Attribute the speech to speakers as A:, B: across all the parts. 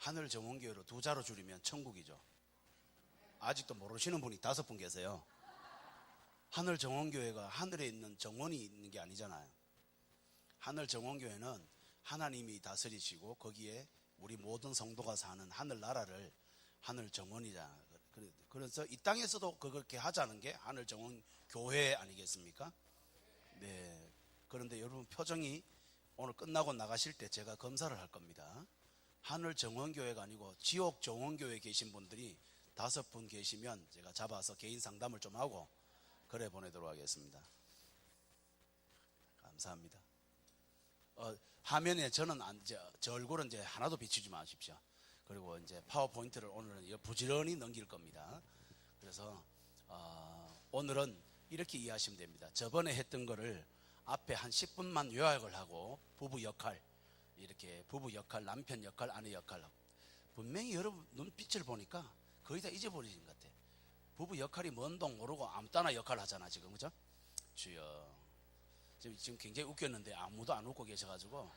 A: 하늘 정원교회로 2자로 줄이면 천국이죠. 아직도 모르시는 분이 5분 계세요. 하늘 정원교회가 하늘에 있는 정원이 있는 게 아니잖아요. 하늘 정원교회는 하나님이 다스리시고 거기에 우리 모든 성도가 사는 하늘나라를 하늘 정원이잖아요. 그래서 이 땅에서도 그렇게 하자는 게 하늘 정원교회 아니겠습니까? 네. 그런데 여러분 표정이 오늘 끝나고 나가실 때 제가 검사를 할 겁니다. 하늘 정원교회가 아니고 지옥 정원교회에 계신 분들이 5분 계시면 제가 잡아서 개인 상담을 좀 하고 그래 보내도록 하겠습니다. 감사합니다. 화면에 저는 저 얼굴은 이제 하나도 비추지 마십시오. 그리고 이제 파워포인트를 오늘은 부지런히 넘길 겁니다. 그래서 오늘은 이렇게 이해하시면 됩니다. 저번에 했던 거를 앞에 한 10분만 요약을 하고 부부 역할, 이렇게 부부 역할, 남편 역할, 아내 역할, 분명히 여러분 눈빛을 보니까 거의 다 잊어버리신 것 같아. 부부 역할이 뭔도 모르고 아무 따나 역할을 하잖아 지금, 그죠? 주여, 지금 굉장히 웃겼는데 아무도 안 웃고 계셔가지고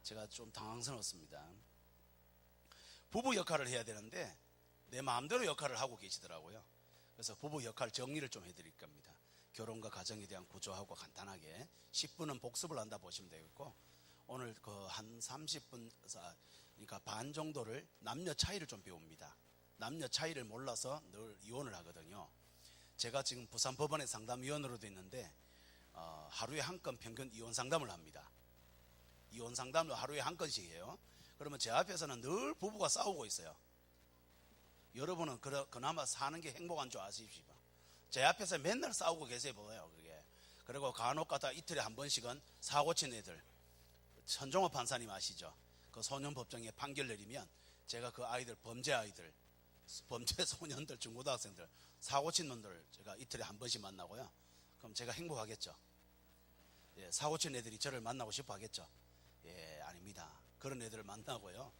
A: 제가 좀 당황스러웠습니다. 부부 역할을 해야 되는데 내 마음대로 역할을 하고 계시더라고요. 그래서 부부 역할 정리를 좀 해드릴 겁니다. 결혼과 가정에 대한 구조하고 간단하게 10분은 복습을 한다 보시면 되겠고, 오늘 그 한 30분, 그러니까 반 정도를 남녀 차이를 좀 배웁니다. 남녀 차이를 몰라서 늘 이혼을 하거든요. 제가 지금 부산법원의 상담위원으로도 있는데 하루에 한 건 평균 이혼 상담을 합니다. 이혼 상담을 하루에 한 건씩 해요. 그러면 제 앞에서는 늘 부부가 싸우고 있어요. 여러분은 그나마 사는 게 행복한 줄 아십시오. 제 앞에서 맨날 싸우고 계세요, 보여요, 그게. 그리고 간혹 가다 이틀에 한 번씩은 사고 친 애들, 천종호 판사님 아시죠? 그 소년법정에 판결 내리면 제가 그 아이들, 범죄 소년들, 중고등학생들, 사고 친 놈들 제가 이틀에 한 번씩 만나고요. 그럼 제가 행복하겠죠? 예, 사고 친 애들이 저를 만나고 싶어 하겠죠? 예, 아닙니다. 그런 애들을 만나고요.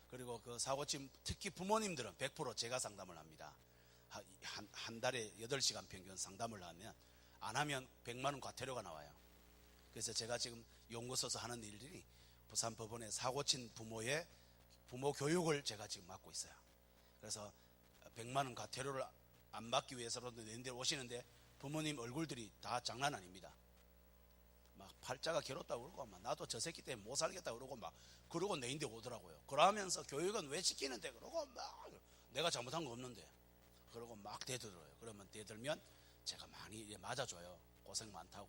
A: 그리고 그 사고 친 특히 부모님들은 100% 제가 상담을 합니다. 한 달에 8시간 평균 상담을 하면, 안 하면 100만 원 과태료가 나와요. 그래서 제가 지금 연구소에서 하는 일들이 부산법원에 사고 친 부모의 부모 교육을 제가 지금 맡고 있어요. 그래서 100만 원 과태료를 안 받기 위해서라도 내인데 오시는데 부모님 얼굴들이 다 장난 아닙니다. 막 팔자가 괴롭다고 그러고, 막 나도 저 새끼 때문에 못 살겠다 그러고, 막 그러고 내인데 오더라고요. 그러면서 교육은 왜 시키는데 그러고, 막 내가 잘못한 거 없는데 그러고 막 대들어요. 그러면 대들면 제가 많이 맞아줘요. 고생 많다고.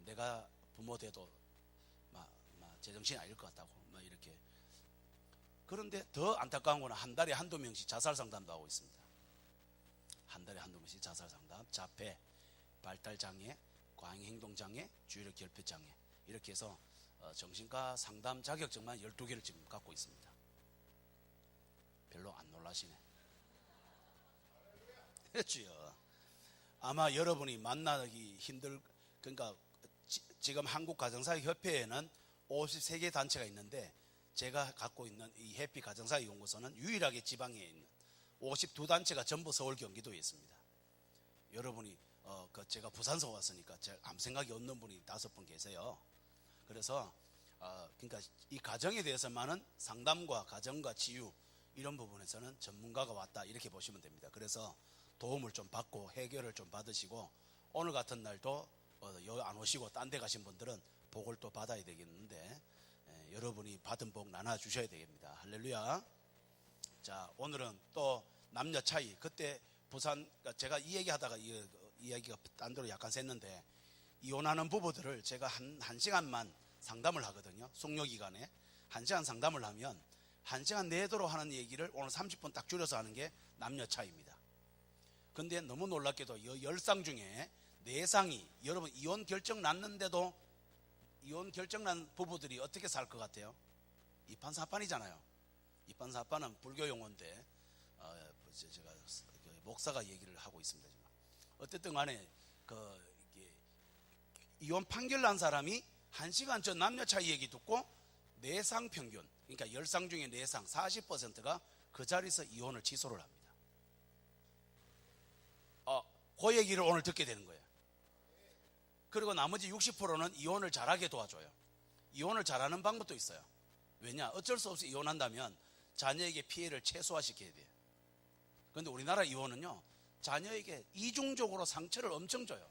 A: 내가 부모 돼도 막 제정신이 아닐 것 같다고 막 이렇게. 그런데 더 안타까운 거는 한 달에 한두 명씩 자살 상담도 하고 있습니다. 한 달에 한두 명씩 자살 상담, 자폐, 발달장애, 과잉행동장애, 주의력 결핍장애, 이렇게 해서 정신과 상담 자격증만 12개를 지금 갖고 있습니다. 별로 안 놀라시네. 주여, 아마 여러분이 만나기 그러니까 지금 한국가정사회협회에는 53개 단체가 있는데 제가 갖고 있는 이 해피 가정사회 연구소는 유일하게 지방에 있는 52단체가 전부 서울 경기도에 있습니다. 여러분이 제가 부산서 왔으니까 아무 생각이 없는 분이 5분 계세요. 그래서 그러니까 이 가정에 대해서만은 상담과 가정과 치유 이런 부분에서는 전문가가 왔다 이렇게 보시면 됩니다. 그래서 도움을 좀 받고 해결을 좀 받으시고, 오늘 같은 날도 여기 안 오시고 딴 데 가신 분들은 복을 또 받아야 되겠는데 여러분이 받은 복 나눠 주셔야 되겠습니다. 할렐루야. 자, 오늘은 또 남녀 차이. 그때 부산, 제가 이 얘기하다가 이야기가 딴 데로 약간 샜는데, 이혼하는 부부들을 제가 한 시간만 상담을 하거든요. 숙려기간에 1시간 상담을 하면 1시간 내도록 하는 얘기를 오늘 30분 딱 줄여서 하는 게 남녀 차이입니다. 근데 너무 놀랍게도 10상 중에 4상이, 여러분 이혼 결정 났는데도 이혼 결정 난 부부들이 어떻게 살 것 같아요? 이판사판이잖아요. 이판사판은 불교 용어인데 제가 목사가 얘기를 하고 있습니다. 지금. 어쨌든 간에 이혼 판결 난 사람이 1시간 전 남녀 차이 얘기 듣고 4상 평균, 그러니까 10상 중에 4상 40%가 그 자리에서 이혼을 취소를 합니다. 그 얘기를 오늘 듣게 되는 거예요. 그리고 나머지 60%는 이혼을 잘하게 도와줘요. 이혼을 잘하는 방법도 있어요. 왜냐? 어쩔 수 없이 이혼한다면 자녀에게 피해를 최소화시켜야 돼요. 그런데 우리나라 이혼은요, 자녀에게 이중적으로 상처를 엄청 줘요.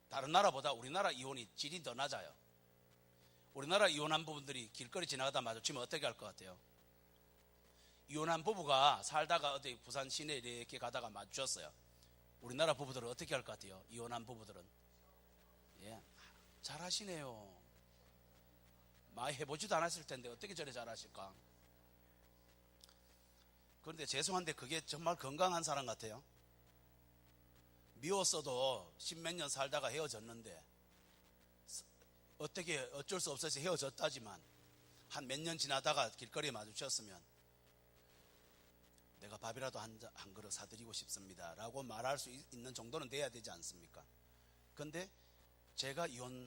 A: 다른 나라보다 우리나라 이혼이 질이 더 낮아요. 우리나라 이혼한 부분들이 길거리 지나가다 마주치면 어떻게 할 것 같아요? 이혼한 부부가 살다가 어디 부산 시내 이렇게 가다가 마주쳤어요. 우리나라 부부들은 어떻게 할 것 같아요? 이혼한 부부들은 잘하시네요. 많이 해보지도 않았을 텐데 어떻게 저래 잘하실까? 그런데 죄송한데 그게 정말 건강한 사람 같아요. 미웠어도 십몇 년 살다가 헤어졌는데 어떻게 어쩔 수 없어서 헤어졌다지만 한 몇 년 지나다가 길거리에 마주쳤으면 내가 밥이라도 한 그릇 사드리고 싶습니다 라고 말할 수 있는 정도는 돼야 되지 않습니까? 근데 제가 이혼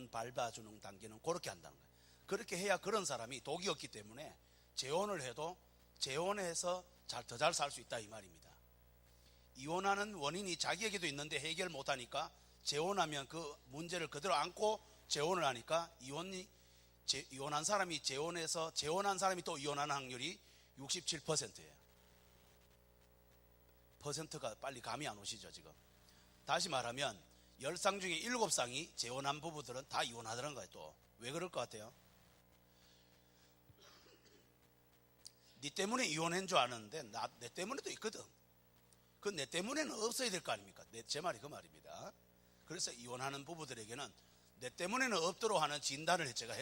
A: 밟아주는 단계는 그렇게 한다는 거예요. 그렇게 해야 그런 사람이 독이 없기 때문에 재혼을 해도 재혼해서 더 잘 살 수 있다 이 말입니다. 이혼하는 원인이 자기에게도 있는데 해결 못하니까 재혼하면 그 문제를 그대로 안고 재혼을 하니까 이혼한 사람이 재혼한 사람이 또 이혼하는 확률이 67%예요. 퍼센트가 빨리 감이 안 오시죠 지금. 다시 말하면 10쌍 중에 7쌍이 재혼한 부부들은 다 이혼하더란 거예요. 또 왜 그럴 것 같아요? 네 때문에 이혼한 줄 아는데 내 때문에도 있거든. 그 내 때문에는 없어야 될 거 아닙니까? 제 말이 그 말입니다. 그래서 이혼하는 부부들에게는 내 때문에는 없도록 하는 진단을 제가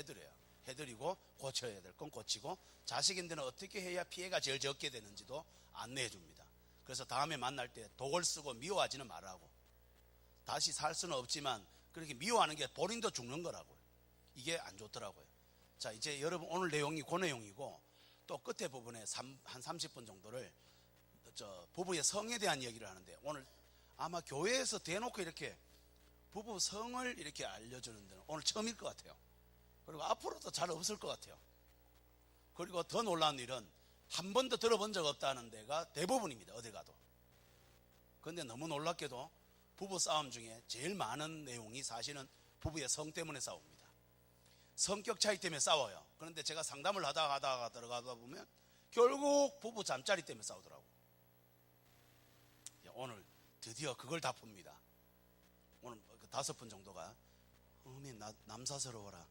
A: 해드리고 고쳐야 될 건 고치고 자식인데는 어떻게 해야 피해가 제일 적게 되는지도 안내해 줍니다. 그래서 다음에 만날 때 독을 쓰고 미워하지는 말라고. 다시 살 수는 없지만 그렇게 미워하는 게 본인도 죽는 거라고요. 이게 안 좋더라고요. 자, 이제 여러분 오늘 내용이 그 내용이고 또 끝에 부분에 한 30분 정도를 부부의 성에 대한 얘기를 하는데 오늘 아마 교회에서 대놓고 이렇게 부부 성을 이렇게 알려주는 데는 오늘 처음일 것 같아요. 그리고 앞으로도 잘 없을 것 같아요. 그리고 더 놀라운 일은 한 번도 들어본 적 없다는 데가 대부분입니다. 어디 가도. 그런데 너무 놀랍게도 부부 싸움 중에 제일 많은 내용이 사실은 부부의 성 때문에 싸웁니다. 성격 차이 때문에 싸워요. 그런데 제가 상담을 하다가 들어가다 보면 결국 부부 잠자리 때문에 싸우더라고. 오늘 드디어 그걸 다 풉니다. 오늘 5분 정도가 어머니 남사스러워라.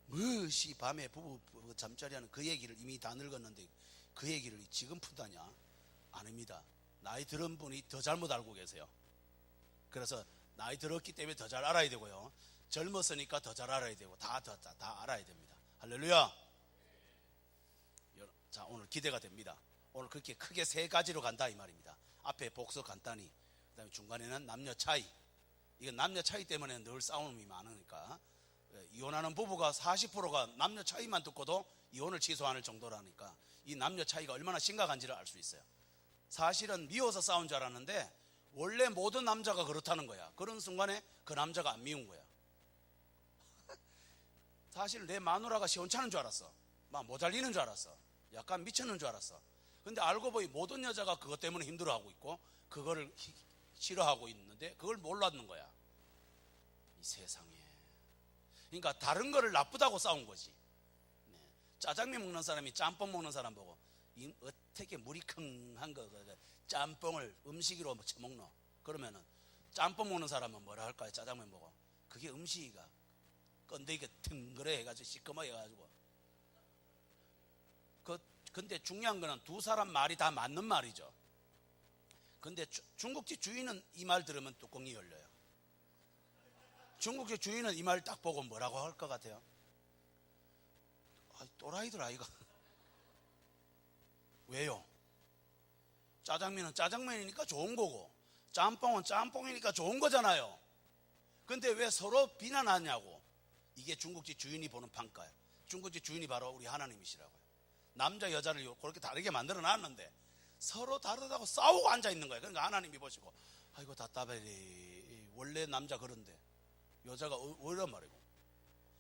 A: 무엇이 밤에 부부 잠자리 하는 그 얘기를 이미 다 늙었는데 그 얘기를 지금 푼다냐? 아닙니다. 나이 들은 분이 더 잘못 알고 계세요. 그래서 나이 들었기 때문에 더 잘 알아야 되고요. 젊었으니까 더 잘 알아야 되고 다 알아야 됩니다. 할렐루야. 자, 오늘 기대가 됩니다. 오늘 그렇게 크게 3가지로 간다 이 말입니다. 앞에 복수 간단히, 그 다음에 중간에는 남녀 차이. 이건 남녀 차이 때문에 늘 싸움이 많으니까 이혼하는 부부가 40%가 남녀 차이만 듣고도 이혼을 취소하는 정도라니까 이 남녀 차이가 얼마나 심각한지를 알 수 있어요. 사실은 미워서 싸운 줄 알았는데 원래 모든 남자가 그렇다는 거야. 그런 순간에 그 남자가 안 미운 거야. 사실 내 마누라가 시원찮은 줄 알았어. 막 모자리는 줄 알았어. 약간 미쳤는 줄 알았어. 근데 알고 보니 모든 여자가 그것 때문에 힘들어하고 있고 그거를 싫어하고 있는데 그걸 몰랐는 거야. 이 세상에. 그러니까 다른 거를 나쁘다고 싸운 거지. 짜장면 먹는 사람이 짬뽕 먹는 사람 보고 어떻게 물이 컹한 거 짬뽕을 음식으로 처먹노? 그러면은 짬뽕 먹는 사람은 뭐라 할까요? 짜장면 보고 그게 음식이가 건더기가 덩그레 해가지고 시꺼멓게 해가지고 근데 중요한 거는 두 사람 말이 다 맞는 말이죠. 근데 중국집 주인은 이 말 들으면 뚜껑이 열려요. 중국집 주인은 이 말 딱 보고 뭐라고 할 것 같아요? 또라이들 아이가. 왜요? 짜장면은 짜장면이니까 좋은 거고 짬뽕은 짬뽕이니까 좋은 거잖아요. 근데 왜 서로 비난하냐고. 이게 중국집 주인이 보는 판가예요. 중국집 주인이 바로 우리 하나님이시라고요. 남자 여자를 그렇게 다르게 만들어 놨는데 서로 다르다고 싸우고 앉아 있는 거예요. 그러니까 하나님이 보시고 아이고 답답해. 원래 남자 그런데 여자가 오히려 말이고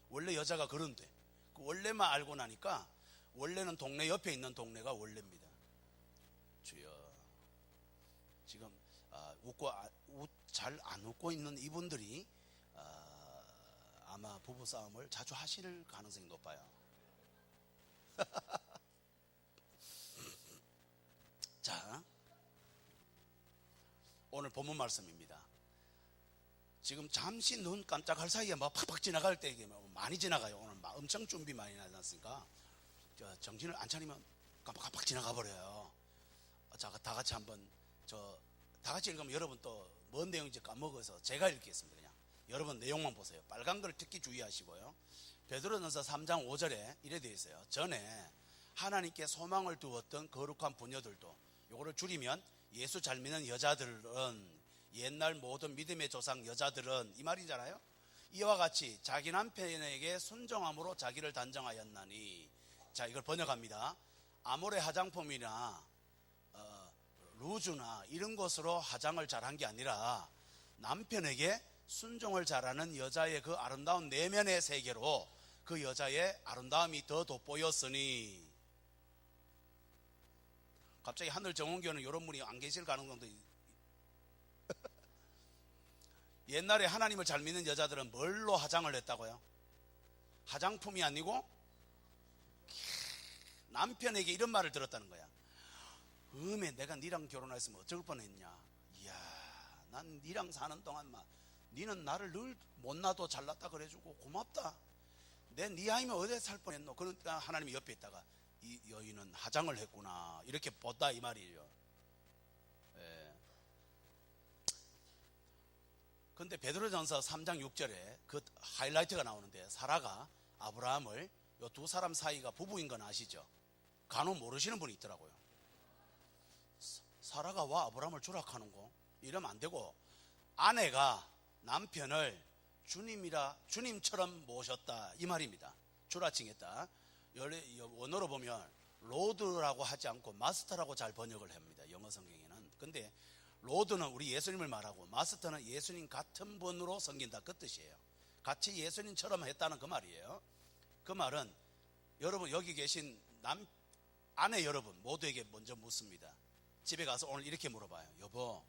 A: 원래 여자가 그런데 그 원래만 알고 나니까 원래는 동네 옆에 있는 동네가 원래입니다. 주여. 지금 잘 안 웃고 있는 이분들이 아마 부부싸움을 자주 하실 가능성이 높아요. 오늘 본문 말씀입니다. 지금 잠시 눈 깜짝할 사이에 막 팍팍 지나갈 때 이게 많이 지나가요. 오늘 막 엄청 준비 많이 나지 않습니까? 정신을 안 차리면 깜빡깜빡 지나가 버려요. 자, 다 같이 한번 다 같이 읽으면 여러분 또 뭔 내용인지 까먹어서 제가 읽겠습니다. 그냥 여러분 내용만 보세요. 빨간 걸 특히 주의하시고요. 베드로전서 3장 5절에 이래 되어 있어요. 전에 하나님께 소망을 두었던 거룩한 부녀들도, 요거를 줄이면 예수 잘 믿는 여자들은, 옛날 모든 믿음의 조상 여자들은, 이 말이잖아요. 이와 같이 자기 남편에게 순종함으로 자기를 단정하였나니. 자, 이걸 번역합니다. 아모레 화장품이나 루즈나 이런 것으로 화장을 잘한 게 아니라 남편에게 순종을 잘하는 여자의 그 아름다운 내면의 세계로 그 여자의 아름다움이 더 돋보였으니. 갑자기 하늘 정원교는 이런 분이 안 계실 가능성도 옛날에 하나님을 잘 믿는 여자들은 뭘로 화장을 했다고요? 화장품이 아니고 남편에게 이런 말을 들었다는 거야. 내가 니랑 결혼했으면 어쩔 뻔했냐. 이야, 난 니랑 사는 동안 니는 나를 늘 못나도 잘났다 그래주고 고맙다. 네 아이면 어디에 살 뻔했노. 그러니까 하나님이 옆에 있다가 이 여인은 화장을 했구나 이렇게 보다 이 말이에요. 근데 베드로전서 3장 6절에 그 하이라이트가 나오는데, 사라가 아브라함을, 요 두 사람 사이가 부부인 건 아시죠? 간혹 모르시는 분이 있더라고요. 사라가 와 아브라함을 주락하는 거? 이러면 안 되고, 아내가 남편을 주님처럼 모셨다 이 말입니다. 주라칭했다. 원어로 보면 로드라고 하지 않고 마스터라고 잘 번역을 합니다. 영어 성경에는. 근데 로드는 우리 예수님을 말하고, 마스터는 예수님 같은 분으로 섬긴다 그 뜻이에요. 같이 예수님처럼 했다는 그 말이에요. 그 말은 여러분 여기 계신 아내 여러분 모두에게 먼저 묻습니다. 집에 가서 오늘 이렇게 물어봐요. 여보,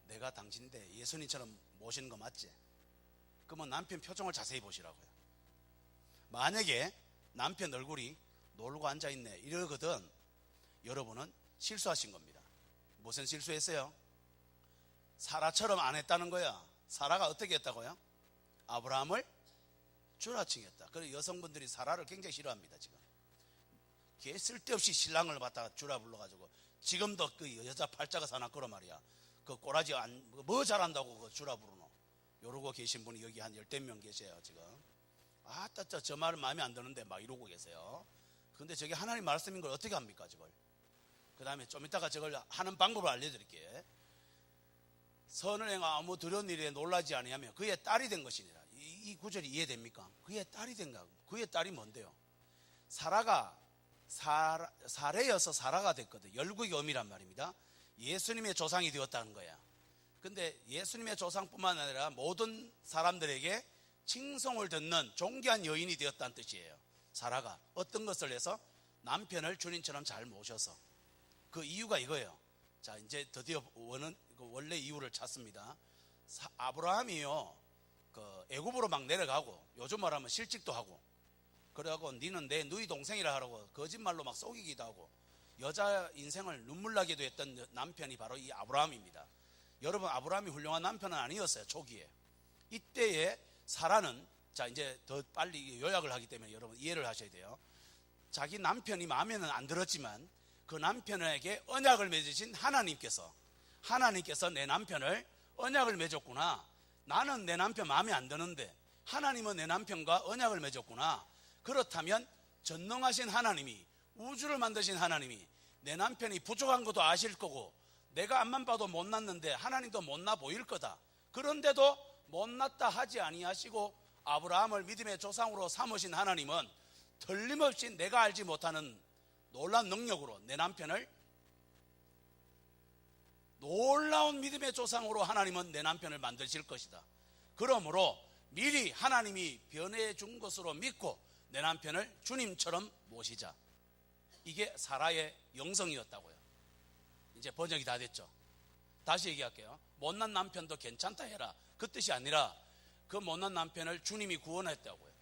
A: 내가 당신인데 예수님처럼 모시는 거 맞지? 그러면 남편 표정을 자세히 보시라고요. 만약에 남편 얼굴이 놀고 앉아있네 이러거든, 여러분은 실수하신 겁니다. 무슨 실수했어요? 사라처럼 안 했다는 거야. 사라가 어떻게 했다고요? 아브라함을 주라칭했다. 그래서 여성분들이 사라를 굉장히 싫어합니다. 지금 걔 쓸데없이 신랑을 갖다가 주라 불러가지고, 지금도 그 여자 팔자가 사납거라 말이야. 그 꼬라지 뭐 잘한다고 그 주라 부르노. 이러고 계신 분이 여기 한 10명 계세요 지금. 저 말은 마음에 안 드는데 막 이러고 계세요. 근데 저게 하나님 말씀인 걸 어떻게 합니까 저걸? 그 다음에 좀 이따가 저걸 하는 방법을 알려드릴게요. 선을 행하 아무 두려운 일에 놀라지 아니하며 그의 딸이 된 것이니라. 이 구절이 이해됩니까? 그의 딸이 된가? 그의 딸이 뭔데요? 사라가 사례여서 사라가 됐거든. 열국의 어미란 말입니다. 예수님의 조상이 되었다는 거야. 근데 예수님의 조상뿐만 아니라 모든 사람들에게 칭송을 듣는 존귀한 여인이 되었다는 뜻이에요. 사라가 어떤 것을 해서? 남편을 주님처럼 잘 모셔서. 그 이유가 이거예요. 자, 이제 드디어 원래 이유를 찾습니다. 아브라함이요, 그 애굽으로 막 내려가고, 요즘 말하면 실직도 하고, 그래갖고 니는 내 누이 동생이라 하라고 거짓말로 막 속이기도 하고, 여자 인생을 눈물나게도 했던 남편이 바로 이 아브라함입니다. 여러분, 아브라함이 훌륭한 남편은 아니었어요. 초기에. 이때에 사라는, 자 이제 더 빨리 요약을 하기 때문에 여러분 이해를 하셔야 돼요. 자기 남편이 마음에는 안 들었지만 그 남편에게 언약을 맺으신 하나님께서 내 남편을 언약을 맺었구나. 나는 내 남편 마음에 안 드는데 하나님은 내 남편과 언약을 맺었구나. 그렇다면 전능하신 하나님이, 우주를 만드신 하나님이 내 남편이 부족한 것도 아실 거고, 내가 앞만 봐도 못났는데 하나님도 못나 보일 거다. 그런데도 못났다 하지 아니하시고 아브라함을 믿음의 조상으로 삼으신 하나님은 틀림없이 내가 알지 못하는 놀라운 능력으로 내 남편을, 놀라운 믿음의 조상으로 하나님은 내 남편을 만드실 것이다. 그러므로 미리 하나님이 변해 준 것으로 믿고 내 남편을 주님처럼 모시자. 이게 사라의 영성이었다고요. 이제 번역이 다 됐죠. 다시 얘기할게요. 못난 남편도 괜찮다 해라 그 뜻이 아니라, 그 못난 남편을 주님이 구원했다고요.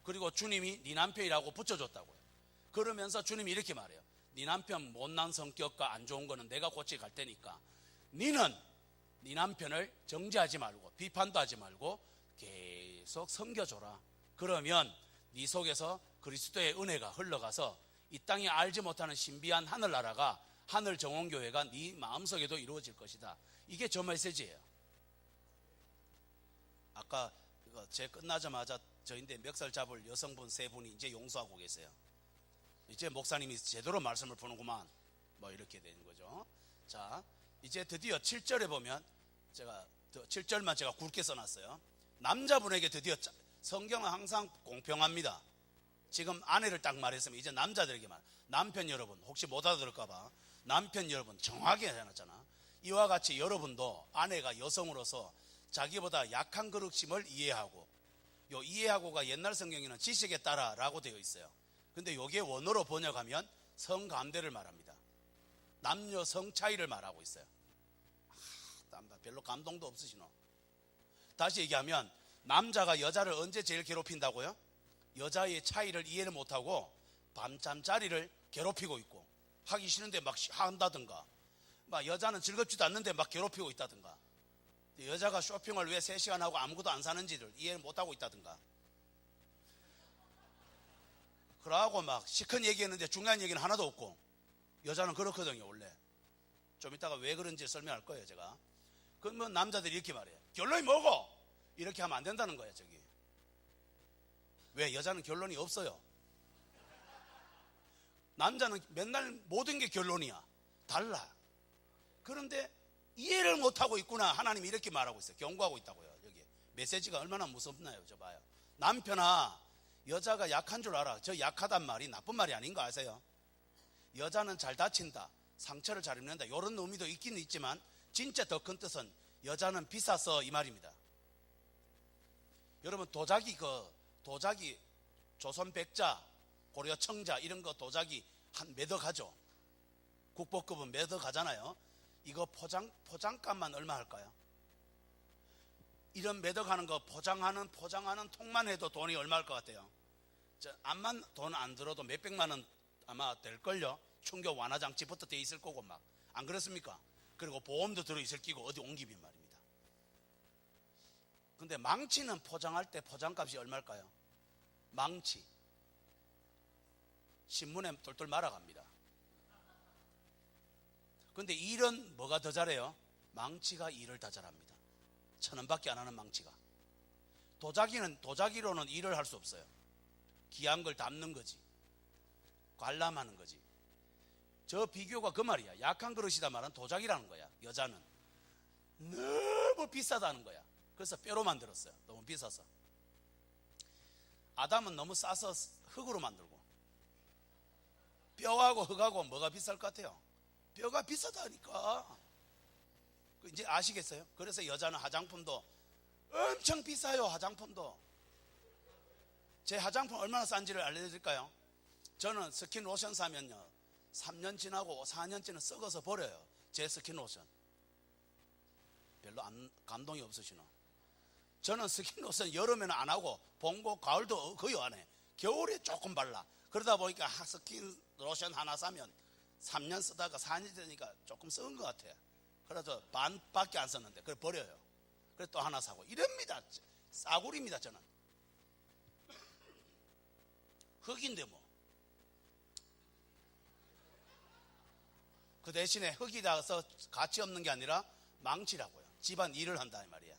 A: 그리고 주님이 네 남편이라고 붙여줬다고요. 그러면서 주님이 이렇게 말해요. 네 남편 못난 성격과 안 좋은 거는 내가 고치게 갈 테니까 니는 네 남편을 정죄하지 말고 비판도 하지 말고 계속 섬겨줘라. 그러면 네 속에서 그리스도의 은혜가 흘러가서 이 땅에 알지 못하는 신비한 하늘나라가, 하늘 정원교회가 네 마음속에도 이루어질 것이다. 이게 저 메시지예요. 아까 제 끝나자마자 저인데 멱살 잡을 여성분 3분이 이제 용서하고 계세요. 이제 목사님이 제대로 말씀을 푸는구만, 뭐 이렇게 되는 거죠. 자, 이제 드디어 7절에 보면, 제가 7절만 제가 굵게 써놨어요. 남자분에게 드디어, 성경은 항상 공평합니다. 지금 아내를 딱 말했으면 이제 남자들에게 말, 남편 여러분 혹시 못 알아들을까봐 남편 여러분 정확하게 해놨잖아. 이와 같이 여러분도 아내가 여성으로서 자기보다 약한 그릇임을 이해하고, 요 이해하고가 옛날 성경에는 지식에 따라 라고 되어 있어요. 근데 요게 원어로 번역하면 성감대를 말합니다. 남녀 성 차이를 말하고 있어요. 별로 감동도 없으시노. 다시 얘기하면 남자가 여자를 언제 제일 괴롭힌다고요? 여자의 차이를 이해를 못하고 밤잠자리를 괴롭히고 있고, 하기 싫은데 막 한다든가, 막 여자는 즐겁지도 않는데 막 괴롭히고 있다든가, 여자가 쇼핑을 왜 3시간 하고 아무것도 안 사는지를 이해를 못하고 있다든가, 그러고 막 시큰 얘기했는데 중요한 얘기는 하나도 없고. 여자는 그렇거든요. 원래 좀 이따가 왜 그런지 설명할 거예요 제가. 그러면 남자들이 이렇게 말해요. 결론이 뭐고? 이렇게 하면 안 된다는 거예요. 저기 왜? 여자는 결론이 없어요. 남자는 맨날 모든 게 결론이야. 달라. 그런데 이해를 못하고 있구나. 하나님이 이렇게 말하고 있어요. 경고하고 있다고요. 여기 메시지가 얼마나 무섭나요? 저 봐요. 남편아, 여자가 약한 줄 알아. 저 약하단 말이 나쁜 말이 아닌 거 아세요? 여자는 잘 다친다, 상처를 잘 입는다, 이런 의미도 있긴 있지만 진짜 더 큰 뜻은 여자는 비싸서 이 말입니다. 여러분 도자기 조선 백자, 고려 청자 이런 거 도자기 한 몇억 하죠. 국보급은 몇억 하잖아요. 이거 포장값만 얼마 할까요? 이런 몇억 하는 거 포장하는 통만 해도 돈이 얼마 할 것 같아요? 암만 돈 안 들어도 몇백만 원 아마 될걸요. 충격 완화 장치부터 돼 있을 거고 막, 안 그렇습니까? 그리고 보험도 들어있을 끼고 어디 옮기면 말입니다. 근데 망치는 포장할 때 포장값이 얼마일까요? 망치 신문에 똘똘 말아갑니다. 근데 일은 뭐가 더 잘해요? 망치가 일을 더 잘합니다. 1,000원밖에 안 하는 망치가. 도자기로는 일을 할 수 없어요. 귀한 걸 담는 거지, 관람하는 거지. 저 비교가 그 말이야. 약한 그릇이다 말은 도자기라는 거야. 여자는 너무 비싸다는 거야. 그래서 뼈로 만들었어요. 너무 비싸서. 아담은 너무 싸서 흙으로 만들고. 뼈하고 흙하고 뭐가 비쌀 것 같아요? 뼈가 비싸다니까. 이제 아시겠어요? 그래서 여자는 화장품도 엄청 비싸요. 화장품도. 제 화장품 얼마나 싼지를 알려드릴까요? 저는 스킨 로션 사면요, 3년 지나고 4년째는 썩어서 버려요. 제 스킨 로션. 별로 감동이 없으시나? 저는 스킨 로션 여름에는 안 하고 봄고 가을도 거의 안 해. 겨울에 조금 발라. 그러다 보니까 스킨 로션 하나 사면 3년 쓰다가 4년 되니까 조금 썩은 것 같아요. 그래서 반밖에 안 썼는데 그걸 버려요. 그래서 또 하나 사고 이럽니다. 싸구리입니다. 저는 흙인데 뭐. 그 대신에 흙이라서 가치 없는 게 아니라 망치라고요. 집안 일을 한다 이 말이야.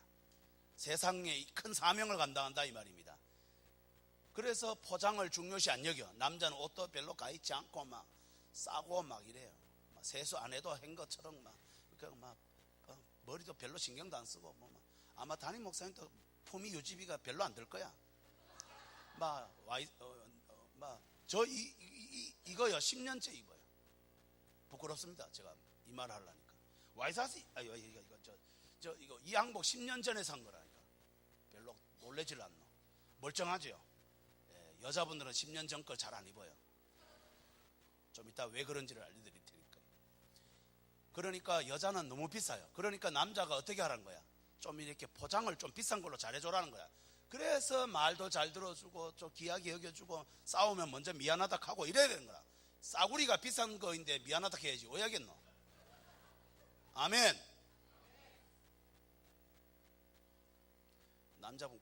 A: 세상에 큰 사명을 감당한다 이 말입니다. 그래서 포장을 중요시 안 여겨. 남자는 옷도 별로 가입지 않고 막 싸고 막 이래요. 막 세수 안 해도 한 것처럼 막 머리도 별로 신경도 안 쓰고 뭐 아마 담임 목사님도 품위 유지비가 별로 안 들 거야. 이거요 10년째 입어요. 부끄럽습니다. 제가 이 말을 하려니까. 와이사시 이거 이 양복 10년 전에 산 거라니까. 별로 놀래질 않노. 멀쩡하죠. 예, 여자분들은 10년 전 걸 잘 안 입어요. 좀 이따 왜 그런지를 알려드릴 테니까. 그러니까 여자는 너무 비싸요. 그러니까 남자가 어떻게 하라는 거야? 좀 이렇게 포장을 좀 비싼 걸로 잘해줘라는 거야. 그래서 말도 잘 들어주고 좀 귀하게 여겨주고 싸우면 먼저 미안하다 하고 이래야 되는 거야. 싸구리가 비싼 거인데 미안하다 해야지. 왜 하겠노? 아멘. 남자분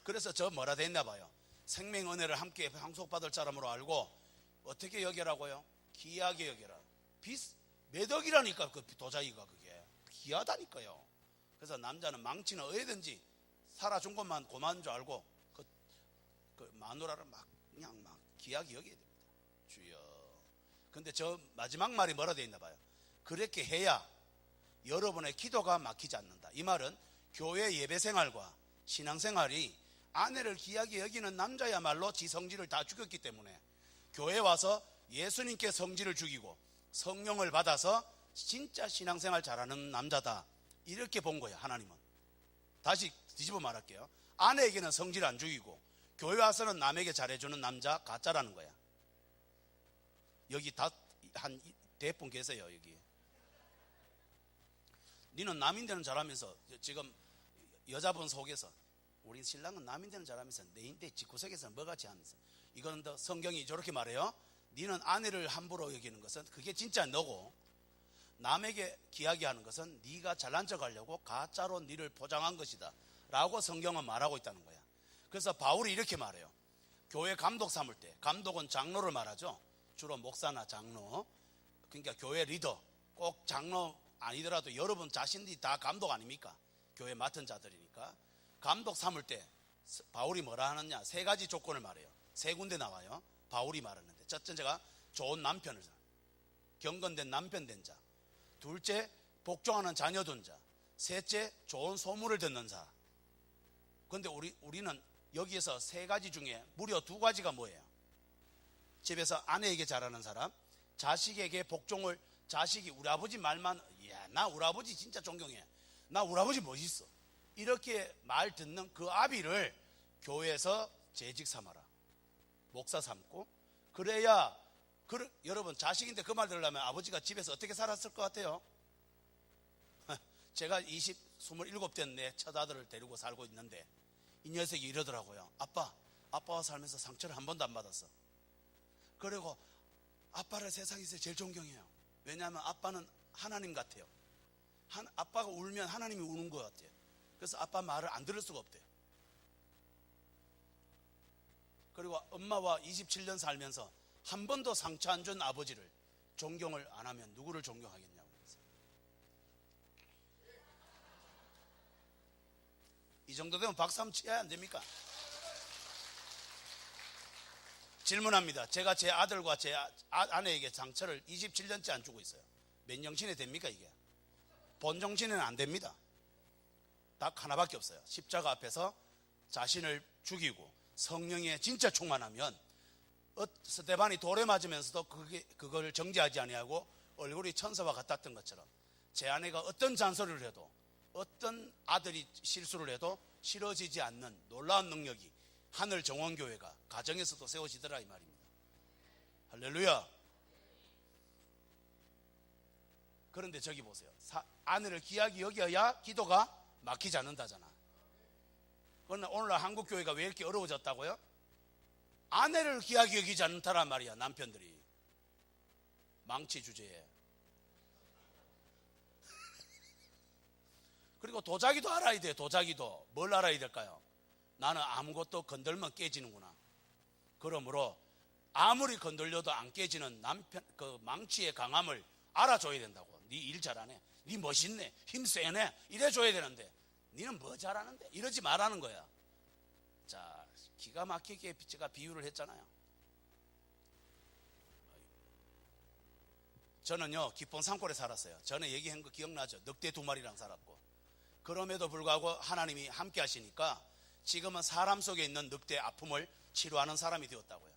A: 그래서 저 뭐라 돼 있나 봐요. 생명은혜를 함께 상속받을 사람으로 알고 어떻게 여겨라고요? 귀하게 여겨라. 몇 억이라니까 그 도자기가 그게 귀하다니까요. 그래서 남자는 망치는 어디든지 살아준 것만 고마운 줄 알고 그 마누라를 그냥 귀하게 여겨야 됩니다. 주여. 근데 저 마지막 말이 뭐라 돼 있나 봐요. 그렇게 해야 여러분의 기도가 막히지 않는다. 이 말은 교회 예배 생활과 신앙생활이 아내를 귀하게 여기는 남자야말로 지 성질을 다 죽였기 때문에 교회 와서 예수님께 성질을 죽이고 성령을 받아서 진짜 신앙생활 잘하는 남자다, 이렇게 본 거예요. 하나님은. 다시 뒤집어 말할게요. 아내에게는 성질 안 죽이고 교회 와서는 남에게 잘해주는 남자 가짜라는 거야. 여기 다 한 대분 계세요. 여기 니는 남인데는 잘하면서, 지금 여자분 속에서 우리 신랑은 남인데는 잘하면서 내인데 집구석에서는 뭐같이 하면서, 이거는 더 성경이 저렇게 말해요. 니는 아내를 함부로 여기는 것은 그게 진짜 너고, 남에게 귀하게 하는 것은 네가 잘난 척 하려고 가짜로 니를 포장한 것이다 라고 성경은 말하고 있다는 거야. 그래서 바울이 이렇게 말해요. 교회 감독 삼을 때, 감독은 장로를 말하죠. 주로 목사나 장로, 그러니까 교회 리더, 꼭 장로 아니더라도 여러분 자신들이 다 감독 아닙니까? 교회 맡은 자들이니까. 감독 삼을 때 바울이 뭐라 하느냐, 세 가지 조건을 말해요. 세 군데 나와요. 바울이 말하는데, 첫째가 좋은 남편을, 경건된 남편 된 자, 둘째 복종하는 자녀 둔 자, 셋째 좋은 소문을 듣는 자. 그런데 우리는 여기에서 세 가지 중에 무려 두 가지가 뭐예요? 집에서 아내에게 잘하는 사람, 자식에게 복종을, 자식이 우리 아버지 말만, 이야 나 우리 아버지 진짜 존경해, 나 우리 아버지 멋있어, 이렇게 말 듣는 그 아비를 교회에서 재직 삼아라, 목사 삼고. 그래야 여러분 자식인데 그 말 들으려면 아버지가 집에서 어떻게 살았을 것 같아요? 제가 27 된 내 첫아들을 데리고 살고 있는데 이 녀석이 이러더라고요. 아빠와 살면서 상처를 한 번도 안 받았어. 그리고 아빠를 세상에서 제일 존경해요. 왜냐하면 아빠는 하나님 같아요. 아빠가 울면 하나님이 우는 것 같아요. 그래서 아빠 말을 안 들을 수가 없대요. 그리고 엄마와 27년 살면서 한 번도 상처 안 준 아버지를 존경을 안 하면 누구를 존경하겠냐고. 이 정도 되면 박수 한번 쳐야 안 됩니까? 질문합니다. 제가 제 아들과 제 아내에게 상처를 27년째 안 주고 있어요. 몇 정신에 됩니까 이게? 본 정신에는 안 됩니다. 딱 하나밖에 없어요. 십자가 앞에서 자신을 죽이고 성령에 진짜 충만하면, 스데반이 돌에 맞으면서도 그걸 정죄하지 아니하고 얼굴이 천사와 같았던 것처럼, 제 아내가 어떤 잔소리를 해도, 어떤 아들이 실수를 해도 싫어지지 않는 놀라운 능력이 하늘 정원교회가 가정에서도 세워지더라 이 말입니다. 할렐루야. 그런데 저기 보세요. 아내를 귀하게 여겨야 기도가 막히지 않는다잖아. 그런데 오늘날 한국교회가 왜 이렇게 어려워졌다고요? 아내를 귀하게 여기지 않는다란 말이야. 남편들이 망치 주제에. 그리고 도자기도 알아야 돼요. 도자기도 뭘 알아야 될까요? 나는 아무것도 건들면 깨지는구나. 그러므로 아무리 건들려도 안 깨지는 남편 그 망치의 강함을 알아줘야 된다고. 네 일 잘하네, 네 멋있네, 힘세네, 이래줘야 되는데 니는 뭐 잘하는데 이러지 말라는 거야. 자, 기가 막히게 제가 비유를 했잖아요. 저는요 기쁜 산골에 살았어요. 전에 얘기한 거 기억나죠? 늑대 2마리랑 살았고. 그럼에도 불구하고 하나님이 함께 하시니까 지금은 사람 속에 있는 늑대 아픔을 치료하는 사람이 되었다고요.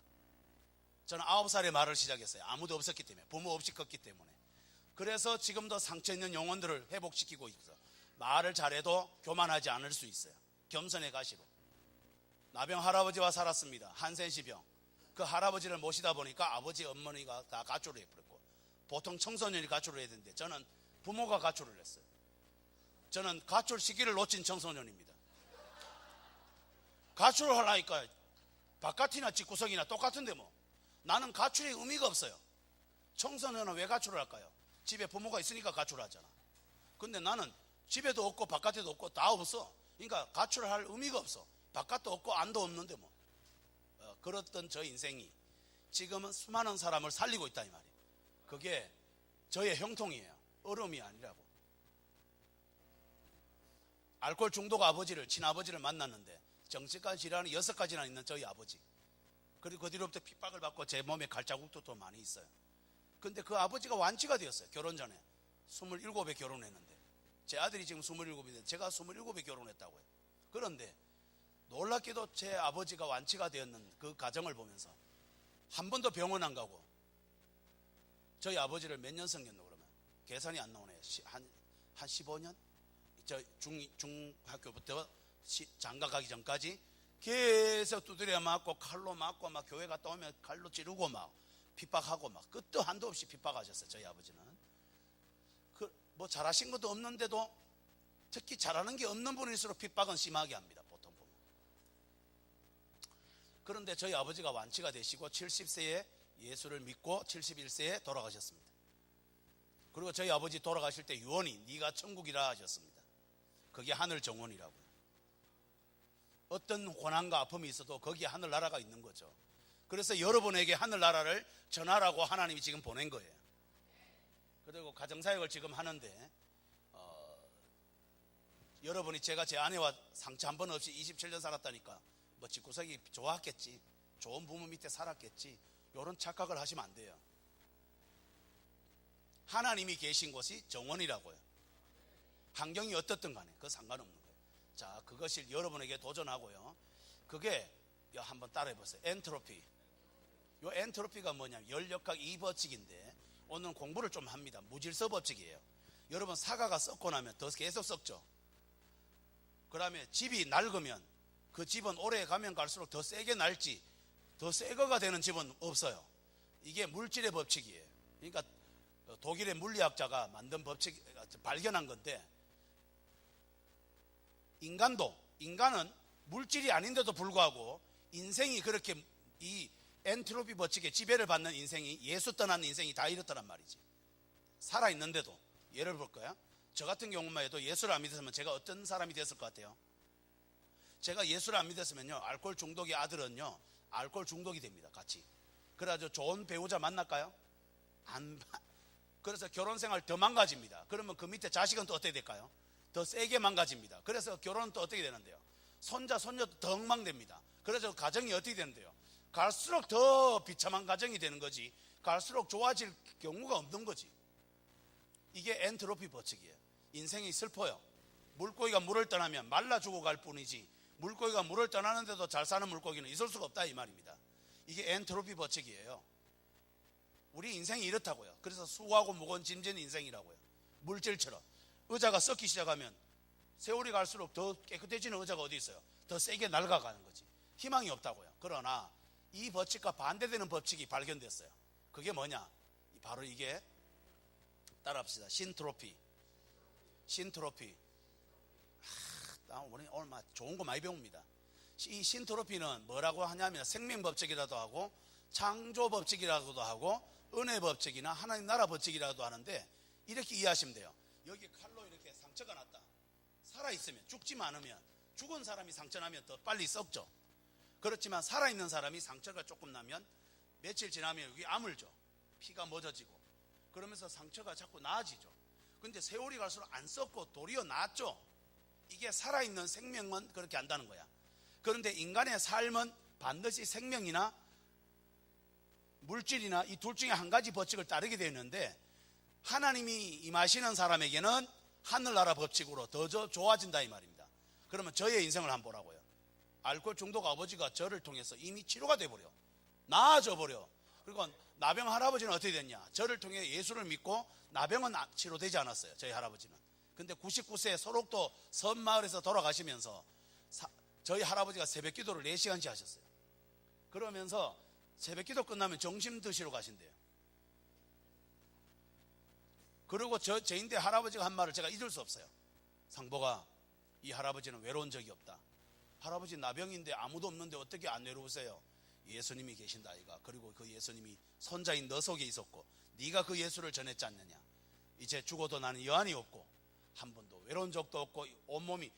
A: 저는 9살에 말을 시작했어요. 아무도 없었기 때문에, 부모 없이 컸기 때문에. 그래서 지금도 상처 있는 영혼들을 회복시키고 있어. 말을 잘해도 교만하지 않을 수 있어요. 겸손의 가시로. 나병 할아버지와 살았습니다. 한센시병. 그 할아버지를 모시다 보니까 아버지 어머니가 다 가출을 해버렸고, 보통 청소년이 가출을 해야 되는데 저는 부모가 가출을 했어요. 저는 가출 시기를 놓친 청소년입니다. 가출을 하려니까 바깥이나 집구석이나 똑같은데 뭐. 나는 가출의 의미가 없어요. 청소년은 왜 가출을 할까요? 집에 부모가 있으니까 가출을 하잖아. 근데 나는 집에도 없고 바깥에도 없고 다 없어. 그러니까 가출할 의미가 없어. 바깥도 없고 안도 없는데 뭐. 그렇던 저 인생이 지금은 수많은 사람을 살리고 있다 이 말이에요. 그게 저의 형통이에요. 어려움이 아니라고. 알코올 중독 아버지를, 친아버지를 만났는데 정신과 질환이 6가지나 있는 저희 아버지. 그리고 그 뒤로부터 핍박을 받고 제 몸에 갈자국도 또 많이 있어요. 근데 그 아버지가 완치가 되었어요. 결혼 전에 27에 결혼했는데, 제 아들이 지금 27인데 제가 27에 결혼했다고요. 그런데 놀랍게도 제 아버지가 완치가 되었는 그 과정을 보면서 한 번도 병원 안 가고, 저희 아버지를 몇 년 섬겼노 그러면 계산이 안 나오네요. 한 15년? 저 중학교부터 장가 가기 전까지 계속 두드려 맞고 칼로 맞고 막 교회 갔다 오면 칼로 찌르고 막 핍박하고 막 끝도 한도 없이 핍박하셨어요. 저희 아버지는 뭐 잘하신 것도 없는데도, 특히 잘하는 게 없는 분일수록 핍박은 심하게 합니다, 보통 보면. 그런데 저희 아버지가 완치가 되시고 70세에 예수를 믿고 71세에 돌아가셨습니다. 그리고 저희 아버지 돌아가실 때 유언이 네가 천국이라 하셨습니다. 그게 하늘 정원이라고요. 어떤 고난과 아픔이 있어도 거기에 하늘나라가 있는 거죠. 그래서 여러분에게 하늘나라를 전하라고 하나님이 지금 보낸 거예요. 그리고 가정사역을 지금 하는데 여러분이 제가 제 아내와 상처 한 번 없이 27년 살았다니까 뭐 집구석이 좋았겠지, 좋은 부모 밑에 살았겠지, 이런 착각을 하시면 안 돼요. 하나님이 계신 곳이 정원이라고요. 환경이 어떻든 간에 그 상관없는 거예요. 자, 그것이 여러분에게 도전하고요. 그게 한번 따라해 보세요. 엔트로피. 요 엔트로피가 뭐냐면 열역학 2법칙인데 오늘 공부를 좀 합니다. 무질서 법칙이에요. 여러분, 사과가 썩고 나면 더 계속 썩죠. 그 다음에 집이 낡으면 그 집은 오래 가면 갈수록 더 세게 낡지, 더 새거가 되는 집은 없어요. 이게 물질의 법칙이에요. 그러니까 독일의 물리학자가 만든 법칙, 발견한 건데, 인간은 물질이 아닌데도 불구하고 인생이 그렇게 이 엔트로피 법칙에 지배를 받는 인생이, 예수 떠난 인생이 다 이렇다란 말이지. 살아있는데도. 예를 볼까요? 저 같은 경우만 해도 예수를 안 믿었으면 제가 어떤 사람이 됐을 것 같아요? 제가 예수를 안 믿었으면요, 알코올 중독의 아들은요 알코올 중독이 됩니다. 같이. 그래가지고 좋은 배우자 만날까요? 그래서 결혼생활 더 망가집니다. 그러면 그 밑에 자식은 또 어떻게 될까요? 더 세게 망가집니다. 그래서 결혼은 또 어떻게 되는데요? 손자, 손녀도 더 엉망됩니다. 그래서 가정이 어떻게 되는데요? 갈수록 더 비참한 가정이 되는 거지, 갈수록 좋아질 경우가 없는 거지. 이게 엔트로피 법칙이에요. 인생이 슬퍼요. 물고기가 물을 떠나면 말라 죽어갈 뿐이지, 물고기가 물을 떠나는데도 잘 사는 물고기는 있을 수가 없다 이 말입니다. 이게 엔트로피 법칙이에요. 우리 인생이 이렇다고요. 그래서 수고하고 무거운 짐진 인생이라고요. 물질처럼 의자가 썩기 시작하면 세월이 갈수록 더 깨끗해지는 의자가 어디 있어요? 더 세게 낡아가는 거지. 희망이 없다고요. 그러나 이 법칙과 반대되는 법칙이 발견됐어요. 그게 뭐냐? 바로 이게, 따라합시다. 신트로피. 우리 오늘 좋은 거 많이 배웁니다. 이 신트로피는 뭐라고 하냐면 생명법칙이라도 하고 창조법칙이라고도 하고 은혜법칙이나 하나님 나라 법칙이라도 하는데, 이렇게 이해하시면 돼요. 여기 칼로 이렇게 상처가 났다. 살아있으면, 죽지만 않으면, 죽은 사람이 상처 나면 더 빨리 썩죠. 그렇지만 살아있는 사람이 상처가 조금 나면 며칠 지나면 여기 아물죠. 피가 멎어지고. 그러면서 상처가 자꾸 나아지죠. 근데 세월이 갈수록 안 썩고 도리어 나았죠. 이게 살아있는 생명은 그렇게 한다는 거야. 그런데 인간의 삶은 반드시 생명이나 물질이나 이 둘 중에 한 가지 법칙을 따르게 되어 있는데, 하나님이 임하시는 사람에게는 하늘나라 법칙으로 더 좋아진다 이 말입니다. 그러면 저의 인생을 한번 보라고요. 알코올 중독 아버지가 저를 통해서 이미 치료가 돼버려, 나아져 버려. 그리고 나병 할아버지는 어떻게 됐냐? 저를 통해 예수를 믿고 나병은 치료되지 않았어요, 저희 할아버지는. 근데 99세 소록도 섬마을에서 돌아가시면서 저희 할아버지가 새벽 기도를 4시간씩 하셨어요. 그러면서 새벽 기도 끝나면 점심 드시러 가신대요. 그리고 저인데 할아버지가 한 말을 제가 잊을 수 없어요. 상보가, 이 할아버지는 외로운 적이 없다. 할아버지 나병인데 아무도 없는데 어떻게 안 외로우세요? 예수님이 계신다 아이가. 그리고 그 예수님이 손자인 너 속에 있었고 네가 그 예수를 전했지 않느냐. 이제 죽어도 나는 여한이 없고 한 번도 외로운 적도 없고 온몸이,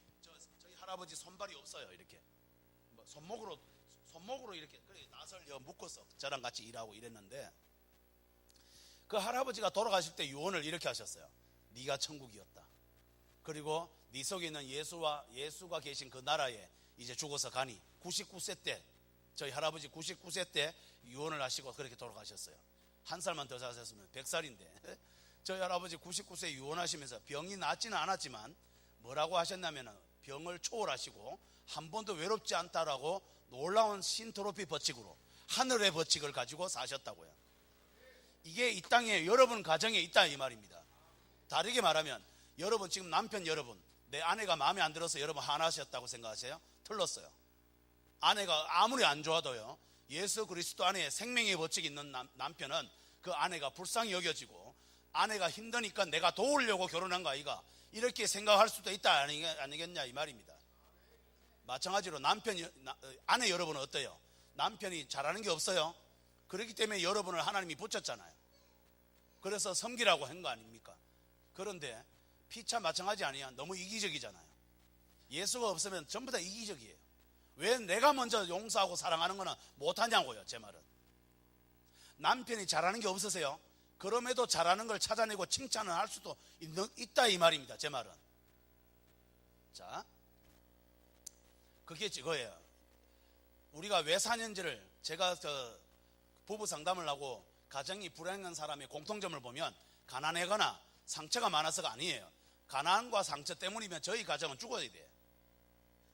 A: 저희 할아버지 손발이 없어요. 이렇게 뭐 손목으로 이렇게 낫을 묶어서 저랑 같이 일하고 이랬는데, 그 할아버지가 돌아가실 때 유언을 이렇게 하셨어요. 네가 천국이었다. 그리고 네 속에 있는 예수가 계신 그 나라에 이제 죽어서 가니, 99세 때, 저희 할아버지 99세 때 유언을 하시고 그렇게 돌아가셨어요. 한 살만 더 사셨으면 100살인데 저희 할아버지 99세 유언하시면서 병이 낫지는 않았지만 뭐라고 하셨냐면, 병을 초월하시고 한 번도 외롭지 않다라고 놀라운 신트로피 법칙으로, 하늘의 법칙을 가지고 사셨다고요. 이게 이 땅에 여러분 가정에 있다 이 말입니다. 다르게 말하면, 여러분 지금 남편 여러분, 내 아내가 마음에 안 들어서 여러분 화나셨다고 생각하세요? 틀렸어요. 아내가 아무리 안 좋아도요, 예수 그리스도 안에 생명의 법칙이 있는 남편은 그 아내가 불쌍히 여겨지고, 아내가 힘드니까 내가 도우려고 결혼한 거 아이가, 이렇게 생각할 수도 있다 아니겠냐 이 말입니다. 마찬가지로 아내 여러분은 어때요? 남편이 잘하는 게 없어요? 그렇기 때문에 여러분을 하나님이 붙였잖아요. 그래서 섬기라고 한 거 아닙니까? 그런데 피차 마찬가지 아니야? 너무 이기적이잖아요. 예수가 없으면 전부 다 이기적이에요. 왜 내가 먼저 용서하고 사랑하는 거는 못하냐고요. 제 말은, 남편이 잘하는 게 없으세요? 그럼에도 잘하는 걸 찾아내고 칭찬을 할 수도 있다 이 말입니다. 제 말은. 자, 그게 이거예요. 우리가 왜 사는지를, 제가 부부 상담을 하고 가정이 불행한 사람의 공통점을 보면 가난하거나 상처가 많아서가 아니에요. 가난과 상처 때문이면 저희 가정은 죽어야 돼요.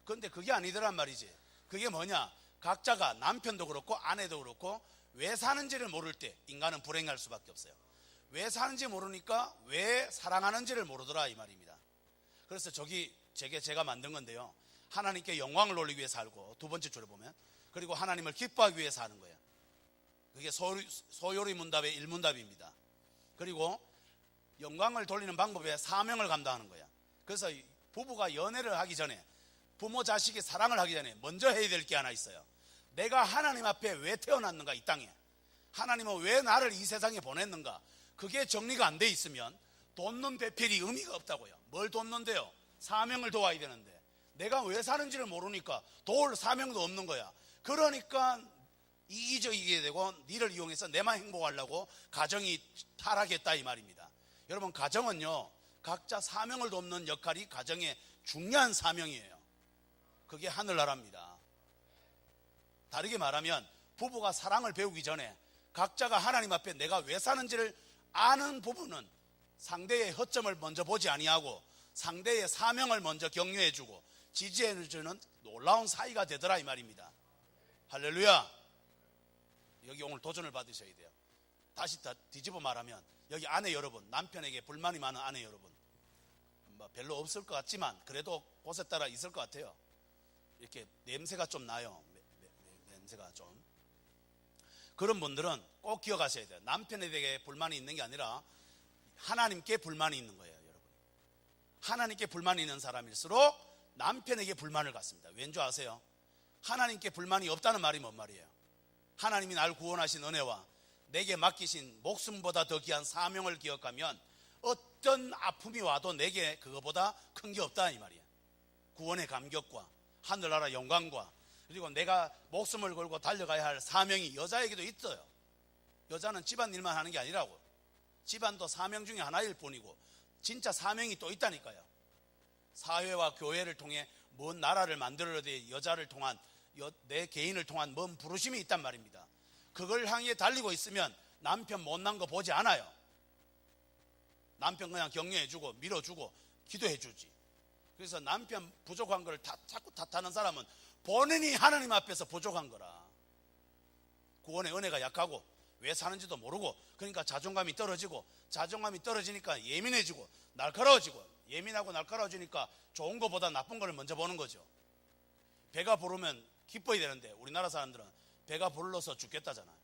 A: 그런데 그게 아니더란 말이지. 그게 뭐냐? 각자가, 남편도 그렇고 아내도 그렇고, 왜 사는지를 모를 때 인간은 불행할 수밖에 없어요. 왜 사는지 모르니까 왜 사랑하는지를 모르더라 이 말입니다. 그래서 제가 만든 건데요, 하나님께 영광을 돌리기 위해 살고, 두 번째 줄에 보면, 그리고 하나님을 기뻐하기 위해 사는 거예요. 그게 소요리 문답의 1문답입니다. 그리고 영광을 돌리는 방법에 사명을 감당하는 거야. 그래서 부부가 연애를 하기 전에, 부모 자식이 사랑을 하기 전에 먼저 해야 될 게 하나 있어요. 내가 하나님 앞에 왜 태어났는가, 이 땅에 하나님은 왜 나를 이 세상에 보냈는가, 그게 정리가 안 돼 있으면 돕는 배필이 의미가 없다고요. 뭘 돕는데요? 사명을 도와야 되는데 내가 왜 사는지를 모르니까 도울 사명도 없는 거야. 그러니까 이기적이게 되고, 니를 이용해서 내만 행복하려고 가정이 타락했다 이 말입니다. 여러분, 가정은요, 각자 사명을 돕는 역할이 가정의 중요한 사명이에요. 그게 하늘나라입니다. 다르게 말하면, 부부가 사랑을 배우기 전에 각자가 하나님 앞에 내가 왜 사는지를 아는 부부는 상대의 허점을 먼저 보지 아니하고 상대의 사명을 먼저 격려해주고 지지해주는 놀라운 사이가 되더라 이 말입니다. 할렐루야. 여기 오늘 도전을 받으셔야 돼요. 다시 다 뒤집어 말하면, 여기 아내 여러분, 남편에게 불만이 많은 아내 여러분, 별로 없을 것 같지만 그래도 곳에 따라 있을 것 같아요. 이렇게 냄새가 좀 나요. 냄새가 좀. 그런 분들은 꼭 기억하셔야 돼요. 남편에게 불만이 있는 게 아니라 하나님께 불만이 있는 거예요. 여러분, 하나님께 불만이 있는 사람일수록 남편에게 불만을 갖습니다. 왠 줄 아세요? 하나님께 불만이 없다는 말이 뭔 말이에요? 하나님이 날 구원하신 은혜와 내게 맡기신 목숨보다 더 귀한 사명을 기억하면 어떤 아픔이 와도 내게 그거보다 큰 게 없다 이 말이에요. 구원의 감격과 하늘나라 영광과, 그리고 내가 목숨을 걸고 달려가야 할 사명이 여자에게도 있어요. 여자는 집안일만 하는 게 아니라고. 집안도 사명 중에 하나일 뿐이고 진짜 사명이 또 있다니까요. 사회와 교회를 통해 먼 나라를 만들어야 돼. 여자를 통한, 내 개인을 통한 먼 부르심이 있단 말입니다. 그걸 향해 달리고 있으면 남편 못난 거 보지 않아요. 남편 그냥 격려해주고 밀어주고 기도해주지. 그래서 남편 부족한 걸 자꾸 탓하는 사람은 본인이 하나님 앞에서 부족한 거라. 구원의 은혜가 약하고 왜 사는지도 모르고, 그러니까 자존감이 떨어지고, 자존감이 떨어지니까 예민해지고 날카로워지고, 예민하고 날카로워지니까 좋은 거보다 나쁜 걸 먼저 보는 거죠. 배가 부르면 기뻐야 되는데 우리나라 사람들은 배가 불러서 죽겠다잖아요.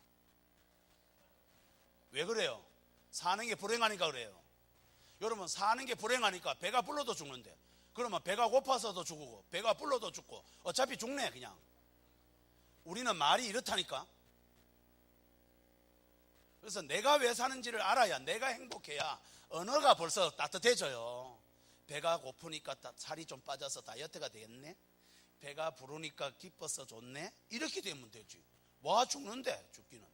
A: 왜 그래요? 사는 게 불행하니까 그래요. 여러분, 사는 게 불행하니까 배가 불러도 죽는데, 그러면 배가 고파서도 죽고 배가 불러도 죽고 어차피 죽네 그냥. 우리는 말이 이렇다니까. 그래서 내가 왜 사는지를 알아야, 내가 행복해야 언어가 벌써 따뜻해져요. 배가 고프니까 살이 좀 빠져서 다이어트가 되겠네. 배가 부르니까 기뻐서 좋네. 이렇게 되면 되지. 와 죽는데 죽기는.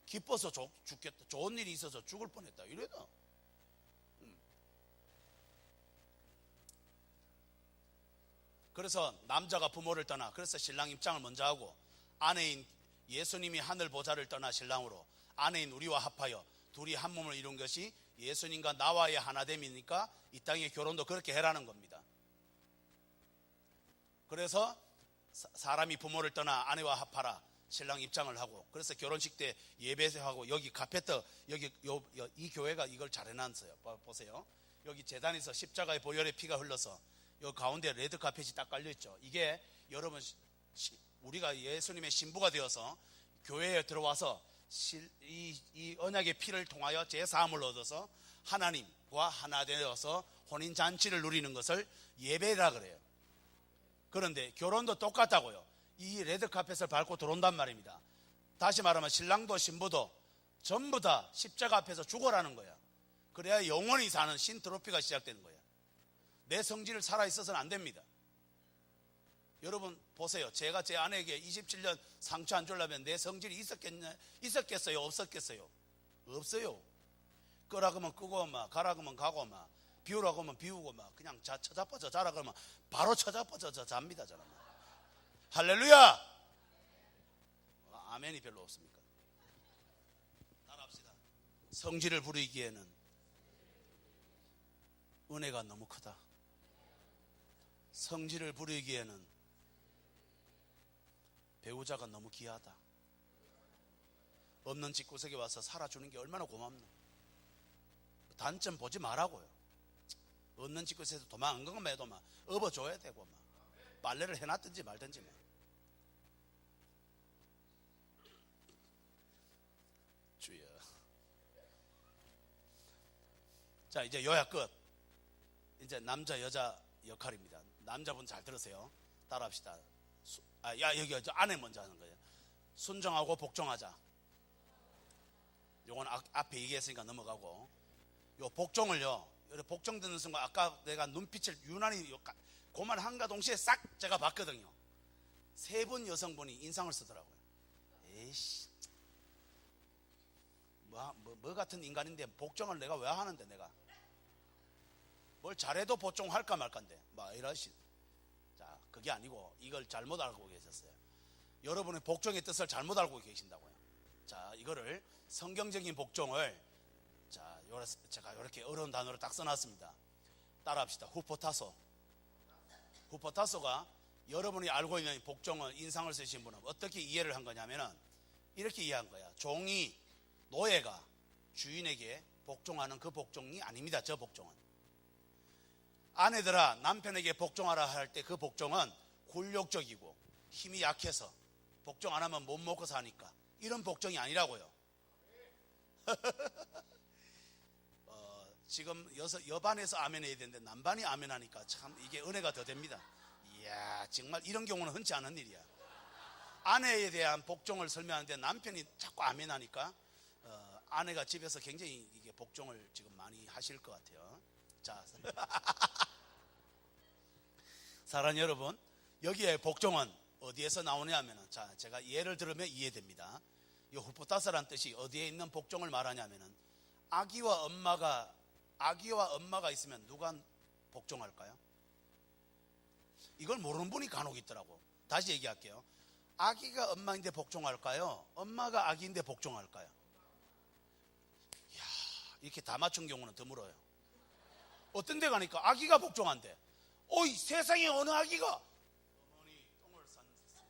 A: 기뻐서 죽겠다. 좋은 일이 있어서 죽을 뻔했다. 이래다. 그래서 남자가 부모를 떠나, 그래서 신랑 입장을 먼저 하고, 아내인 예수님이 하늘 보좌를 떠나 신랑으로 아내인 우리와 합하여 둘이 한 몸을 이룬 것이 예수님과 나와의 하나됨이니까 이 땅의 결혼도 그렇게 해라는 겁니다. 그래서 사람이 부모를 떠나 아내와 합하라 신랑 입장을 하고, 그래서 결혼식 때 예배하고, 여기 카페트 여기 이 교회가 이걸 잘 해놨어요. 보세요. 여기 제단에서 십자가의 보혈의 피가 흘러서 요 가운데 레드 카펫이 딱 깔려 있죠. 이게 여러분 우리가 예수님의 신부가 되어서 교회에 들어와서 이 언약의 피를 통하여 제사함을 얻어서 하나님과 하나 되어서 혼인 잔치를 누리는 것을 예배라 그래요. 그런데 결혼도 똑같다고요. 이 레드 카펫을 밟고 들어온단 말입니다. 다시 말하면 신랑도 신부도 전부 다 십자가 앞에서 죽어라는 거야. 그래야 영원히 사는 신트로피가 시작되는 거야. 내 성질을 살아있어서는 안 됩니다. 여러분 보세요. 제가 제 아내에게 27년 상처 안 주려면 내 성질이 있었겠어요? 없었겠어요? 없어요. 끄라 그러면 끄고 막, 가라 그러면 가고 막, 비우라고 하면 비우고 막, 그냥 처자빠져 자라 그러면 바로 처자빠져 잡니다. 저는. 할렐루야. 아멘이 별로 없습니까? 따라합시다. 성질을 부리기에는 은혜가 너무 크다. 성질을 부리기에는 배우자가 너무 귀하다. 없는 집구석에 와서 살아주는 게 얼마나 고맙노. 단점 보지 말라고요. 없는 집구석에서 도망 안 가면 해도 막 업어줘야 되고 막 빨래를 해놨든지 말든지 막. 주여. 자, 이제 요약 끝. 이제 남자 여자 역할입니다. 남자분 잘 들으세요. 따라합시다. 여기 저 아내 먼저 하는 거예요. 순종하고 복종하자. 요건 앞에 얘기했으니까 넘어가고, 요 복종을요, 복종 듣는 순간 아까 내가 눈빛을 유난히 고만한가 동시에 싹 제가 봤거든요. 세 분 여성분이 인상을 쓰더라고요. 에이씨, 뭐 같은 인간인데 복종을 내가 왜 하는데, 내가 뭘 잘해도 복종할까 말까인데 막 이러시. 자, 그게 아니고 이걸 잘못 알고 계셨어요. 여러분의 복종의 뜻을 잘못 알고 계신다고요. 자, 이거를 성경적인 복종을, 자, 제가 이렇게 어려운 단어로 딱 써놨습니다. 따라합시다. 후포타소. 후포타소가 여러분이 알고 있는 복종을, 인상을 쓰신 분은 어떻게 이해를 한 거냐면은 이렇게 이해한 거야. 종이, 노예가 주인에게 복종하는 그 복종이 아닙니다. 저 복종은. 아내들아 남편에게 복종하라 할 때 그 복종은 굴욕적이고 힘이 약해서 복종 안 하면 못 먹고 사니까 이런 복종이 아니라고요. 지금 여반에서 아멘 해야 되는데 남반이 아멘 하니까 참 이게 은혜가 더 됩니다. 이야, 정말 이런 경우는 흔치 않은 일이야. 아내에 대한 복종을 설명하는데 남편이 자꾸 아멘 하니까 아내가 집에서 굉장히 이게 복종을 지금 많이 하실 것 같아요. 자, 사랑하는 여러분, 여기에 복종은 어디에서 나오냐 하면은, 자, 제가 예를 들으면 이해됩니다. 이 후포타스라는 뜻이 어디에 있는 복종을 말하냐면은, 아기와 엄마가 있으면 누가 복종할까요? 이걸 모르는 분이 간혹 있더라고. 다시 얘기할게요. 아기가 엄마인데 복종할까요? 엄마가 아기인데 복종할까요? 이야, 이렇게 다 맞춘 경우는 드물어요. 어떤 데 가니까 아기가 복종한대. 어이, 세상에 어느 아기가 어머니 똥을 쌌습니다.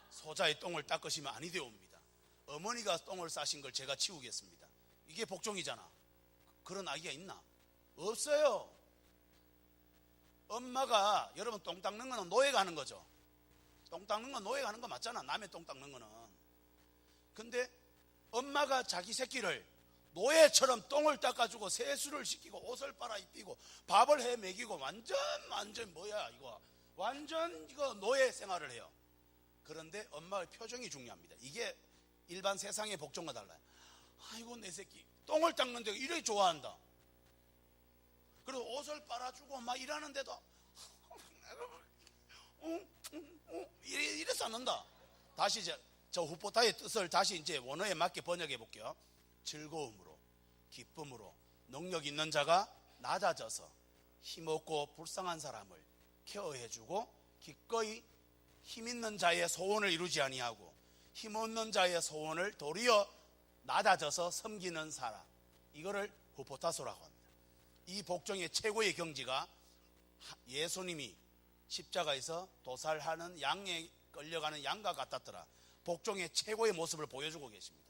A: 소자의 똥을 닦으시면 아니 되옵니다. 어머니가 똥을 싸신 걸 제가 치우겠습니다. 이게 복종이잖아. 그런 아기가 있나? 없어요. 엄마가, 여러분 똥 닦는 거는 노예가 하는 거죠. 똥 닦는 건 노예가 하는 거 맞잖아. 남의 똥 닦는 거는. 근데 엄마가 자기 새끼를 노예처럼 똥을 닦아주고 세수를 시키고 옷을 빨아입히고 밥을 해 먹이고 완전 뭐야 이거, 완전 이거 노예 생활을 해요. 그런데 엄마의 표정이 중요합니다. 이게 일반 세상의 복종과 달라요. 아이고 내 새끼 똥을 닦는데 이렇게 좋아한다. 그리고 옷을 빨아주고 막 일하는데도 이래서 안 는다. 다시 저 후포타의 뜻을 다시 이제 원어에 맞게 번역해 볼게요. 즐거움으로, 기쁨으로 능력 있는 자가 낮아져서 힘없고 불쌍한 사람을 케어해주고 기꺼이 힘 있는 자의 소원을 이루지 아니하고 힘없는 자의 소원을 도리어 낮아져서 섬기는 사람, 이거를 후포타소라고 합니다. 이 복종의 최고의 경지가 예수님이 십자가에서 도살하는 양에 끌려가는 양과 같았더라. 복종의 최고의 모습을 보여주고 계십니다.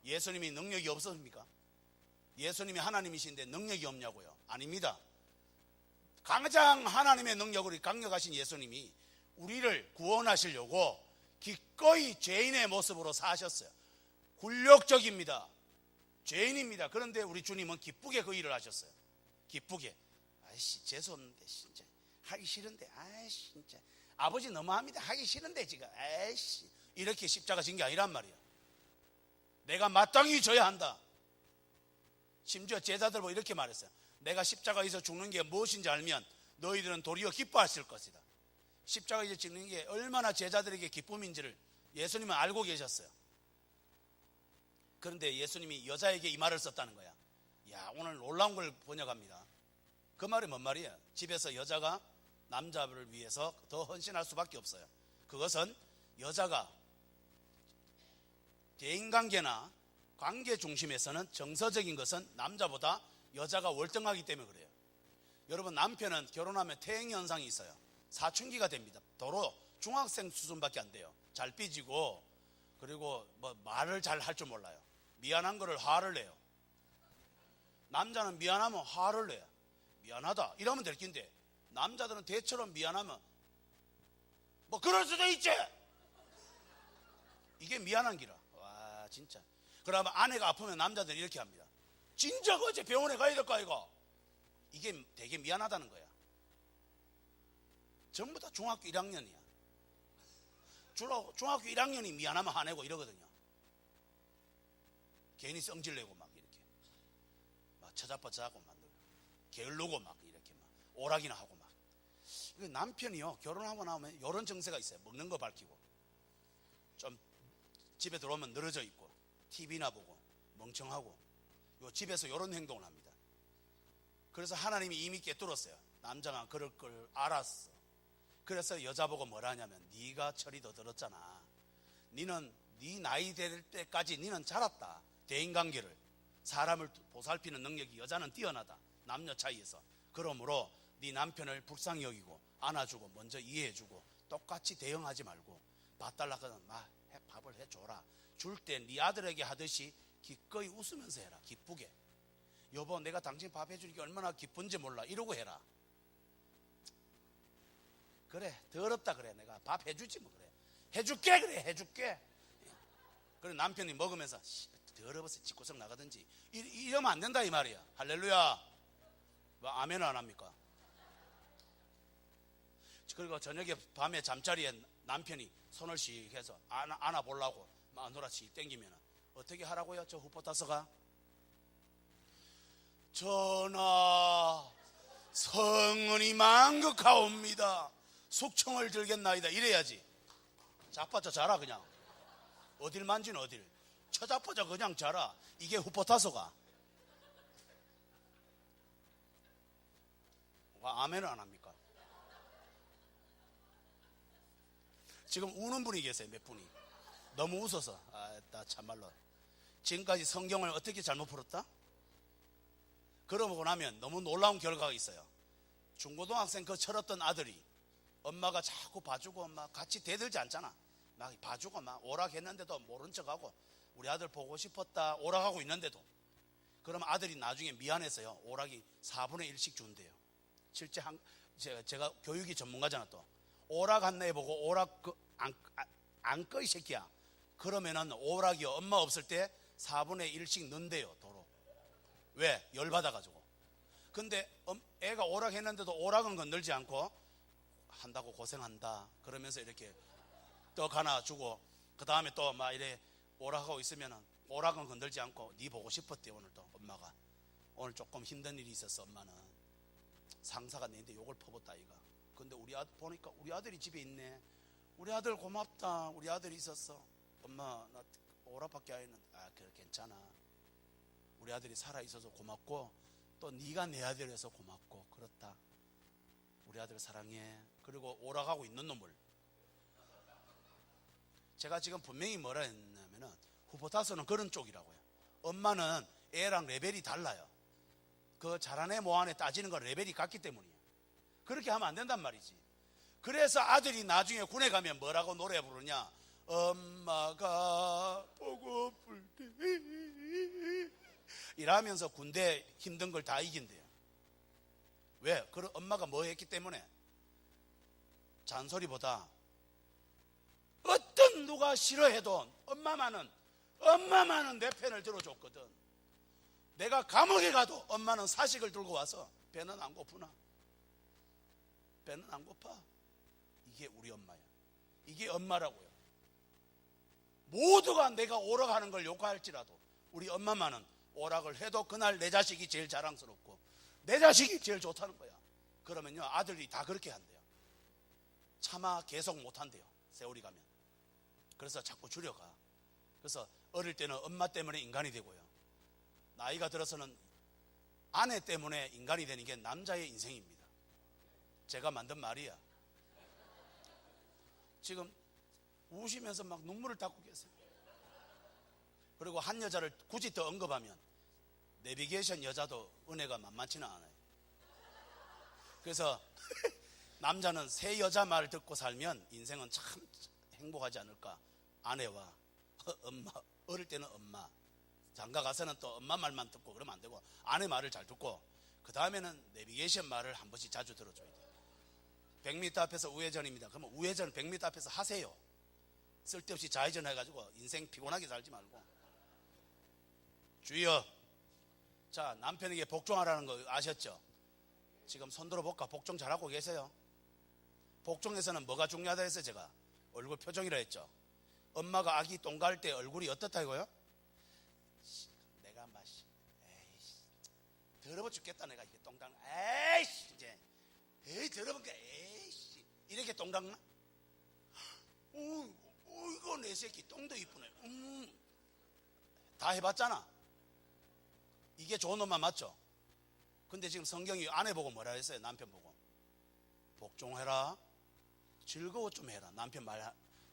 A: 예수님이 능력이 없었습니까? 예수님이 하나님이신데 능력이 없냐고요? 아닙니다. 가장 하나님의 능력으로 강력하신 예수님이 우리를 구원하시려고 기꺼이 죄인의 모습으로 사셨어요. 굴욕적입니다. 죄인입니다. 그런데 우리 주님은 기쁘게 그 일을 하셨어요. 기쁘게. 아이씨, 재수없는데 진짜 하기 싫은데, 아이씨 진짜 아버지 너무합니다. 하기 싫은데 지금, 아이씨, 이렇게 십자가 진 게 아니란 말이에요. 내가 마땅히 져야 한다. 심지어 제자들 보고 이렇게 말했어요. 내가 십자가에서 죽는 게 무엇인지 알면 너희들은 도리어 기뻐하실 것이다. 십자가에서 죽는 게 얼마나 제자들에게 기쁨인지를 예수님은 알고 계셨어요. 그런데 예수님이 여자에게 이 말을 썼다는 거야. 야, 오늘 놀라운 걸 번역합니다. 그 말이 뭔 말이야? 집에서 여자가 남자를 위해서 더 헌신할 수밖에 없어요. 그것은 여자가 대인관계나 관계 중심에서는 정서적인 것은 남자보다 여자가 월등하기 때문에 그래요. 여러분, 남편은 결혼하면 퇴행 현상이 있어요. 사춘기가 됩니다. 도로 중학생 수준밖에 안 돼요. 잘 삐지고, 그리고 뭐 말을 잘 할 줄 몰라요. 미안한 거를 화를 내요. 남자는 미안하면 화를 내요. 미안하다 이러면 될 낀데, 남자들은 대처럼 미안하면 뭐 그럴 수도 있지. 이게 미안한 기라. 와, 진짜. 그러면 아내가 아프면 남자들은 이렇게 합니다. 진작 어제 병원에 가야 될 거 아이가. 이게 되게 미안하다는 거야. 전부 다 중학교 1학년이야. 주로 중학교 1학년이 미안하면 화내고 이러거든요. 괜히 성질내고 막 이렇게 막 처자뻗자고 만들고 게을르고 막 이렇게 막 오락이나 하고 막. 남편이요, 결혼하고 나면 이런 정세가 있어요. 먹는 거 밝히고, 좀 집에 들어오면 늘어져 있고, TV나 보고 멍청하고, 요 집에서 이런 행동을 합니다. 그래서 하나님이 이미 꿰뚫었어요. 남자가 그럴 걸 알았어. 그래서 여자 보고 뭐라 하냐면, 네가 철이 더 들었잖아. 니는 네 나이 될 때까지 니는 자랐다. 대인관계를, 사람을 보살피는 능력이 여자는 뛰어나다. 남녀 차이에서. 그러므로 네 남편을 불쌍히 여기고 안아주고 먼저 이해해주고 똑같이 대응하지 말고 봐달라 그러면 밥을 해줘라. 줄 때 네 아들에게 하듯이 기꺼이 웃으면서 해라. 기쁘게. 여보, 내가 당신 밥 해주니까 얼마나 기쁜지 몰라. 이러고 해라. 그래, 더럽다 그래. 내가 밥 해주지 뭐. 그래, 해줄게. 그래, 해줄게. 그래, 남편이 먹으면서 더러워서 집구석 나가든지 이러면 안 된다 이 말이야. 할렐루야. 뭐 아멘을 안 합니까? 그리고 저녁에 밤에 잠자리에 남편이 손을 씩 해서 안아보려고 마누라 씩 땡기면 어떻게 하라고요? 저 후포타서가, 전하 성은이 만극하옵니다. 숙청을 들겠나이다 이래야지. 자빠져 자라. 그냥 어딜 만지는 어딜 쳐자빠져 그냥 자라. 이게 후포타서가. 아멘을 안 합니까? 지금 우는 분이 계세요. 몇 분이 너무 웃어서. 나 참말로 지금까지 성경을 어떻게 잘못 풀었다? 그러고 나면 너무 놀라운 결과가 있어요. 중고등학생 그 철없던 아들이 엄마가 자꾸 봐주고 막 같이 대들지 않잖아. 막 봐주고 막 오락했는데도 모른 척하고, 우리 아들 보고 싶었다 오락하고 있는데도. 그럼 아들이 나중에 미안해서요, 오락이 4분의 1씩 준대요. 실제 제가 교육이 전문가잖아. 또 오락 한내 보고 오락 안 꺼 이 새끼야. 그러면은 오락이 엄마 없을 때 4분의 1씩 넣는데요, 도로. 왜? 열받아가지고. 근데 애가 오락했는데도 오락은 건들지 않고, 한다고 고생한다 그러면서 이렇게 떡 하나 주고, 그 다음에 또 막 이래 오락하고 있으면은 오락은 건들지 않고, 네 보고 싶었대 오늘도 엄마가. 오늘 조금 힘든 일이 있었어 엄마는. 상사가 내한테 욕을 퍼붓다 이가. 근데 우리 아들 보니까 우리 아들이 집에 있네. 우리 아들 고맙다. 우리 아들이 있었어. 엄마 나 오라밖에 안 했는데. 아 그래 괜찮아. 우리 아들이 살아있어서 고맙고 또 네가 내 아들이어서 고맙고 그렇다. 우리 아들 사랑해. 그리고 오락하고 있는 놈을 제가 지금 분명히 뭐라 했냐면은 후보타스는 그런 쪽이라고요. 엄마는 애랑 레벨이 달라요. 그 잘하네 뭐하네 따지는 건 레벨이 같기 때문이에요. 그렇게 하면 안 된단 말이지. 그래서 아들이 나중에 군에 가면 뭐라고 노래 부르냐. 엄마가 보고플 때 이러면서 군대 힘든 걸 다 이긴대요. 왜? 그런 엄마가 뭐 했기 때문에. 잔소리보다 어떤 누가 싫어해도 엄마만은 내 편을 들어줬거든. 내가 감옥에 가도 엄마는 사식을 들고 와서 배는 안 고프나? 배는 안 고파? 이게 우리 엄마야. 이게 엄마라고요. 모두가 내가 오락하는 걸 욕할지라도 우리 엄마만은 오락을 해도 그날 내 자식이 제일 자랑스럽고 내 자식이 제일 좋다는 거야. 그러면요 아들이 다 그렇게 한대요. 차마 계속 못한대요. 세월이 가면. 그래서 자꾸 줄여가. 그래서 어릴 때는 엄마 때문에 인간이 되고요. 나이가 들어서는 아내 때문에 인간이 되는 게 남자의 인생입니다. 제가 만든 말이야. 지금 우시면서 막 눈물을 닦고 계세요. 그리고 한 여자를 굳이 더 언급하면 내비게이션 여자도 은혜가 만만치는 않아요. 그래서 남자는 새 여자 말 듣고 살면 인생은 참 행복하지 않을까. 아내와 엄마, 어릴 때는 엄마, 장가 가서는 또 엄마 말만 듣고 그러면 안 되고 아내 말을 잘 듣고 그 다음에는 내비게이션 말을 한 번씩 자주 들어줘야 돼요. 100m 앞에서 우회전입니다. 그러면 우회전 100m 앞에서 하세요. 쓸데없이 좌회전 해가지고 인생 피곤하게 살지 말고. 주여. 자, 남편에게 복종하라는 거 아셨죠? 지금 손 들어볼까? 복종 잘하고 계세요? 복종에서는 뭐가 중요하다 했어요? 제가 얼굴 표정이라 했죠. 엄마가 아기 똥 갈 때 얼굴이 어떻다 이거요? 내가 마시 에이씨 더러워 죽겠다. 내가 이게 똥 닦나 에이씨 이제 에이 더러운가 에이씨 이렇게 똥 닦나? 이거 내 새끼 똥도 이쁘네. 다 해봤잖아. 이게 좋은 엄마 맞죠? 근데 지금 성경이 아내 보고 뭐라 했어요? 남편 보고 복종해라. 즐거워 좀 해라.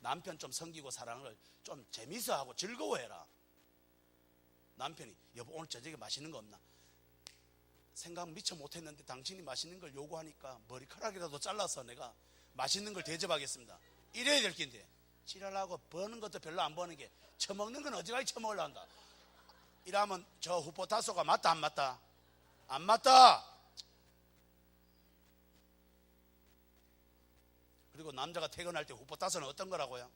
A: 남편 좀 섬기고 사랑을 좀 재미있어 하고 즐거워해라. 남편이 여보 오늘 저녁에 맛있는 거 없나? 생각 미처 못했는데 당신이 맛있는 걸 요구하니까 머리카락이라도 잘라서 내가 맛있는 걸 대접하겠습니다. 이래야 될 낀데 지랄하고 버는 것도 별로 안 버는 게 처먹는 건 어디까지 처먹으려 한다. 이러면 저 후포타소가 맞다 안 맞다? 안 맞다. 그리고 남자가 퇴근할 때 후포타소는 어떤 거라고요?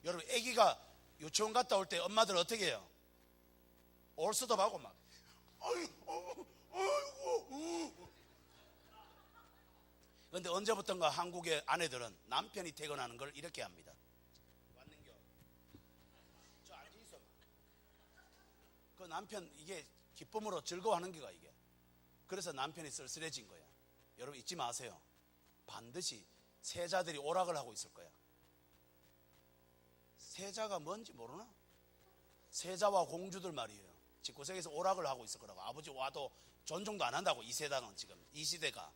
A: 여러분 아기가 유치원 갔다 올 때 엄마들 어떻게 해요? 올스톱하고 막 아이고 그런데 언제부턴가 한국의 아내들은 남편이 퇴근하는 걸 이렇게 합니다. 왔는겨? 저 앉아있어. 그 남편 이게 기쁨으로 즐거워하는 게가 이게. 그래서 남편이 쓸쓸해진 거야. 여러분 잊지 마세요. 반드시 세자들이 오락을 하고 있을 거야. 세자가 뭔지 모르나? 세자와 공주들 말이에요. 집구석에서 오락을 하고 있을 거라고. 아버지 와도 존중도 안 한다고. 이 세대는 지금 이 시대가.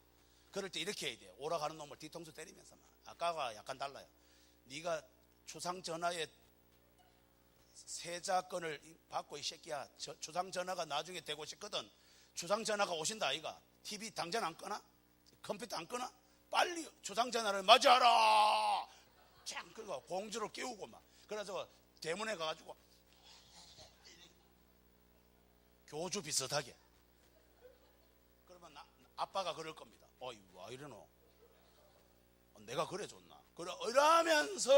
A: 그럴 때 이렇게 해야 돼요. 오락하는 놈을 뒤통수 때리면서 막. 아까가 약간 달라요. 네가 추상 전화에 세자권을 받고 이 새끼야. 추상 전화가 나중에 되고 싶거든. 추상 전화가 오신다 아이가. TV 당장 안 끄나? 컴퓨터 안 끄나? 빨리 추상 전화를 맞이하라. 참 그거 공주를 깨우고 막. 그래서 대문에 가가지고 교주 비슷하게. 그러면 아빠가 그럴 겁니다. 어이 와 이러노? 내가 그래 줬나? 이러면서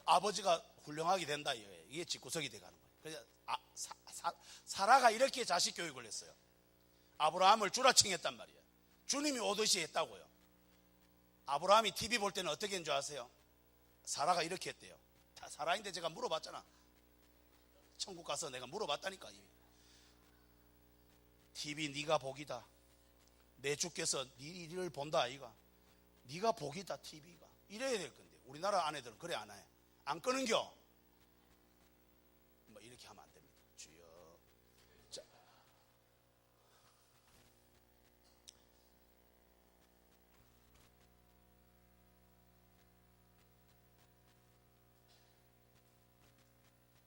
A: 아버지가 훌륭하게 된다. 이게 집구석이 돼가는 거예요. 그래서 사라가 이렇게 자식 교육을 했어요. 아브라함을 주라칭했단 말이에요. 주님이 오듯이 했다고요. 아브라함이 TV 볼 때는 어떻게 했는 줄 아세요? 사라가 이렇게 했대요. 다 사라인데 제가 물어봤잖아. 천국 가서 내가 물어봤다니까. TV 네가 복이다. 내 주께서 네 일을 본다 아이가. 네가 복이다 TV가. 이래야 될 건데 우리나라 아내들은 그래 안 해. 안 끄는겨. 뭐 이렇게 하면 안 됩니다. 주여.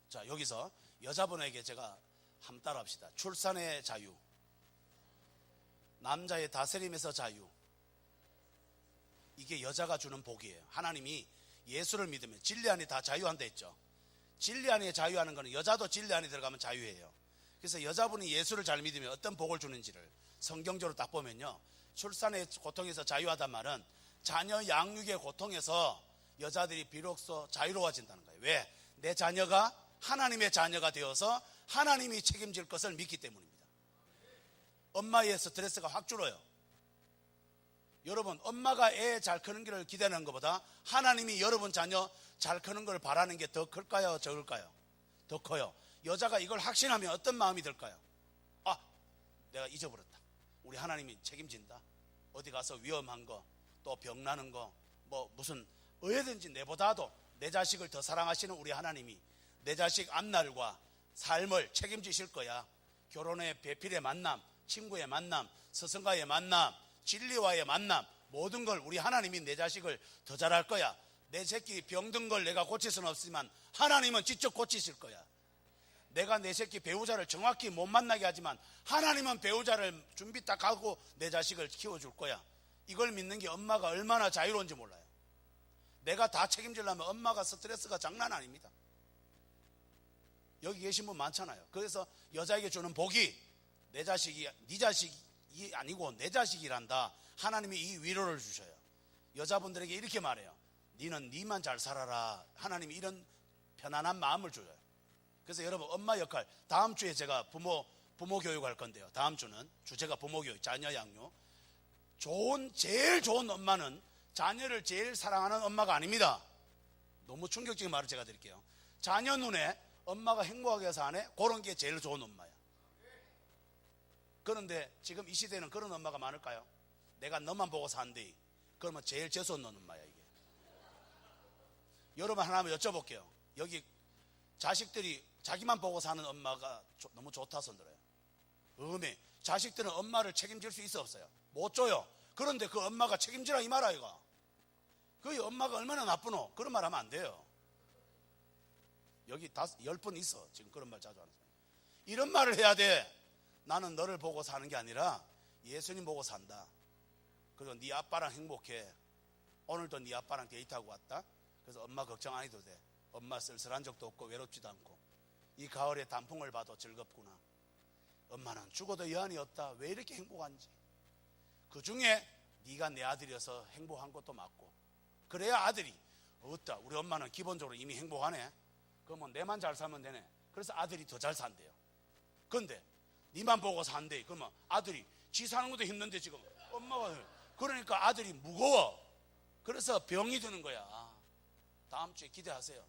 A: 자, 여기서 여자분에게 제가 한번 따라합시다. 출산의 자유, 남자의 다스림에서 자유. 이게 여자가 주는 복이에요. 하나님이 예수를 믿으면 진리 안에 다 자유한다 했죠. 진리 안에 자유하는 것은 여자도 진리 안에 들어가면 자유예요. 그래서 여자분이 예수를 잘 믿으면 어떤 복을 주는지를 성경적으로 딱 보면요, 출산의 고통에서 자유하단 말은 자녀 양육의 고통에서 여자들이 비로소 자유로워진다는 거예요. 왜? 내 자녀가 하나님의 자녀가 되어서 하나님이 책임질 것을 믿기 때문입니다. 엄마의 스트레스가 확 줄어요. 여러분, 엄마가 애 잘 크는 길을 기대하는 것보다 하나님이 여러분 자녀 잘 크는 걸 바라는 게 더 클까요? 적을까요? 더 커요. 여자가 이걸 확신하면 어떤 마음이 들까요? 아, 내가 잊어버렸다. 우리 하나님이 책임진다. 어디 가서 위험한 거, 또 병나는 거, 뭐 무슨 어디든지 내보다도 내 자식을 더 사랑하시는 우리 하나님이 내 자식 앞날과 삶을 책임지실 거야. 결혼의 배필의 만남, 친구의 만남, 스승과의 만남, 진리와의 만남, 모든 걸 우리 하나님이 내 자식을 더 잘할 거야. 내 새끼 병든 걸 내가 고칠 수는 없지만 하나님은 직접 고치실 거야. 내가 내 새끼 배우자를 정확히 못 만나게 하지만 하나님은 배우자를 준비 딱 하고 내 자식을 키워줄 거야. 이걸 믿는 게 엄마가 얼마나 자유로운지 몰라요. 내가 다 책임지려면 엄마가 스트레스가 장난 아닙니다. 여기 계신 분 많잖아요. 그래서 여자에게 주는 복이 내 자식이 네 자식이 아니고 내 자식이란다. 하나님이 이 위로를 주셔요. 여자분들에게 이렇게 말해요. 너는 네만 잘 살아라. 하나님이 이런 편안한 마음을 줘요. 그래서 여러분, 엄마 역할, 다음 주에 제가 부모 교육할 건데요. 다음 주는 주제가 부모 교육, 자녀 양육. 제일 좋은 엄마는 자녀를 제일 사랑하는 엄마가 아닙니다. 너무 충격적인 말을 제가 드릴게요. 자녀 눈에 엄마가 행복하게 해서 안 해? 그런 게 제일 좋은 엄마야. 그런데 지금 이 시대는 그런 엄마가 많을까요? 내가 너만 보고 산대. 그러면 제일 재수없는 엄마야 이게. 여러분, 하나만 여쭤볼게요. 여기 자식들이 자기만 보고 사는 엄마가 너무 좋다 손들어요. 자식들은 엄마를 책임질 수 있어 없어요? 못 줘요. 그런데 그 엄마가 책임지라 이 말아 이거. 그 엄마가 얼마나 나쁘노? 그런 말 하면 안 돼요. 여기 10분 있어. 지금 그런 말 자주 하는 사람. 이런 말을 해야 돼. 나는 너를 보고 사는 게 아니라 예수님 보고 산다. 그리고 네 아빠랑 행복해. 오늘도 네 아빠랑 데이트하고 왔다. 그래서 엄마 걱정 안 해도 돼. 엄마 쓸쓸한 적도 없고 외롭지도 않고 이 가을에 단풍을 봐도 즐겁구나. 엄마는 죽어도 여한이 없다. 왜 이렇게 행복한지. 그 중에 네가 내 아들이어서 행복한 것도 맞고. 그래야 아들이 없다. 우리 엄마는 기본적으로 이미 행복하네. 그러면 내만 잘 살면 되네. 그래서 아들이 더 잘 산대요. 그런데 니만 보고 산대. 그러면 아들이 지 사는 것도 힘든데 지금 엄마가, 그러니까 아들이 무거워. 그래서 병이 드는 거야. 다음 주에 기대하세요.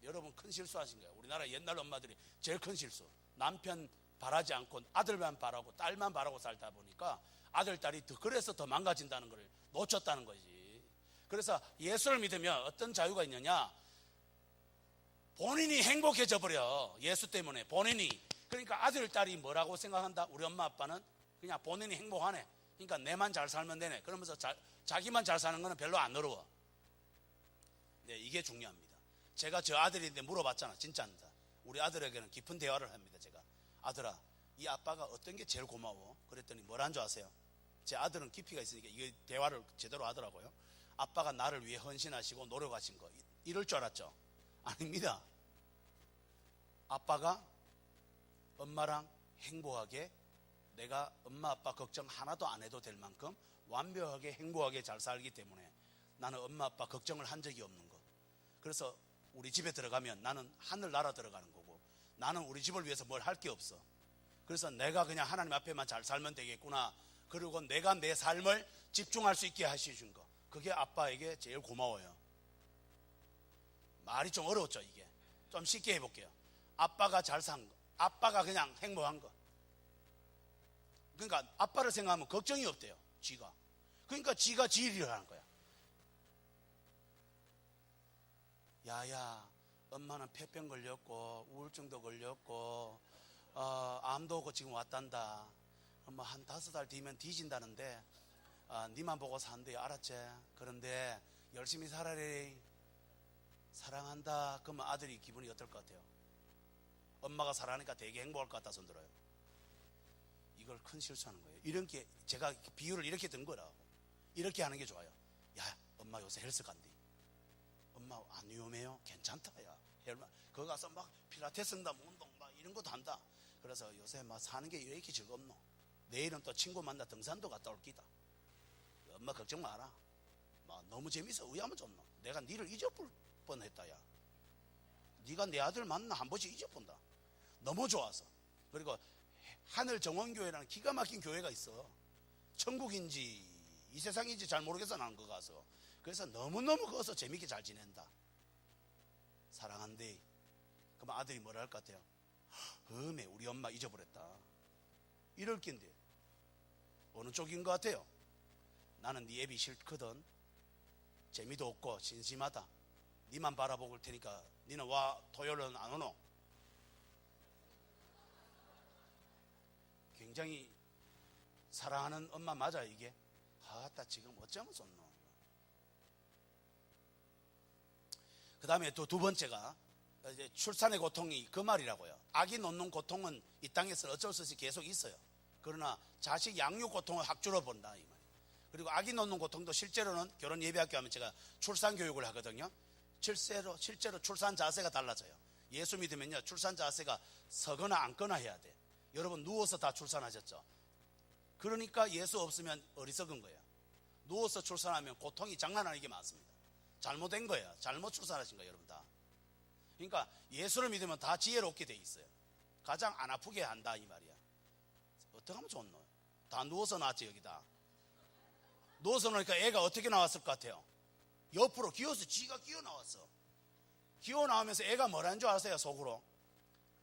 A: 여러분, 큰 실수하신 거예요. 우리나라 옛날 엄마들이 제일 큰 실수. 남편 바라지 않고 아들만 바라고 딸만 바라고 살다 보니까 아들, 딸이 그래서 더 망가진다는 걸 놓쳤다는 거지. 그래서 예수를 믿으면 어떤 자유가 있느냐? 본인이 행복해져 버려. 예수 때문에 본인이. 그러니까 아들, 딸이 뭐라고 생각한다? 우리 엄마 아빠는 그냥 본인이 행복하네. 그러니까 내만 잘 살면 되네. 그러면서 자기만 잘 사는 거는 별로 안 어려워. 네, 이게 중요합니다. 제가 저 아들인데 물어봤잖아. 진짜입니다. 우리 아들에게는 깊은 대화를 합니다. 제가, 아들아, 이 아빠가 어떤 게 제일 고마워? 그랬더니 뭐라는 줄 아세요? 제 아들은 깊이가 있으니까 이게 대화를 제대로 하더라고요. 아빠가 나를 위해 헌신하시고 노력하신 거, 이럴 줄 알았죠? 아닙니다. 아빠가 엄마랑 행복하게, 내가 엄마 아빠 걱정 하나도 안 해도 될 만큼 완벽하게 행복하게 잘 살기 때문에 나는 엄마 아빠 걱정을 한 적이 없는 것. 그래서 우리 집에 들어가면 나는 하늘나라 들어가는 거고, 나는 우리 집을 위해서 뭘 할 게 없어. 그래서 내가 그냥 하나님 앞에만 잘 살면 되겠구나. 그리고 내가 내 삶을 집중할 수 있게 하셔준 거, 그게 아빠에게 제일 고마워요. 말이 좀 어려웠죠. 이게 좀 쉽게 해볼게요. 아빠가 잘 산 거, 아빠가 그냥 행복한 거. 그러니까 아빠를 생각하면 걱정이 없대요. 지가. 그러니까 지가 지 일을 하는 거야. 야야, 엄마는 폐병 걸렸고 우울증도 걸렸고 암도 오고 지금 왔단다. 뭐 한 5달 뒤면 뒤진다는데 니만 보고 산대. 알았지? 그런데 열심히 살아래. 사랑한다. 그러면 아들이 기분이 어떨 것 같아요? 엄마가 사랑하니까 되게 행복할 것 같다 손 들어요. 이걸 큰 실수하는 거예요. 이런 게 제가 비유를 이렇게 든 거라고. 이렇게 하는 게 좋아요. 야, 엄마 요새 헬스 간대. 엄마 안 위험해요? 괜찮다. 야, 거기 가서 막 필라테스 한다, 운동 막 이런 것도 한다. 그래서 요새 막 사는 게 이렇게 즐겁노? 내일은 또 친구 만나 등산도 갔다 올 기다. 엄마 걱정 마라. 막 너무 재밌어. 의하면 좋노? 내가 니를 잊어볼 뻔했다. 야, 네가 내 아들 만나 한 번씩 잊어본다. 너무 좋아서. 그리고 하늘 정원교회라는 기가 막힌 교회가 있어. 천국인지 이 세상인지 잘 모르겠어 나는 거 가서. 그래서 너무너무 거기서 재밌게 잘 지낸다. 사랑한대. 그럼 아들이 뭐라 할 것 같아요? 음에 우리 엄마 잊어버렸다. 이럴 낀데 어느 쪽인 것 같아요? 나는 네 애비 싫거든. 재미도 없고 심심하다. 니만 바라보고 올 테니까 니는 와. 토요일은 안 오노? 굉장히 사랑하는 엄마 맞아 이게? 아따 지금 어쩌면 좋노. 그 다음에 또 두 번째가 이제 출산의 고통이 그 말이라고요. 아기 놓는 고통은 이 땅에서 어쩔 수 없이 계속 있어요. 그러나 자식 양육 고통을 확 줄여본다 이 말. 그리고 아기 놓는 고통도 실제로는 결혼 예비학교 하면 제가 출산 교육을 하거든요. 실제로 출산 자세가 달라져요. 예수 믿으면요 출산 자세가 서거나 앉거나 해야 돼. 여러분 누워서 다 출산하셨죠? 그러니까 예수 없으면 어리석은 거예요. 누워서 출산하면 고통이 장난 아니게 많습니다. 잘못된 거예요. 잘못 출산하신 거예요 여러분 다. 그러니까 예수를 믿으면 다 지혜롭게 돼 있어요. 가장 안 아프게 한다 이 말이야. 어떻게 하면 좋노? 다 누워서 낳았지 여기다. 누워서 놓으니까 애가 어떻게 나왔을 것 같아요? 옆으로 기어서 지가 기어 나왔어. 기어 나오면서 애가 뭐라는 줄 아세요? 속으로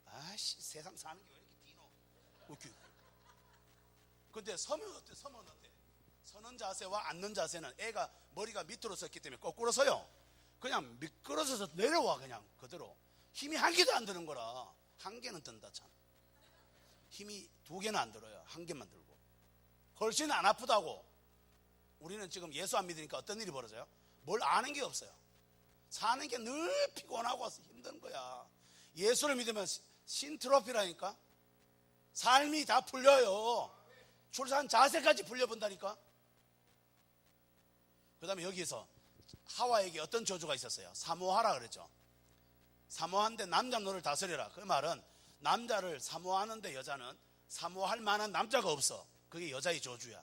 A: 아씨 세상 사는 게 왜 이렇게 뒤노? 근데 서면 어때? 서면 어때? 서는 자세와 앉는 자세는 애가 머리가 밑으로 섰기 때문에 거꾸로 서요. 그냥 미끄러져서 내려와. 그냥 그대로 힘이 한 개도 안 드는 거라. 한 개는 든다 참. 힘이 2개는 안 들어요. 한 개만 들고. 훨씬 안 아프다고. 우리는 지금 예수 안 믿으니까 어떤 일이 벌어져요? 뭘 아는 게 없어요. 사는 게 늘 피곤하고 힘든 거야. 예수를 믿으면 신트로피라니까. 삶이 다 풀려요. 출산 자세까지 풀려본다니까. 그 다음에 여기서 하와에게 어떤 저주가 있었어요? 사모하라 그랬죠. 사모하는데 남자 너를 다스려라. 그 말은 남자를 사모하는데 여자는 사모할 만한 남자가 없어. 그게 여자의 저주야.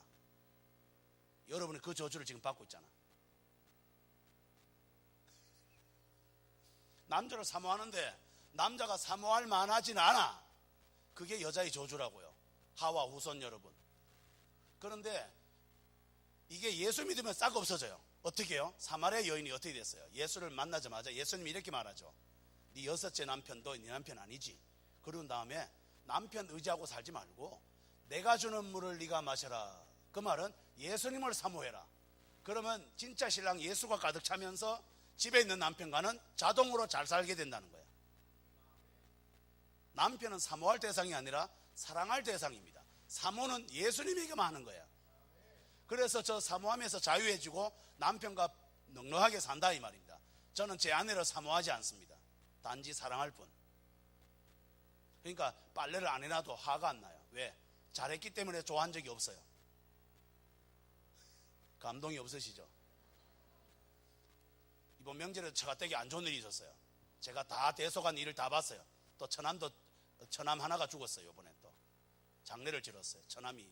A: 여러분이 그 저주를 지금 받고 있잖아. 남자를 사모하는데 남자가 사모할 만하진 않아. 그게 여자의 저주라고요. 하와 후손 여러분. 그런데 이게 예수 믿으면 싹 없어져요. 어떻게 해요? 사마리아 여인이 어떻게 됐어요? 예수를 만나자마자 예수님이 이렇게 말하죠. 네 6째 남편도 네 남편 아니지. 그런 다음에 남편 의지하고 살지 말고 내가 주는 물을 네가 마셔라. 그 말은 예수님을 사모해라. 그러면 진짜 신랑 예수가 가득 차면서 집에 있는 남편과는 자동으로 잘 살게 된다는 거야. 남편은 사모할 대상이 아니라 사랑할 대상입니다. 사모는 예수님에게만 하는 거야. 그래서 저 사모하면서 자유해지고 남편과 넉넉하게 산다 이 말입니다. 저는 제 아내를 사모하지 않습니다. 단지 사랑할 뿐. 그러니까 빨래를 안 해놔도 화가 안 나요. 왜? 잘했기 때문에 좋아한 적이 없어요. 감동이 없으시죠? 이번 명절에 제가 되게 안 좋은 일이 있었어요. 제가 다 대속한 일을 다 봤어요. 또 처남 하나가 죽었어요. 이번에 또 장례를 치렀어요. 처남이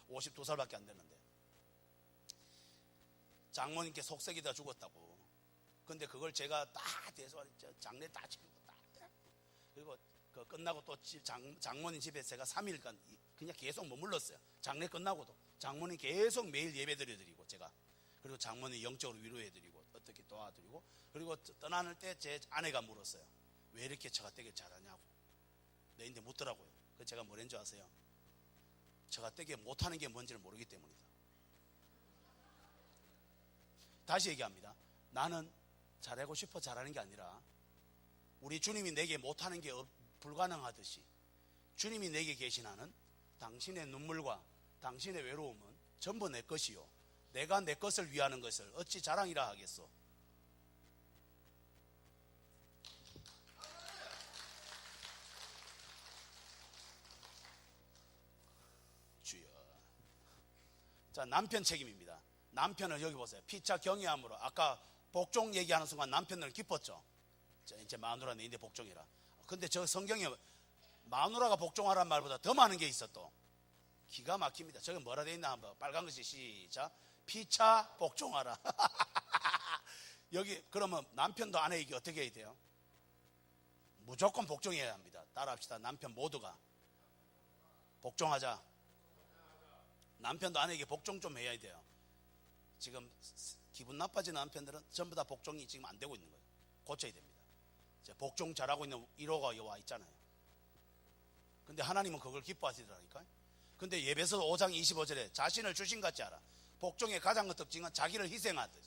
A: 52살밖에 안 됐는데 장모님께 속썩이다 죽었다고. 근데 그걸 제가 다 대소한 장례 다 치르고 딱 그리고 그 끝나고 또 장모님 집에 제가 3일간 그냥 계속 머물렀어요. 장례 끝나고도 장모님 계속 매일 예배 드려드리고 제가 그리고 장모님 영적으로 위로해드리고 어떻게 도와드리고 그리고 떠나는 때 제 아내가 물었어요. 왜 이렇게 처가댁을 잘하냐고. 내인데 묻더라고요. 그래서 제가 뭐랬는 줄 아세요? 제가 되게 못하는 게 뭔지를 모르기 때문이다. 다시 얘기합니다. 나는 잘하고 싶어 잘하는 게 아니라 우리 주님이 내게 못하는 게 불가능하듯이 주님이 내게 계시나는 당신의 눈물과 당신의 외로움은 전부 내 것이요 내가 내 것을 위하는 것을 어찌 자랑이라 하겠소. 주여. 자, 남편 책임입니다. 남편을 여기 보세요. 피차 경외함으로. 아까 복종 얘기하는 순간 남편을 기뻤죠. 자, 이제 마누라 내 인데 복종이라. 근데 저 성경에 마누라가 복종하라는 말보다 더 많은 게 있어. 또 기가 막힙니다. 저게 뭐라 돼 있나 한번 빨간 것이 시작. 피차 복종하라. 여기 그러면 남편도 아내에게 어떻게 해야 돼요? 무조건 복종해야 합니다. 따라합시다. 남편 모두가 복종하자. 남편도 아내에게 복종 좀 해야 돼요. 지금 기분 나빠지는 남편들은 전부 다 복종이 지금 안 되고 있는 거예요. 고쳐야 됩니다. 복종 잘하고 있는 1호가 와 있잖아요. 근데 하나님은 그걸 기뻐하시더라니까요. 근데 예배서 5장 25절에 자신을 주신 같이 하라. 복종의 가장 큰 특징은 자기를 희생하듯.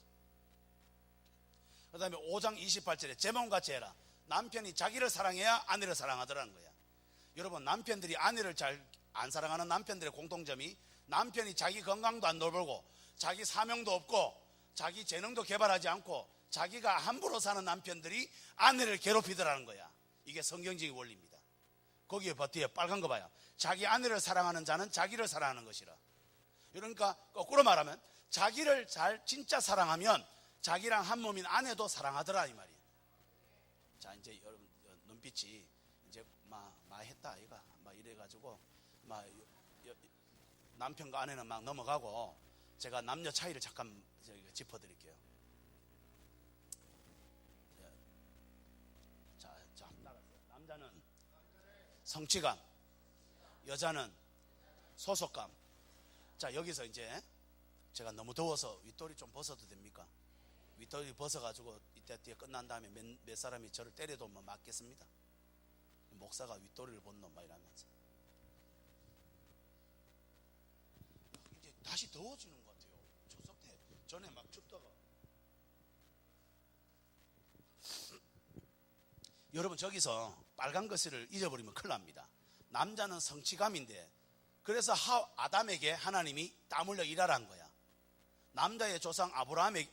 A: 그 다음에 5장 28절에 제 몸같이 해라. 남편이 자기를 사랑해야 아내를 사랑하더라는 거야. 여러분, 남편들이 아내를 잘 안 사랑하는 남편들의 공통점이 남편이 자기 건강도 안 돌보고 자기 사명도 없고 자기 재능도 개발하지 않고 자기가 함부로 사는 남편들이 아내를 괴롭히더라는 거야. 이게 성경적인 원리입니다. 거기에 뒤에 빨간 거 봐요. 자기 아내를 사랑하는 자는 자기를 사랑하는 것이라. 그러니까 거꾸로 말하면 자기를 잘 진짜 사랑하면 자기랑 한 몸인 아내도 사랑하더라 이 말이에요. 자, 이제 여러분 눈빛이 이제 막 했다 아이가 막 이래가지고 막 남편과 아내는 막 넘어가고 제가 남녀 차이를 잠깐 짚어드릴게요. 자, 남자는 성취감, 여자는 소속감. 자, 여기서 이제 제가 너무 더워서 윗도리 좀 벗어도 됩니까? 윗도리 벗어가지고 이때 뒤에 끝난 다음에 몇 사람이 저를 때려도 뭐 맞겠습니다. 목사가 윗도리를 벗노 막 이러면서 이제 다시 더워지는 것 같아요. 추석 때 전에 막 춥다가 여러분 저기서 빨간 것을 잊어버리면 큰일 납니다. 남자는 성취감인데 그래서 아담에게 하나님이 땀 흘려 일하라는 거야. 남자의 조상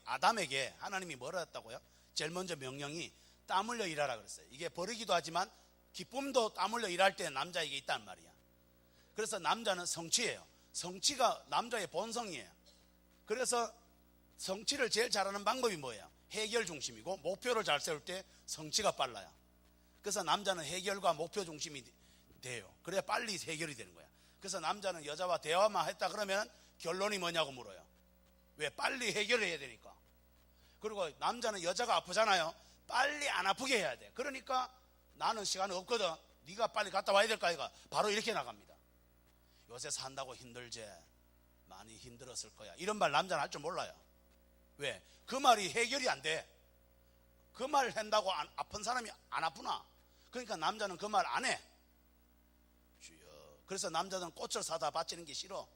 A: 아담에게 하나님이 뭐라 했다고요? 제일 먼저 명령이 땀 흘려 일하라 그랬어요. 이게 버리기도 하지만 기쁨도 땀 흘려 일할 때 남자에게 있단 말이야. 그래서 남자는 성취예요. 성취가 남자의 본성이에요. 그래서 성취를 제일 잘하는 방법이 뭐예요? 해결 중심이고 목표를 잘 세울 때 성취가 빨라요. 그래서 남자는 해결과 목표 중심이 돼요. 그래야 빨리 해결이 되는 거야. 그래서 남자는 여자와 대화만 했다 그러면 결론이 뭐냐고 물어요. 왜? 빨리 해결을 해야 되니까. 그리고 남자는 여자가 아프잖아요. 빨리 안 아프게 해야 돼. 그러니까 나는 시간 없거든. 네가 빨리 갔다 와야 될까 이가 바로 이렇게 나갑니다. 요새 산다고 힘들지? 많이 힘들었을 거야. 이런 말 남자는 할 줄 몰라요. 왜? 그 말이 해결이 안 돼. 그 말 한다고 아픈 사람이 안 아프나? 그러니까 남자는 그 말 안 해. 주여. 그래서 남자는 꽃을 사다 바치는 게 싫어.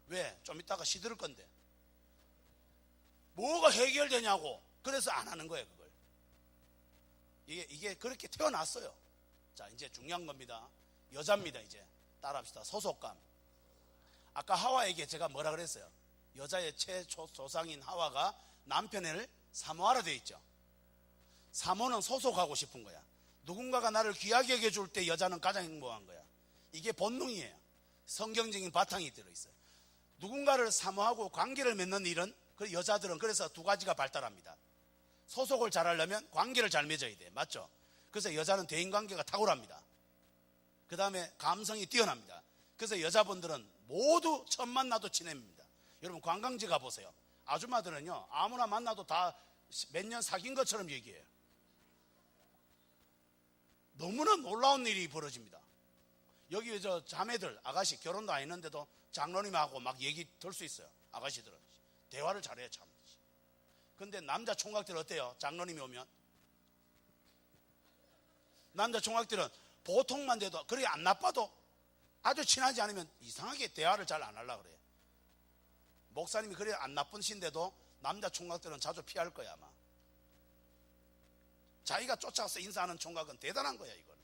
A: 왜? 좀 이따가 시들 건데. 뭐가 해결되냐고. 그래서 안 하는 거예요, 그걸. 이게 그렇게 태어났어요. 자, 이제 중요한 겁니다. 여자입니다, 이제. 따라합시다. 소속감. 아까 하와에게 제가 뭐라 그랬어요? 여자의 최조상인 하와가 남편을 사모하라 되어 있죠. 사모는 소속하고 싶은 거야. 누군가가 나를 귀하게 여겨줄 때 여자는 가장 행복한 거야. 이게 본능이에요. 성경적인 바탕이 들어있어요. 누군가를 사모하고 관계를 맺는 일은 그 여자들은 그래서 두 가지가 발달합니다. 소속을 잘하려면 관계를 잘 맺어야 돼. 맞죠? 그래서 여자는 대인관계가 탁월합니다. 그 다음에 감성이 뛰어납니다. 그래서 여자분들은 모두 첫 만나도 친해집니다. 여러분 관광지 가보세요. 아줌마들은요 아무나 만나도 다 몇 년 사귄 것처럼 얘기해요. 너무나 놀라운 일이 벌어집니다. 여기 저 자매들 아가씨 결혼도 안 했는데도 장로님하고 막 얘기 들 수 있어요. 아가씨들은 대화를 잘해요 참. 근데 남자 총각들 어때요? 장로님이 오면 남자 총각들은 보통만 돼도 그렇게 안 나빠도 아주 친하지 않으면 이상하게 대화를 잘 안 하려고 그래. 목사님이 그래 안 나쁜 신데도 남자 총각들은 자주 피할 거야 아마. 자기가 쫓아가서 인사하는 총각은 대단한 거야 이거는.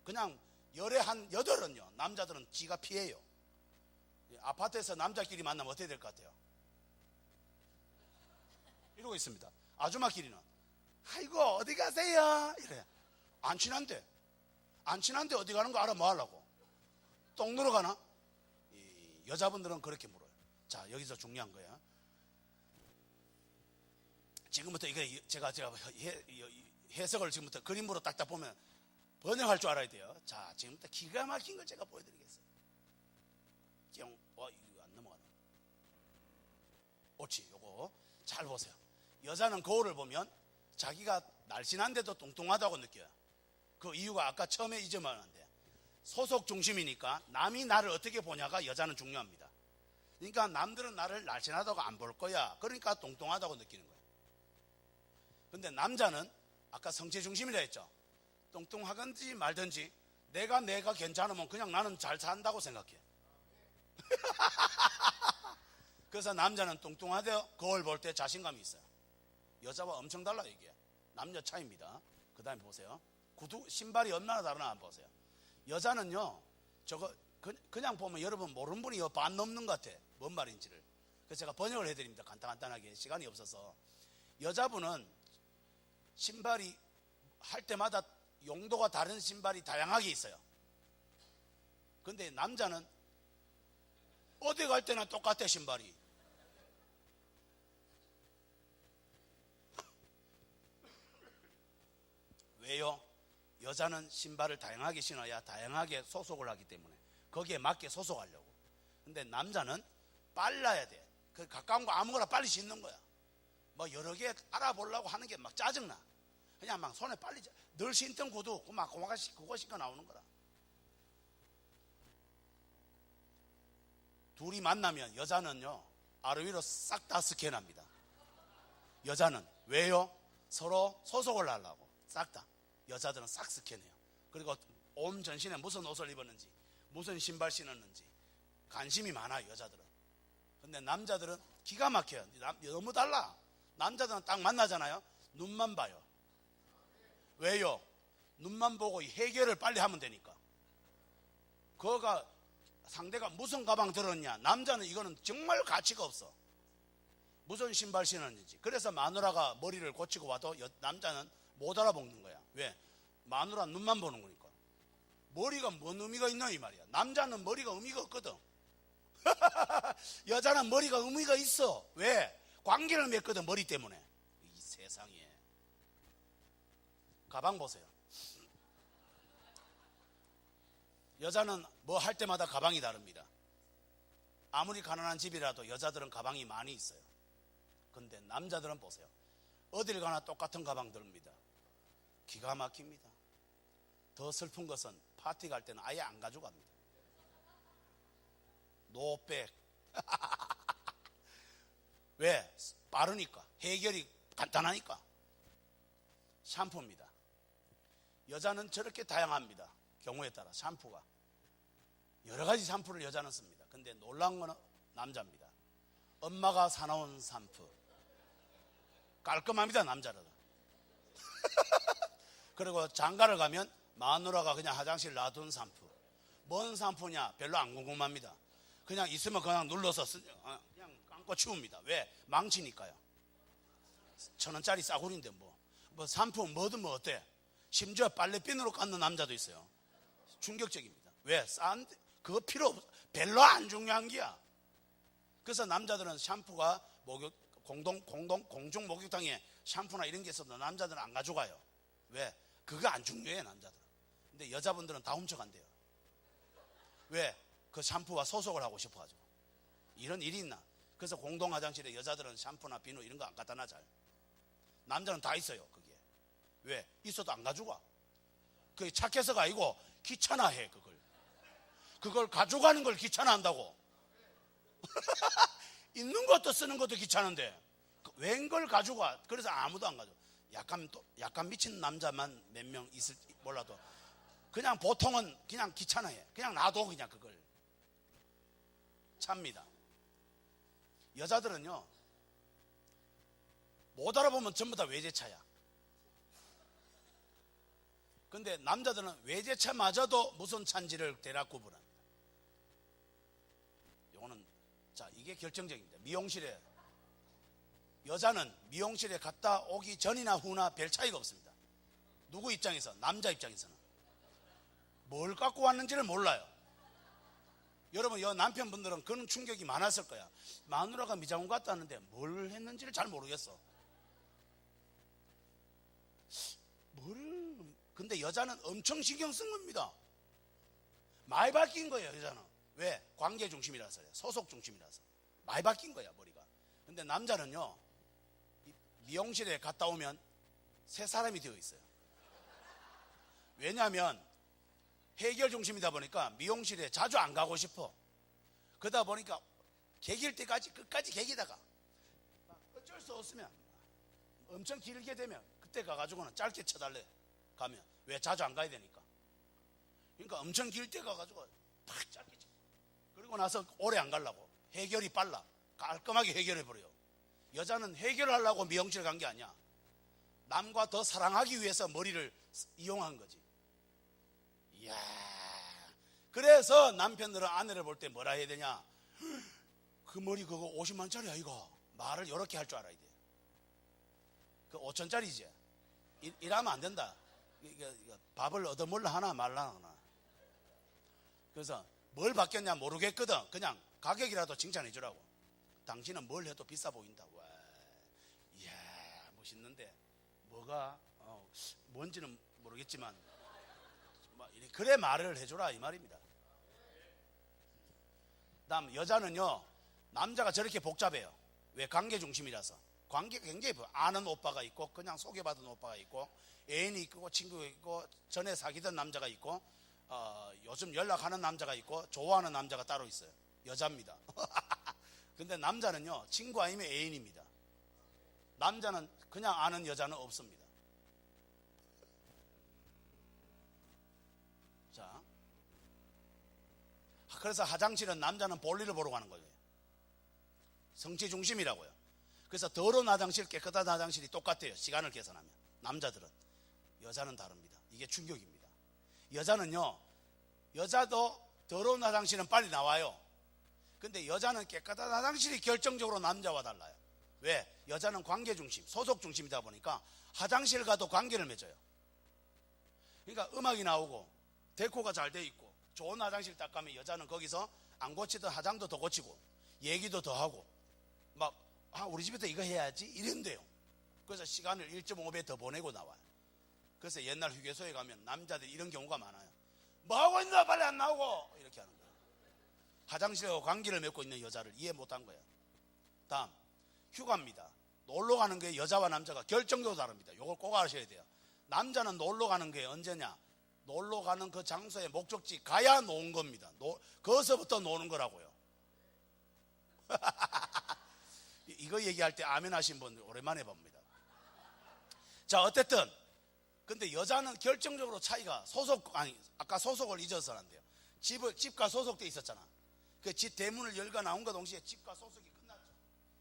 A: 그냥 열에 한 8은요 남자들은 지가 피해요. 아파트에서 남자끼리 만나면 어떻게 될 것 같아요? 이러고 있습니다. 아줌마끼리는 아이고 어디 가세요? 이래. 안 친한데 어디 가는 거 알아 뭐 하려고? 똥 누러 가나? 여자분들은 그렇게 물어요. 자, 여기서 중요한 거야. 지금부터 이게 제가 해석을 지금부터 그림으로 딱딱 보면 번역할 줄 알아야 돼요. 자, 지금부터 기가 막힌 걸 제가 보여드리겠어요. 이거 안 넘어가나? 옳지, 요거 잘 보세요. 여자는 거울을 보면 자기가 날씬한데도 뚱뚱하다고 느껴요. 그 이유가 아까 처음에 잊어먹었는데 소속 중심이니까 남이 나를 어떻게 보냐가 여자는 중요합니다. 그러니까 남들은 나를 날씬하다고 안 볼 거야. 그러니까 뚱뚱하다고 느끼는 거예요. 근데 남자는 아까 성체 중심이라 했죠. 뚱뚱하든지 말든지 내가 괜찮으면 그냥 나는 잘 산다고 생각해. 그래서 남자는 뚱뚱하되 거울 볼 때 자신감이 있어요. 여자와 엄청 달라요 이게. 남녀 차이입니다. 그 다음에 보세요. 구두 신발이 얼마나 다르나 한번 보세요. 여자는요 저거 그냥 보면 여러분 모르는 분이 반 넘는 것 같아. 뭔 말인지를. 그래서 제가 번역을 해드립니다. 간단하게 시간이 없어서. 여자분은 신발이 할 때마다 용도가 다른 신발이 다양하게 있어요. 근데 남자는 어디 갈 때나 똑같아 신발이. 왜요? 여자는 신발을 다양하게 신어야 다양하게 소속을 하기 때문에 거기에 맞게 소속하려고. 근데 남자는 빨라야 돼. 그 가까운 거 아무거나 빨리 신는 거야. 뭐 여러 개 알아보려고 하는 게 막 짜증나. 그냥 막 손에 빨리 늘 신던 구두 막 그거 신고 나오는 거라. 둘이 만나면 여자는요 아래 위로 싹 다 스캔합니다. 여자는 왜요? 서로 소속을 하려고 싹 다. 여자들은 싹 스캔해요. 그리고 온 전신에 무슨 옷을 입었는지 무슨 신발 신었는지 관심이 많아요 여자들은. 근데 남자들은 기가 막혀요. 너무 달라. 남자들은 딱 만나잖아요. 눈만 봐요. 왜요? 눈만 보고 해결을 빨리 하면 되니까. 그거가 상대가 무슨 가방 들었냐. 남자는 이거는 정말 가치가 없어. 무슨 신발 신었는지. 그래서 마누라가 머리를 고치고 와도 남자는 못 알아먹는 거야. 왜? 마누라 눈만 보는 거니까. 머리가 뭔 의미가 있나 이 말이야. 남자는 머리가 의미가 없거든. 여자는 머리가 의미가 있어. 왜? 관계를 맺거든 머리 때문에. 이 세상에. 가방 보세요. 여자는 뭐 할 때마다 가방이 다릅니다. 아무리 가난한 집이라도 여자들은 가방이 많이 있어요. 근데 남자들은 보세요. 어딜 가나 똑같은 가방 듭니다. 기가 막힙니다. 더 슬픈 것은 파티 갈 때는 아예 안 가져갑니다. 노백. 왜? 빠르니까. 해결이 간단하니까. 샴푸입니다. 여자는 저렇게 다양합니다. 경우에 따라 샴푸가. 여러 가지 샴푸를 여자는 씁니다. 근데 놀라운 건 남자입니다. 엄마가 사놓은 샴푸. 깔끔합니다, 남자는. 그리고 장가를 가면 마누라가 그냥 화장실 놔둔 샴푸. 뭔 샴푸냐? 별로 안 궁금합니다. 그냥 있으면 그냥 눌러서 그냥 감고 치웁니다. 왜? 망치니까요. 1,000원짜리 싸구리인데 뭐 샴푸 뭐든 뭐 어때? 심지어 빨래비누로 깎는 남자도 있어요. 충격적입니다. 왜? 싼데 그거 필요 없어. 별로 안 중요한 게야. 그래서 남자들은 샴푸가 공중 목욕탕에 샴푸나 이런 게 있어도 남자들은 안 가져가요. 왜? 그거 안 중요해 남자들은. 근데 여자분들은 다 훔쳐간대요. 왜? 그 샴푸와 소속을 하고 싶어가지고. 이런 일이 있나? 그래서 공동 화장실에 여자들은 샴푸나 비누 이런 거 안 갖다 놔 잘. 남자는 다 있어요 그게. 왜? 있어도 안 가져가. 그게 착해서가 아니고 귀찮아해 그걸 가져가는 걸 귀찮아한다고. 있는 것도 쓰는 것도 귀찮은데 웬걸 가져가. 그래서 아무도 안 가져. 약간 미친 남자만 몇 명 있을 몰라도 그냥 보통은 그냥 귀찮아해. 그냥 놔둬 그냥 그걸. 찹니다. 여자들은요 못 알아보면 전부 다 외제차야. 근데 남자들은 외제차마저도 무슨 차인지를 대략 구분합니다. 요거는 자 이게 결정적입니다. 미용실에 여자는 미용실에 갔다 오기 전이나 후나 별 차이가 없습니다. 누구 입장에서? 남자 입장에서는 뭘 갖고 왔는지를 몰라요. 여러분 여 남편분들은 그런 충격이 많았을 거야. 마누라가 미장원 갔다 왔는데 뭘 했는지를 잘 모르겠어. 근데 여자는 엄청 신경 쓴 겁니다. 많이 바뀐 거예요 여자는. 왜? 관계 중심이라서요. 소속 중심이라서 많이 바뀐 거야 머리가. 근데 남자는요 미용실에 갔다 오면 새 사람이 되어 있어요. 왜냐하면 해결 중심이다 보니까 미용실에 자주 안 가고 싶어. 그러다 보니까 개길 때까지 끝까지 개기다가 어쩔 수 없으면 엄청 길게 되면 그때 가가지고는 짧게 쳐달래. 가면 왜? 자주 안 가야 되니까. 그러니까 엄청 길 때 가가지고 팍 짧게 쳐. 그리고 나서 오래 안 가려고. 해결이 빨라. 깔끔하게 해결해버려요. 여자는 해결하려고 미용실 간 게 아니야. 남과 더 사랑하기 위해서 머리를 이용한 거지. 이야. 그래서 남편들은 아내를 볼 때 뭐라 해야 되냐? 그 머리 그거 50만짜리야 이거. 말을 이렇게 할 줄 알아야 돼. 그 5천짜리지. 일하면 안 된다. 밥을 얻어먹으려 하나 말라 하나. 그래서 뭘 바뀌었냐 모르겠거든. 그냥 가격이라도 칭찬해 주라고. 당신은 뭘 해도 비싸 보인다. 와, 이야 멋있는데 뭐가 뭔지는 모르겠지만 그래 말을 해줘라 이 말입니다. 다음 여자는요 남자가 저렇게 복잡해요. 왜? 관계 중심이라서. 관계가 굉장히 아는 오빠가 있고 그냥 소개받은 오빠가 있고 애인이 있고 친구가 있고 전에 사귀던 남자가 있고 요즘 연락하는 남자가 있고 좋아하는 남자가 따로 있어요. 여자입니다. 근데 남자는요 친구 아니면 애인입니다. 남자는 그냥 아는 여자는 없습니다. 자, 그래서 화장실은 남자는 볼일을 보러 가는 거예요. 성취 중심이라고요. 그래서 더러운 화장실 깨끗한 화장실이 똑같아요. 시간을 계산하면. 남자들은. 여자는 다릅니다. 이게 충격입니다. 여자는요 여자도 더러운 화장실은 빨리 나와요. 근데 여자는 깨끗한 화장실이 결정적으로 남자와 달라요. 왜? 여자는 관계 중심, 소속 중심이다 보니까 화장실 가도 관계를 맺어요. 그러니까 음악이 나오고 데코가 잘 돼 있고 좋은 화장실 딱 가면 여자는 거기서 안 고치던 화장도 더 고치고 얘기도 더 하고 막 우리 집에도 이거 해야지 이런데요. 그래서 시간을 1.5배 더 보내고 나와요. 그래서 옛날 휴게소에 가면 남자들이 이런 경우가 많아요. 뭐하고 있나 빨리 안 나오고 이렇게 하는 거예요. 화장실하고 관계를 맺고 있는 여자를 이해 못한 거예요. 다음 휴가입니다. 놀러 가는 게 여자와 남자가 결정적으로 다릅니다. 이걸 꼭 아셔야 돼요. 남자는 놀러 가는 게 언제냐? 놀러 가는 그 장소의 목적지 가야 노는 겁니다. 거기서부터 노는 거라고요. 이거 얘기할 때 아멘 하신 분 오랜만에 봅니다. 자 어쨌든 근데 여자는 결정적으로 차이가 아까 소속을 잊어서는 안 돼요. 집과 소속돼 있었잖아. 그 집 대문을 열고 나온과 동시에 집과 소속이 끝났죠.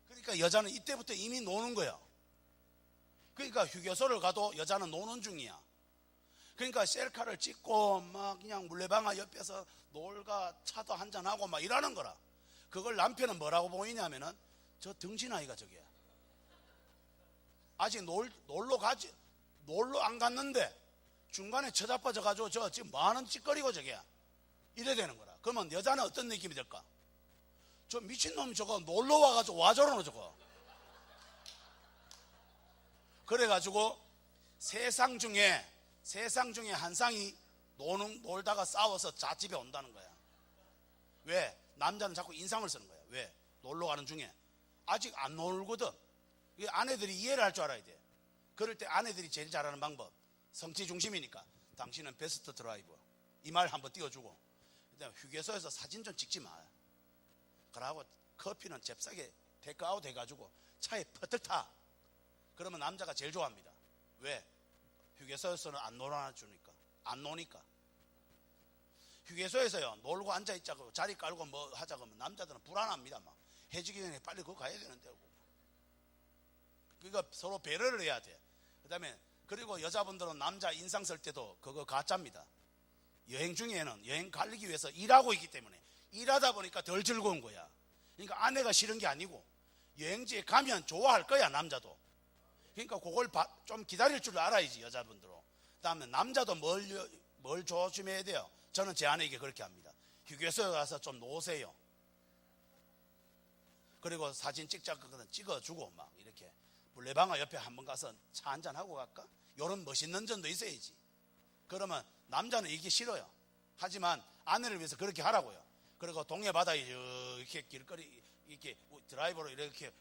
A: 그러니까 여자는 이때부터 이미 노는 거야. 그러니까 휴게소를 가도 여자는 노는 중이야. 그러니까 셀카를 찍고 막 그냥 물레방아 옆에서 놀가 차도 한잔하고 막 이러는 거라. 그걸 남편은 뭐라고 보이냐면은 저 등신아이가 저게 아직 놀러 안 갔는데 중간에 쳐자빠져 가지고 저 지금 뭐하는 짓거리고 저게 이래 되는 거라. 그러면 여자는 어떤 느낌이 들까? 저 미친놈 저거 놀러 와가지고 와저러노 저거. 그래가지고 세상 중에 한 쌍이 놀다가 싸워서 자집에 온다는 거야. 왜? 남자는 자꾸 인상을 쓰는 거야. 왜? 놀러 가는 중에 아직 안 놀거든. 아내들이 이해를 할 줄 알아야 돼. 그럴 때 아내들이 제일 잘하는 방법, 성취 중심이니까 당신은 베스트 드라이버 이 말 한번 띄워주고 그다음에 휴게소에서 사진 좀 찍지 마. 그러고 커피는 잽싸게 테이크아웃 해가지고 차에 퍼뜩 타. 그러면 남자가 제일 좋아합니다. 왜? 휴게소에서는 안 놀아주니까, 안 노니까. 휴게소에서요 놀고 앉아있자고 자리 깔고 뭐 하자고 하면 남자들은 불안합니다. 막 해지기 전에 빨리 그거 가야 되는데. 그러니까 서로 배려를 해야 돼. 그다음에 그리고 여자분들은 남자 인상 쓸 때도 그거 가짜입니다. 여행 중에는 여행 가기 위해서 일하고 있기 때문에 일하다 보니까 덜 즐거운 거야. 그러니까 아내가 싫은 게 아니고 여행지에 가면 좋아할 거야 남자도. 그러니까 그걸 좀 기다릴 줄 알아야지 여자분들은. 그다음에 남자도 뭘 조심해야 돼요. 저는 제 아내에게 그렇게 합니다. 휴게소에 가서 좀 노세요. 그리고 사진 찍자거든 찍어주고 막 이렇게 물레방아 옆에 한번 가서 차 한잔 하고 갈까? 이런 멋있는 점도 있어야지. 그러면 남자는 이게 싫어요. 하지만 아내를 위해서 그렇게 하라고요. 그리고 동해 바다에 이렇게 길거리 이렇게 드라이버로 이렇게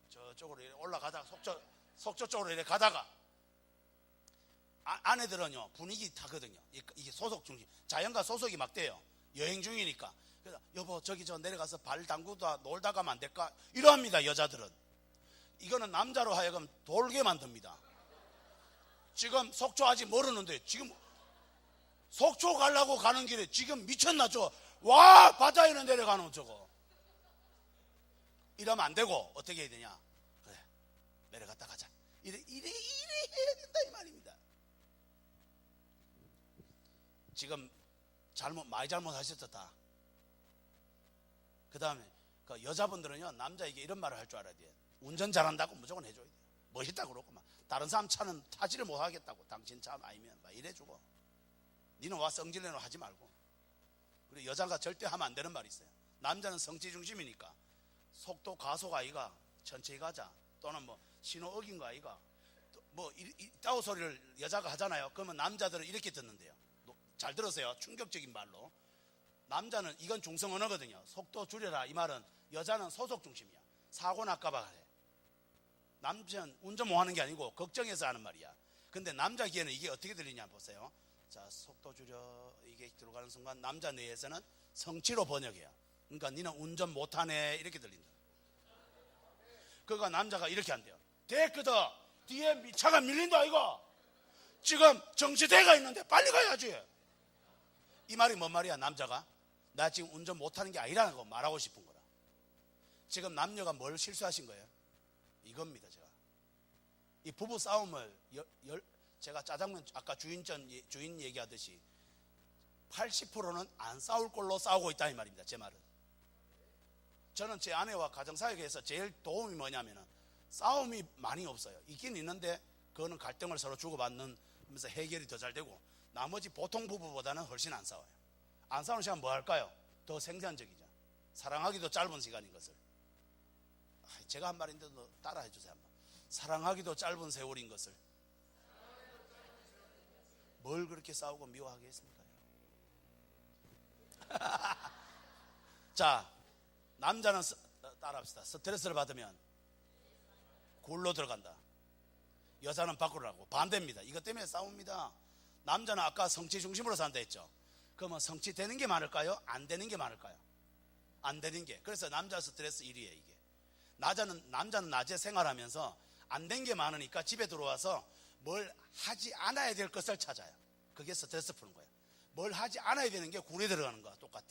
A: 저쪽으로 올라가다가 속초 쪽으로 이렇게 가다가 아내들은요 분위기 타거든요. 이게 소속 중심, 자연과 소속이 막 돼요. 여행 중이니까. 그래서 여보 저기 저 내려가서 발 담그다 놀다 가면 안 될까? 이러합니다 여자들은. 이거는 남자로 하여금 돌게 만듭니다. 지금 속초 아직 모르는데 지금 속초 가려고 가는 길에 지금 미쳤나 저거. 와 바다에는 내려가는 저거. 이러면 안 되고 어떻게 해야 되냐. 그래 내려갔다 가자. 이래 해야 된다 이 말입니다. 지금 많이 잘못하셨다. 그 다음에 그 여자분들은요 남자에게 이런 말을 할 줄 알아야 돼요. 운전 잘한다고 무조건 해줘야 돼요. 멋있다고 그러고 막 다른 사람 차는 타지를 못하겠다고. 당신 차 아니면 막 이래주고. 니는 와 성질내는 하지 말고. 그리고 여자가 절대 하면 안 되는 말이 있어요. 남자는 성취 중심이니까 속도 가속 아이가 천천히 가자, 또는 뭐 신호 어긴 거 아이가 뭐 이따오 소리를 여자가 하잖아요. 그러면 남자들은 이렇게 듣는데요. 잘 들으세요. 충격적인 말로. 남자는 이건 중성 언어거든요. 속도 줄여라 이 말은 여자는 소속 중심이야. 사고 날까봐 그래. 남자는 운전 못 하는 게 아니고 걱정해서 하는 말이야. 근데 남자 귀에는 이게 어떻게 들리냐 보세요. 자 속도 줄여 이게 들어가는 순간 남자 뇌에서는 성취로 번역해요. 그러니까 니는 운전 못하네 이렇게 들린다. 그러니까 남자가 이렇게 한대요. 됐거든. 뒤에 차가 밀린다 이거. 지금 정지대가 있는데 빨리 가야지. 이 말이 뭔 말이야. 남자가 나 지금 운전 못하는 게 아니라는 거 말하고 싶은 거라. 지금 남녀가 뭘 실수하신 거예요? 이겁니다. 제가 이 부부 싸움을 제가 짜장면 아까 주인 얘기하듯이 80%는 안 싸울 걸로 싸우고 있다 이 말입니다. 제 말은. 저는 제 아내와 가정사역에서 제일 도움이 뭐냐면은 싸움이 많이 없어요. 있긴 있는데 그거는 갈등을 서로 주고받으면서 해결이 더 잘 되고, 나머지 보통 부부보다는 훨씬 안 싸워요. 안 싸우는 시간 뭐 할까요? 더 생산적이죠. 사랑하기도 짧은 시간인 것을. 제가 한 말인데도 따라해 주세요 한번. 사랑하기도 짧은 세월인 것을 뭘 그렇게 싸우고 미워하겠습니까? 자, 남자는 따라합시다. 스트레스를 받으면 굴로 들어간다. 여자는 밖으로 나고 반대입니다. 이것 때문에 싸웁니다. 남자는 아까 성취 중심으로 산다 했죠. 그러면 성취되는 게 많을까요? 안 되는 게 많을까요? 안 되는 게. 그래서 남자 스트레스 1위에 이게. 남자는 낮에 생활하면서 안 된 게 많으니까 집에 들어와서 뭘 하지 않아야 될 것을 찾아요. 그게 스트레스 푸는 거예요. 뭘 하지 않아야 되는 게 굴에 들어가는 거와 똑같아.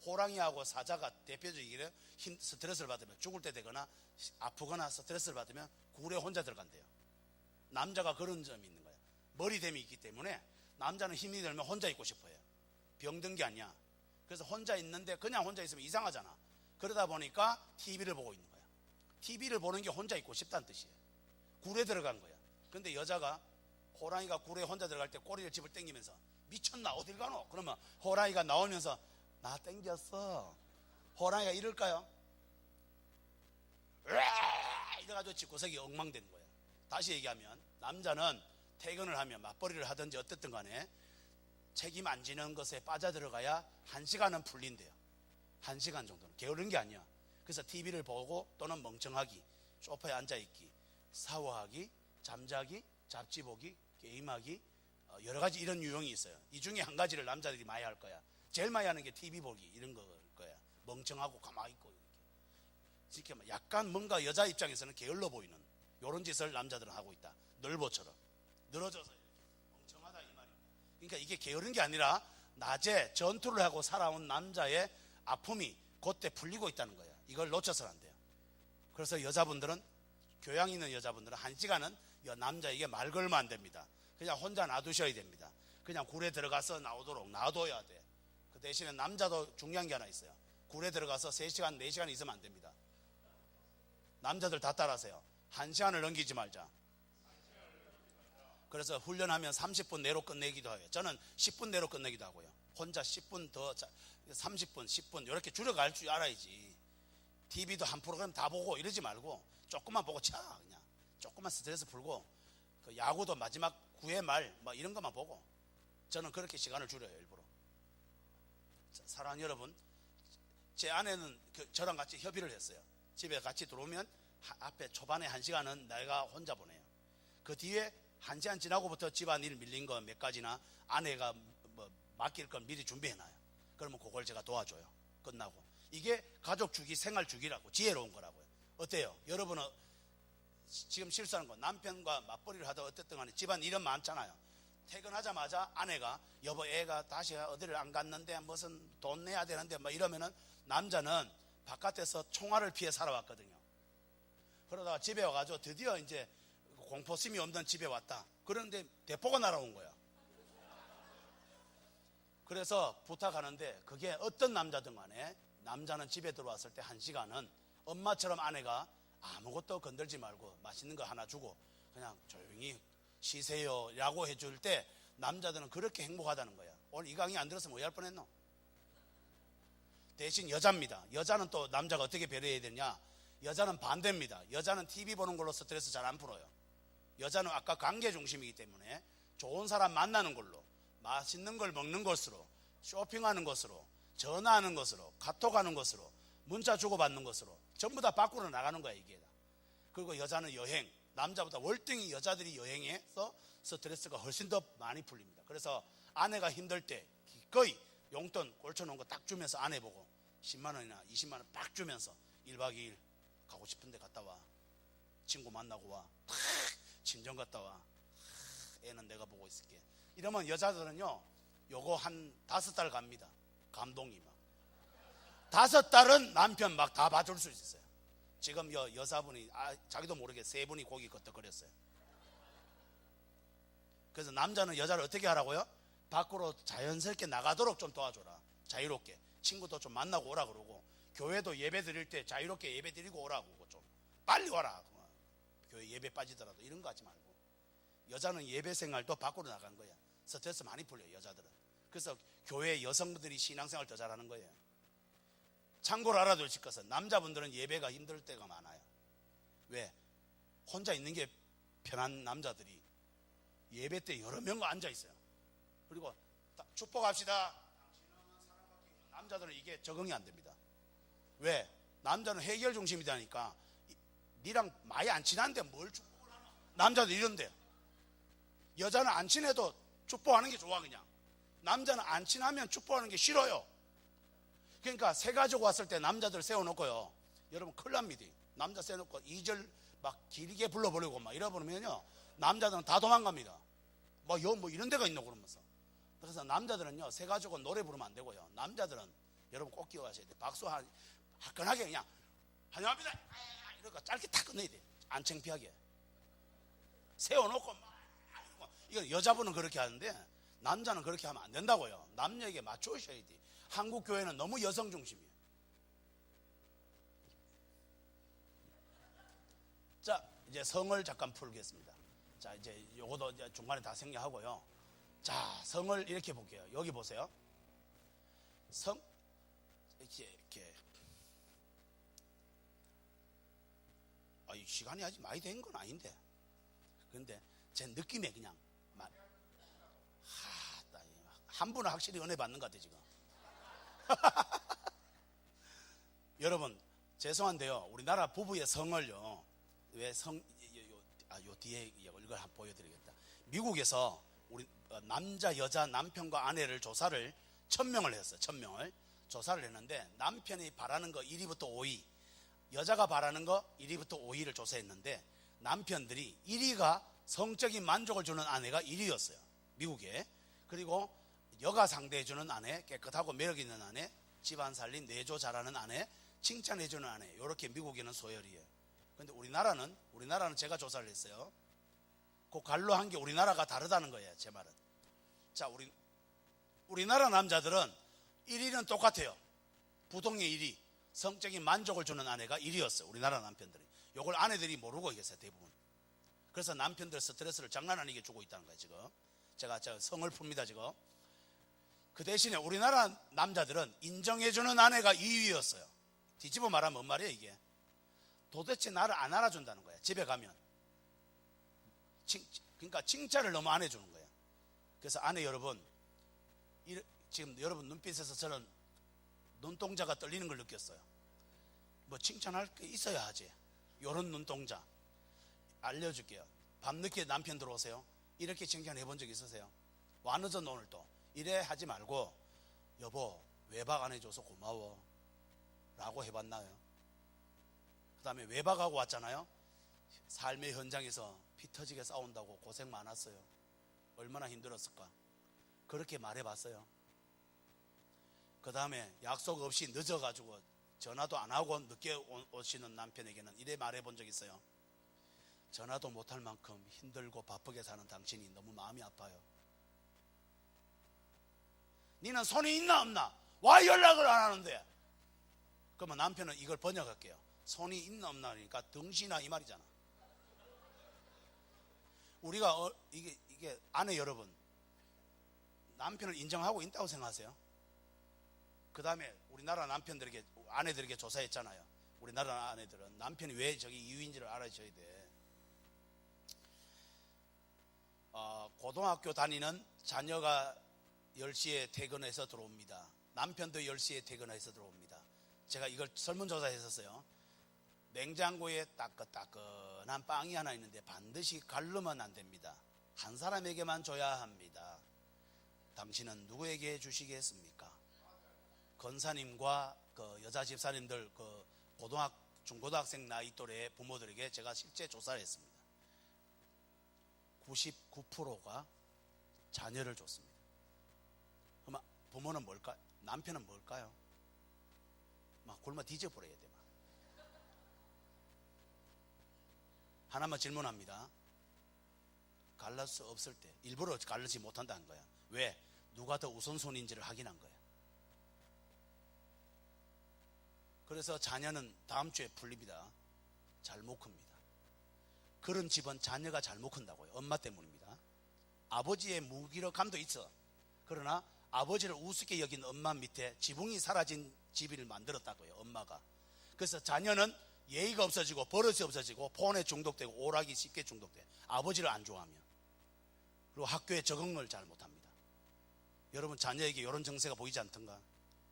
A: 호랑이하고 사자가 대표적이래. 스트레스를 받으면 죽을 때 되거나 아프거나 스트레스를 받으면 굴에 혼자 들어간대요. 남자가 그런 점이 있는 거예요. 머리됨이 있기 때문에 남자는 힘이 들면 혼자 있고 싶어요. 병든 게 아니야. 그래서 혼자 있는데 그냥 혼자 있으면 이상하잖아. 그러다 보니까 TV를 보고 있는 거야. TV를 보는 게 혼자 있고 싶다는 뜻이에요. 굴에 들어간 거야. 근데 여자가 호랑이가 굴에 혼자 들어갈 때 꼬리를 집을 당기면서 미쳤나 어딜 가노? 그러면 호랑이가 나오면서 나 당겼어. 호랑이가 이럴까요? 이래가지고 집구석이 엉망되는 거예요. 다시 얘기하면 남자는 퇴근을 하면 맞벌이를 하든지 어쨌든 간에 책임 안 지는 것에 빠져들어가야 1시간은 풀린대요. 1시간 정도는. 게으른 게 아니야. 그래서 TV를 보고 또는 멍청하기, 소파에 앉아있기, 샤워하기, 잠자기, 잡지 보기, 게임하기, 여러 가지 이런 유형이 있어요. 이 중에 한 가지를 남자들이 많이 할 거야. 제일 많이 하는 게 TV 보기 이런 거일 거야. 멍청하고 가만히 있고 이렇게. 약간 뭔가 여자 입장에서는 게을러 보이는 이런 짓을 남자들은 하고 있다. 늘보처럼 늘어져서 이렇게 멍청하다 이 말입니다. 그러니까 이게 게으른 게 아니라 낮에 전투를 하고 살아온 남자의 아픔이 그때 풀리고 있다는 거예요. 이걸 놓쳐서는 안 돼요. 그래서 여자분들은, 교양 있는 여자분들은 1시간은 남자에게 말 걸면 안 됩니다. 그냥 혼자 놔두셔야 됩니다. 그냥 굴에 들어가서 나오도록 놔둬야 돼. 그 대신에 남자도 중요한 게 하나 있어요. 굴에 들어가서 3시간, 4시간 있으면 안 됩니다. 남자들 다 따라하세요. 1시간을 넘기지 말자. 그래서 훈련하면 30분 내로 끝내기도 해요. 저는 10분 내로 끝내기도 하고요. 혼자 10분 더, 30분, 10분 이렇게 줄여갈 줄 알아야지. TV도 한 프로그램 다 보고 이러지 말고 조금만 보고 차, 그냥 조금만 스트레스 풀고, 그 야구도 마지막 9회 말 뭐 이런 것만 보고, 저는 그렇게 시간을 줄여요, 일부러. 자, 사랑하는 여러분, 제 아내는 저랑 같이 협의를 했어요. 집에 같이 들어오면 앞에 초반에 1시간은 내가 혼자 보내요. 그 뒤에 1시간 지나고부터 집안일 밀린 거 몇 가지나 아내가 뭐 맡길 건 미리 준비해놔요. 그러면 그걸 제가 도와줘요. 끝나고. 이게 가족 주기, 생활 주기라고, 지혜로운 거라고요. 어때요? 여러분은 지금 실수하는 거, 남편과 맞벌이를 하다 어쨌든 간에 집안 일은 많잖아요. 퇴근하자마자 아내가, 여보 애가 다시 어디를 안 갔는데 무슨 돈 내야 되는데 뭐 이러면은, 남자는 바깥에서 총알을 피해 살아왔거든요. 그러다가 집에 와가지고 드디어 이제 공포심이 없는 집에 왔다. 그런데 대포가 날아온 거야. 그래서 부탁하는데, 그게 어떤 남자든 간에 남자는 집에 들어왔을 때 1시간은 엄마처럼 아내가 아무것도 건들지 말고 맛있는 거 하나 주고 그냥 조용히 쉬세요 라고 해줄 때 남자들은 그렇게 행복하다는 거야. 오늘 이 강의 안 들었으면 뭐 할 뻔했노? 대신 여자입니다. 여자는 또 남자가 어떻게 배려해야 되냐? 여자는 반대입니다. 여자는 TV 보는 걸로 스트레스 잘 안 풀어요. 여자는 아까 관계 중심이기 때문에 좋은 사람 만나는 걸로, 맛있는 걸 먹는 것으로, 쇼핑하는 것으로, 전화하는 것으로, 카톡하는 것으로, 문자 주고받는 것으로 전부 다 밖으로 나가는 거야, 이게. 그리고 여자는 여행, 남자보다 월등히 여자들이 여행해서 스트레스가 훨씬 더 많이 풀립니다. 그래서 아내가 힘들 때 거의 용돈 꼴쳐놓은 거 딱 주면서 아내 보고 10만 원이나 20만 원 딱 주면서 1박 2일 가고 싶은데 갔다 와, 친구 만나고 와, 친정 갔다 와, 애는 내가 보고 있을게. 이러면 여자들은요, 요거 한 5달 갑니다. 감동이 막. 5달은 남편 막 다 봐줄 수 있어요. 지금 여사분이 자기도 모르게 3분이 고기 걷덕거렸어요. 그래서 남자는 여자를 어떻게 하라고요? 밖으로 자연스럽게 나가도록 좀 도와줘라. 자유롭게 친구도 좀 만나고 오라 그러고, 교회도 예배 드릴 때 자유롭게 예배 드리고 오라고, 좀 빨리 와라. 교회 예배 빠지더라도 이런 거 하지 말고. 여자는 예배 생활도 밖으로 나간 거야. 스트레스 많이 풀려요, 여자들은. 그래서 교회 여성분들이 신앙생활 더 잘하는 거예요. 참고로 알아두실 것은, 남자분들은 예배가 힘들 때가 많아요. 왜? 혼자 있는 게 편한 남자들이 예배 때 여러 명과 앉아 있어요. 그리고 축복합시다. 남자들은 이게 적응이 안 됩니다. 왜? 남자는 해결 중심이다니까. 니랑 많이 안 친한데 뭘 축복을 하나? 남자들 이런데. 여자는 안 친해도 축복하는 게 좋아. 그냥 남자는 안 친하면 축복하는 게 싫어요. 그러니까 새 가족 왔을 때 남자들 세워놓고요, 여러분 큰일 납니다. 남자 세워놓고 2절 막 길게 불러보려고 막 이러버리면요, 남자들은 다 도망갑니다. 뭐 이런 데가 있노 그러면서. 그래서 남자들은요, 새 가족은 노래 부르면 안 되고요, 남자들은 여러분 꼭 기억하셔야 돼요. 박수 화끈하게 그냥 환영합니다 이러니까 짧게 탁 끝내야 돼. 안 창피하게 세워놓고 막. 이건 여자분은 그렇게 하는데 남자는 그렇게 하면 안 된다고요. 남녀에게 맞추셔야 돼. 한국 교회는 너무 여성 중심이에요. 자, 이제 성을 잠깐 풀겠습니다. 자, 이제 요것도 이제 중간에 다 생략하고요. 자, 성을 이렇게 볼게요. 여기 보세요. 성, 이렇게. 시간이 아직 많이 된 건 아닌데. 근데 제 느낌에 그냥 한 분은 확실히 은혜 받는 것 같아 지금. 여러분 죄송한데요, 우리나라 부부의 성을요, 왜 요 뒤에 이걸 한번 보여드리겠다. 미국에서 우리 남자 여자 남편과 아내를 조사를 1000명을 했어요. 1000명을 조사를 했는데, 남편이 바라는 거 1위부터 5위, 여자가 바라는 거 1위부터 5위를 조사했는데, 남편들이 1위가 성적인 만족을 주는 아내가 1위였어요 미국에. 그리고 여가 상대해주는 아내, 깨끗하고 매력 있는 아내, 집안 살림 내조 잘하는 아내, 칭찬해주는 아내, 이렇게 미국에는 소열이에요. 근데 우리나라는 제가 조사를 했어요. 그 갈로 한 게 우리나라가 다르다는 거예요, 제 말은. 자, 우리나라 남자들은 1위는 똑같아요. 부동의 1위, 성적인 만족을 주는 아내가 1위였어요. 우리나라 남편들이. 이걸 아내들이 모르고 계세요, 대부분. 그래서 남편들 스트레스를 장난 아니게 주고 있다는 거예요, 지금. 제가 성을 풉니다, 지금. 그 대신에 우리나라 남자들은 인정해주는 아내가 2위였어요. 뒤집어 말하면 뭔 말이에요, 이게? 도대체 나를 안 알아준다는 거예요, 집에 가면. 그러니까 칭찬을 너무 안 해주는 거예요. 그래서 아내 여러분, 지금 여러분 눈빛에서 저는 눈동자가 떨리는 걸 느꼈어요. 뭐 칭찬할 게 있어야 하지. 요런 눈동자 알려줄게요. 밤늦게 남편 들어오세요. 이렇게 칭찬해 본 적 있으세요? 와 늦었 오늘 또 이래 하지 말고, 여보 외박 안 해줘서 고마워 라고 해봤나요? 그 다음에 외박하고 왔잖아요. 삶의 현장에서 피 터지게 싸운다고 고생 많았어요. 얼마나 힘들었을까? 그렇게 말해봤어요. 그 다음에 약속 없이 늦어가지고 전화도 안 하고 늦게 오시는 남편에게는 이래 말해본 적 있어요. 전화도 못할 만큼 힘들고 바쁘게 사는 당신이 너무 마음이 아파요. 니는 손이 있나 없나? 와 연락을 안 하는데. 그러면 남편은 이걸 번역할게요. 손이 있나 없나 하니까 덩신아 이 말이잖아. 우리가 이게 아내 여러분, 남편을 인정하고 있다고 생각하세요? 그 다음에 우리나라 남편들에게, 아내들에게 조사했잖아요. 우리나라 아내들은 남편이 왜 저기 이유인지를 알아줘야 돼. 고등학교 다니는 자녀가 10시에 퇴근해서 들어옵니다. 남편도 10시에 퇴근해서 들어옵니다. 제가 이걸 설문조사 했었어요. 냉장고에 따끈따끈한 빵이 하나 있는데 반드시 가르면 안 됩니다. 한 사람에게만 줘야 합니다. 당신은 누구에게 주시겠습니까? 건사님과 그 여자 집사님들, 그 중고등학생 나이 또래 부모들에게 제가 실제 조사를 했습니다. 99%가 자녀를 줬습니다. 그럼 부모는 뭘까요? 남편은 뭘까요? 막 굶어 뒤져버려야 돼. 막. 하나만 질문합니다. 갈릴 수 없을 때 일부러 갈르지 못한다는 거야. 왜? 누가 더 우선순위인지를 확인한 거야. 그래서 자녀는 다음 주에 풀립니다. 잘 못 큽니다. 그런 집은 자녀가 잘 못 큰다고요. 엄마 때문입니다. 아버지의 무기력함도 있어. 그러나 아버지를 우습게 여긴 엄마 밑에 지붕이 사라진 집을 만들었다고요. 엄마가. 그래서 자녀는 예의가 없어지고 버릇이 없어지고 폰에 중독되고 오락이 쉽게 중독돼. 아버지를 안 좋아하면. 그리고 학교에 적응을 잘 못합니다. 여러분 자녀에게 이런 정세가 보이지 않던가?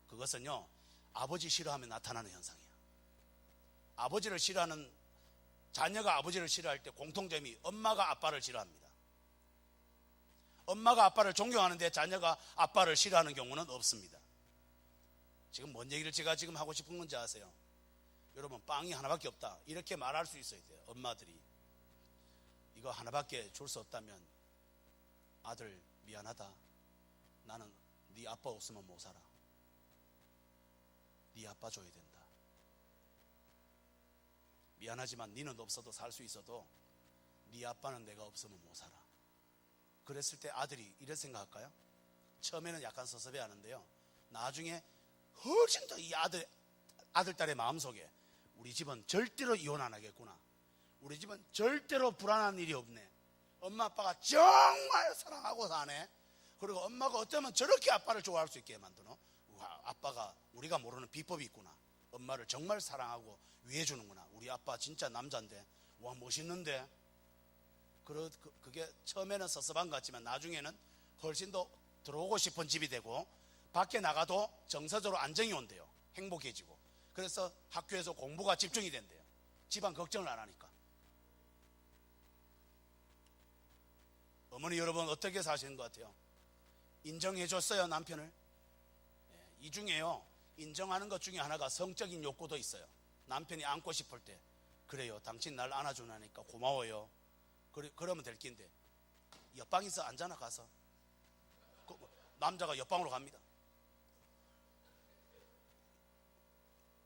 A: 그것은요, 아버지 싫어하면 나타나는 현상이야. 아버지를 싫어하는, 자녀가 아버지를 싫어할 때 공통점이 엄마가 아빠를 싫어합니다. 엄마가 아빠를 존경하는데 자녀가 아빠를 싫어하는 경우는 없습니다. 지금 뭔 얘기를 제가 지금 하고 싶은 건지 아세요? 여러분 빵이 하나밖에 없다 이렇게 말할 수 있어야 돼요. 엄마들이 이거 하나밖에 줄 수 없다면 아들 미안하다. 나는 네 아빠 없으면 못 살아. 네 아빠 줘야 된다. 미안하지만 니는 없어도 살 수 있어도 네 아빠는 내가 없으면 못 살아. 그랬을 때 아들이 이런 생각할까요? 처음에는 약간 섭섭해하는데요, 나중에 훨씬 더 이 아들 딸의 마음속에 우리 집은 절대로 이혼 안 하겠구나. 우리 집은 절대로 불안한 일이 없네. 엄마 아빠가 정말 사랑하고 사네. 그리고 엄마가 어쩌면 저렇게 아빠를 좋아할 수 있게 만드노. 아빠가 우리가 모르는 비법이 있구나. 엄마를 정말 사랑하고 위해주는구나. 우리 아빠 진짜 남자인데, 와 멋있는데. 그게 처음에는 섭섭한 것 같지만 나중에는 훨씬 더 들어오고 싶은 집이 되고, 밖에 나가도 정서적으로 안정이 온대요. 행복해지고. 그래서 학교에서 공부가 집중이 된대요. 집안 걱정을 안 하니까. 어머니 여러분 어떻게 사시는 것 같아요? 인정해 줬어요, 남편을? 이 중에요, 인정하는 것 중에 하나가 성적인 욕구도 있어요. 남편이 안고 싶을 때, 그래요, 당신 날 안아주니까 고마워요. 그러면 될 낀데 옆방에서 앉아나 가서 남자가 옆방으로 갑니다.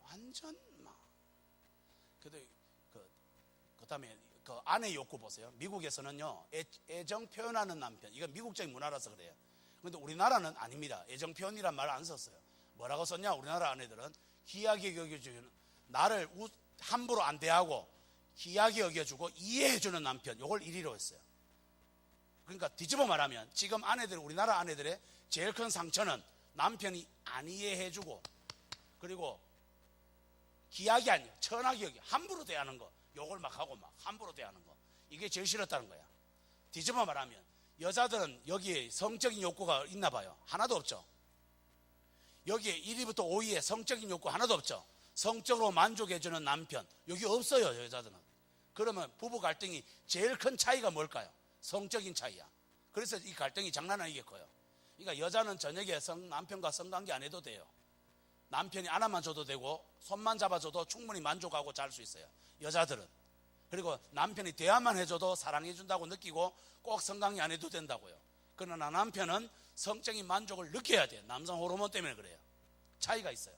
A: 완전 막. 그다음에 그 아내 욕구 보세요. 미국에서는요, 애정 표현하는 남편. 이건 미국적인 문화라서 그래요. 그런데 우리나라는 아닙니다. 애정 표현이란 말을 안 썼어요. 뭐라고 썼냐? 우리나라 아내들은 귀하게 여겨주는, 나를 함부로 안 대하고 귀하게 여겨주고 이해해주는 남편. 요걸 1위로 했어요. 그러니까 뒤집어 말하면 지금 우리나라 아내들의 제일 큰 상처는 남편이 안 이해해주고, 그리고 귀하게 아니에요, 천하게 여기 함부로 대하는 거, 욕을 막 하고 막 함부로 대하는 거, 이게 제일 싫었다는 거야. 뒤집어 말하면 여자들은 여기에 성적인 욕구가 있나 봐요. 하나도 없죠. 여기에 1위부터 5위에 성적인 욕구 하나도 없죠. 성적으로 만족해주는 남편, 여기 없어요, 여자들은. 그러면 부부 갈등이 제일 큰 차이가 뭘까요? 성적인 차이야. 그래서 이 갈등이 장난 아니게 커요. 그러니까 여자는 저녁에 남편과 성관계 안 해도 돼요. 남편이 안아만 줘도 되고 손만 잡아줘도 충분히 만족하고 잘 수 있어요, 여자들은. 그리고 남편이 대화만 해줘도 사랑해준다고 느끼고 꼭 성관계 안 해도 된다고요. 그러나 남편은 성적인 만족을 느껴야 돼요. 남성 호르몬 때문에 그래요. 차이가 있어요.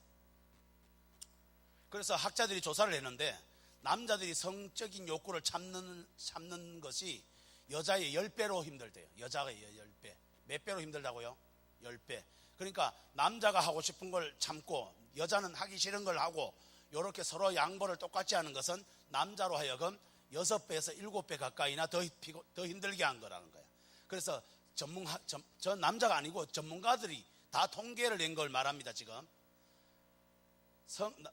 A: 그래서 학자들이 조사를 했는데 남자들이 성적인 욕구를 참는 것이 여자의 10배로 힘들대요. 여자가 10배. 몇 배로 힘들다고요? 10배. 그러니까 남자가 하고 싶은 걸 참고 여자는 하기 싫은 걸 하고, 이렇게 서로 양보를 똑같이 하는 것은 남자로 하여금 6배에서 7배 가까이나 더 힘들게 한 거라는 거예요. 그래서 저 남자가 아니고 전문가들이 다 통계를 낸 걸 말합니다. 지금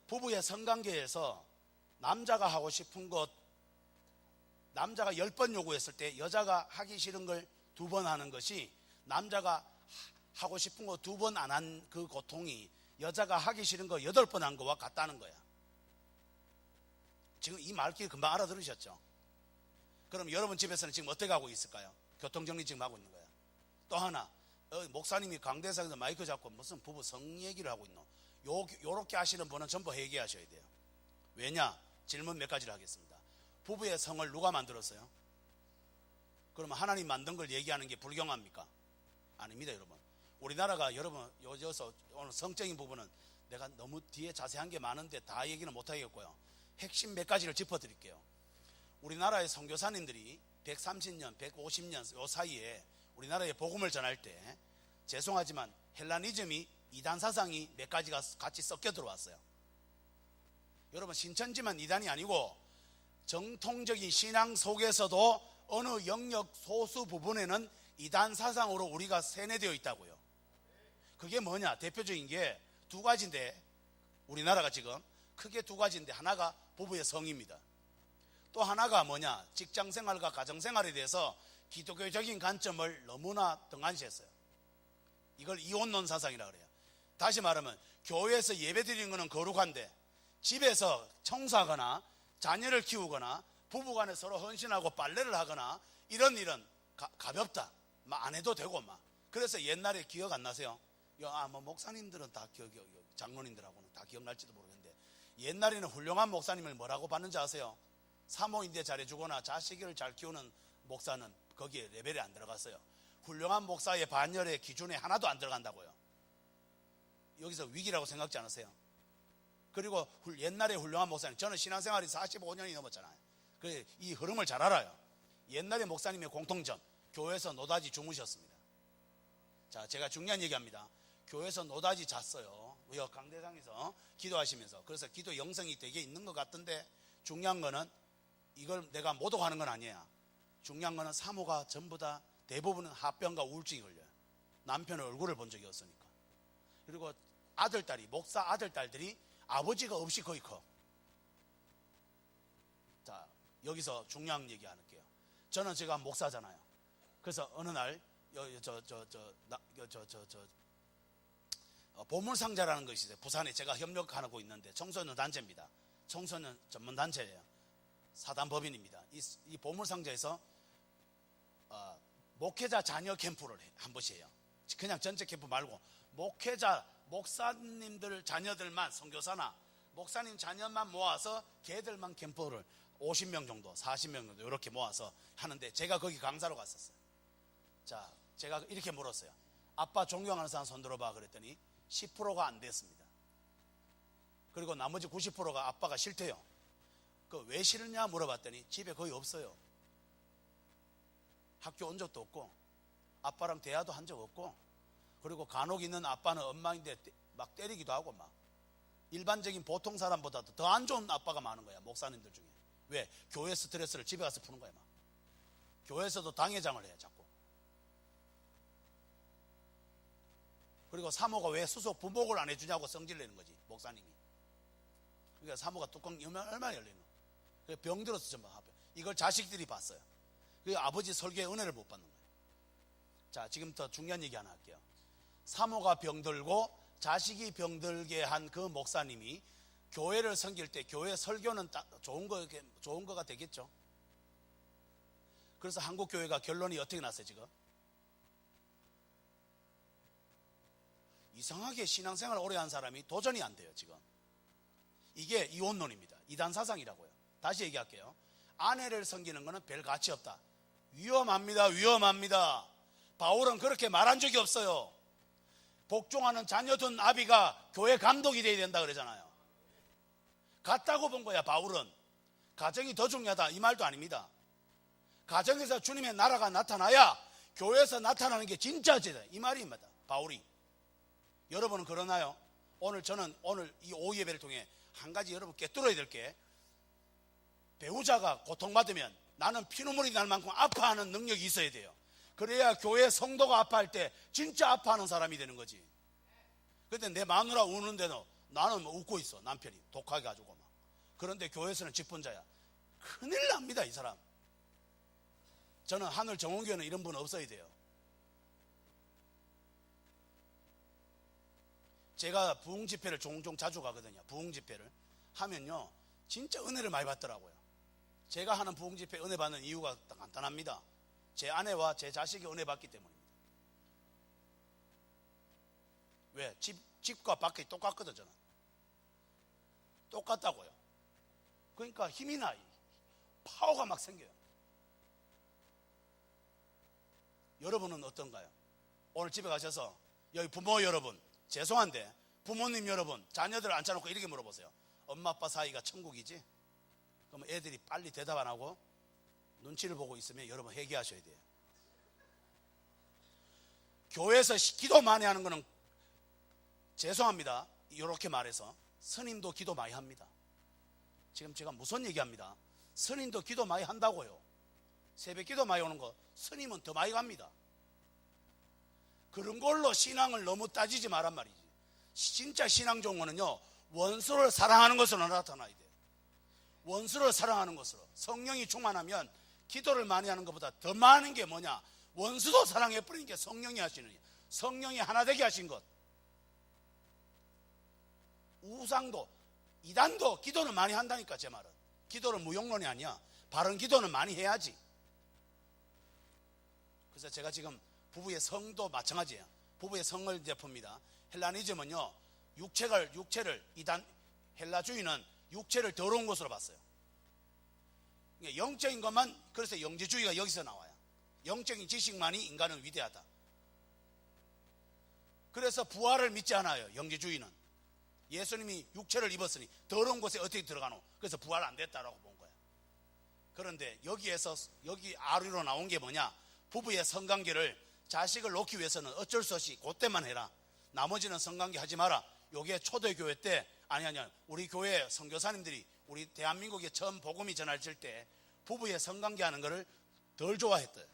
A: 부부의 성관계에서 남자가 하고 싶은 것, 남자가 10번 요구했을 때 여자가 하기 싫은 걸 2번 하는 것이, 남자가 하고 싶은 거 2번 안 한 그 고통이 여자가 하기 싫은 거 8번 한 거와 같다는 거야. 지금 이 말귀를 금방 알아들으셨죠? 그럼 여러분 집에서는 지금 어떻게 하고 있을까요? 교통정리 지금 하고 있는 거야. 또 하나, 목사님이 강대상에서 마이크 잡고 무슨 부부 성 얘기를 하고 있노? 요렇게 하시는 분은 전부 회개하셔야 돼요. 왜냐? 질문 몇 가지를 하겠습니다. 부부의 성을 누가 만들었어요? 그러면 하나님 만든 걸 얘기하는 게 불경합니까? 아닙니다, 여러분. 우리나라가, 여러분, 여기서 오늘 성적인 부분은 내가 너무 뒤에 자세한 게 많은데 다 얘기는 못 하겠고요. 핵심 몇 가지를 짚어드릴게요. 우리나라의 선교사님들이 130년, 150년 요 사이에 우리나라에 복음을 전할 때, 죄송하지만 헬라니즘이, 이단 사상이 몇 가지가 같이 섞여 들어왔어요. 여러분, 신천지만 이단이 아니고 정통적인 신앙 속에서도 어느 영역 소수 부분에는 이단 사상으로 우리가 세뇌되어 있다고요. 그게 뭐냐? 대표적인 게 2가지인데, 우리나라가 지금 크게 2가지인데, 하나가 부부의 성입니다. 또 하나가 뭐냐? 직장생활과 가정생활에 대해서 기독교적인 관점을 너무나 등한시했어요. 이걸 이혼론 사상이라고 그래요. 다시 말하면 교회에서 예배드리는 것은 거룩한데 집에서 청소하거나 자녀를 키우거나 부부간에 서로 헌신하고 빨래를 하거나 이런 일은 가볍다, 막 안 해도 되고 막. 그래서 옛날에 기억 안 나세요? 뭐 목사님들은 다 장로님들하고는 다 기억날지도 모르겠는데, 옛날에는 훌륭한 목사님을 뭐라고 봤는지 아세요? 사모인대 잘해주거나 자식을 잘 키우는 목사는 거기에 레벨에 안 들어갔어요. 훌륭한 목사의 반열의 기준에 하나도 안 들어간다고요. 여기서 위기라고 생각지 않으세요? 그리고 옛날에 훌륭한 목사님, 저는 신앙생활이 45년이 넘었잖아요. 그래서 이 흐름을 잘 알아요. 옛날에 목사님의 공통점, 교회에서 노다지 주무셨습니다. 자, 제가 중요한 얘기합니다. 교회에서 노다지 잤어요. 강대상에서 기도하시면서. 그래서 기도 영성이 되게 있는 것 같은데, 중요한 거는 이걸 내가 모독하는 건 아니에요. 중요한 거는 사모가 전부 다 대부분은 합병과 우울증이 걸려요. 남편의 얼굴을 본 적이 없으니까. 그리고 아들딸이, 목사 아들딸들이 아버지가 없이 거의 커. 자, 여기서 중요한 얘기 할게요. 저는 제가 목사잖아요. 그래서 어느 날 보물상자라는 것이 있어요. 부산에 제가 협력하고 있는데 청소년 단체입니다. 청소년 전문 단체예요. 사단법인입니다. 이 보물상자에서 목회자 자녀 캠프를 한 번씩 해요. 그냥 전체 캠프 말고 목회자, 목사님들 자녀들만, 선교사나 목사님 자녀만 모아서 걔들만 캠프를 50명 정도, 40명 정도 이렇게 모아서 하는데, 제가 거기 강사로 갔었어요. 자, 제가 이렇게 물었어요. 아빠 존경하는 사람 손 들어봐 그랬더니 10%가 안 됐습니다. 그리고 나머지 90%가 아빠가 싫대요. 그 왜 싫으냐 물어봤더니 집에 거의 없어요. 학교 온 적도 없고 아빠랑 대화도 한 적 없고, 그리고 간혹 있는 아빠는 엄마인데 막 때리기도 하고, 막 일반적인 보통 사람보다도 더 안 좋은 아빠가 많은 거야, 목사님들 중에. 왜? 교회 스트레스를 집에 가서 푸는 거야. 막 교회에서도 당회장을 해 자꾸. 그리고 사모가 왜 수속 부목을 안 해주냐고 성질 내는 거지, 목사님이. 그러니까 사모가 뚜껑 얼마나 열리노. 병 들어서 전부 이걸 자식들이 봤어요. 그 아버지 설교의 은혜를 못 받는 거예요. 자, 지금부터 중요한 얘기 하나 할게요. 사모가 병들고 자식이 병들게 한 그 목사님이 교회를 섬길 때 교회 설교는 좋은 거가 되겠죠. 그래서 한국 교회가 결론이 어떻게 났어요 지금? 이상하게 신앙생활 오래 한 사람이 도전이 안 돼요 지금. 이게 이혼론입니다. 이단 사상이라고요. 다시 얘기할게요. 아내를 섬기는 거는 별 가치 없다. 위험합니다. 위험합니다. 바울은 그렇게 말한 적이 없어요. 복종하는 자녀 둔 아비가 교회 감독이 돼야 된다 그러잖아요. 같다고 본 거야. 바울은 가정이 더 중요하다 이 말도 아닙니다. 가정에서 주님의 나라가 나타나야 교회에서 나타나는 게 진짜 제다 이 말입니다. 바울이. 여러분은 그러나요? 저는 오늘 이 오후 예배를 통해 한 가지 여러분 깨뚫어야 될 게, 배우자가 고통받으면 나는 피눈물이 날 만큼 아파하는 능력이 있어야 돼요. 그래야 교회 성도가 아파할 때 진짜 아파하는 사람이 되는 거지. 근데 내 마누라 우는데도 나는 웃고 있어. 남편이 독하게 가지고 막. 그런데 교회에서는 직분자야. 큰일 납니다 이 사람. 저는 하늘 정원교회는 이런 분 없어야 돼요. 제가 부흥 집회를 종종 자주 가거든요. 부흥 집회를 하면요 진짜 은혜를 많이 받더라고요. 제가 하는 부흥 집회 은혜 받는 이유가 간단합니다. 제 아내와 제 자식이 은혜 받기 때문입니다. 왜? 집과 밖이 똑같거든. 저는 똑같다고요. 그러니까 힘이 나, 파워가 막 생겨요. 여러분은 어떤가요? 오늘 집에 가셔서 여기 부모 여러분, 죄송한데 부모님 여러분 자녀들 앉혀놓고 이렇게 물어보세요. 엄마 아빠 사이가 천국이지? 그럼 애들이 빨리 대답 안 하고 눈치를 보고 있으면 여러분 회개하셔야 돼요. 교회에서 기도 많이 하는 거는 죄송합니다. 이렇게 말해서 스님도 기도 많이 합니다. 지금 제가 무슨 얘기합니다. 스님도 기도 많이 한다고요. 새벽 기도 많이 오는 거 스님은 더 많이 갑니다. 그런 걸로 신앙을 너무 따지지 말란 말이지. 진짜 신앙 좋은 거는요 원수를 사랑하는 것으로 나타나야 돼요. 원수를 사랑하는 것으로. 성령이 충만하면 기도를 많이 하는 것보다 더 많은 게 뭐냐, 원수도 사랑해버리는 게 성령이 하시는 일. 성령이 하나 되게 하신 것. 우상도 이단도 기도는 많이 한다니까. 제 말은 기도는 무용론이 아니야. 바른 기도는 많이 해야지. 그래서 제가 지금 부부의 성도 마찬가지예요. 부부의 성을 이제 봅니다. 헬라니즘은요 육체를 이단 헬라주의는 육체를 더러운 것으로 봤어요. 영적인 것만. 그래서 영지주의가 여기서 나와요. 영적인 지식만이 인간은 위대하다. 그래서 부활을 믿지 않아요. 영지주의는. 예수님이 육체를 입었으니 더러운 곳에 어떻게 들어가노? 그래서 부활 안 됐다라고 본 거야. 그런데 여기 아리로 나온 게 뭐냐, 부부의 성관계를 자식을 놓기 위해서는 어쩔 수 없이 그때만 해라. 나머지는 성관계 하지 마라. 요게 초대교회 때 아니 우리 교회 선교사님들이 우리 대한민국에 처음 복음이 전해질 때 부부의 성관계 하는 거를 덜 좋아했대요.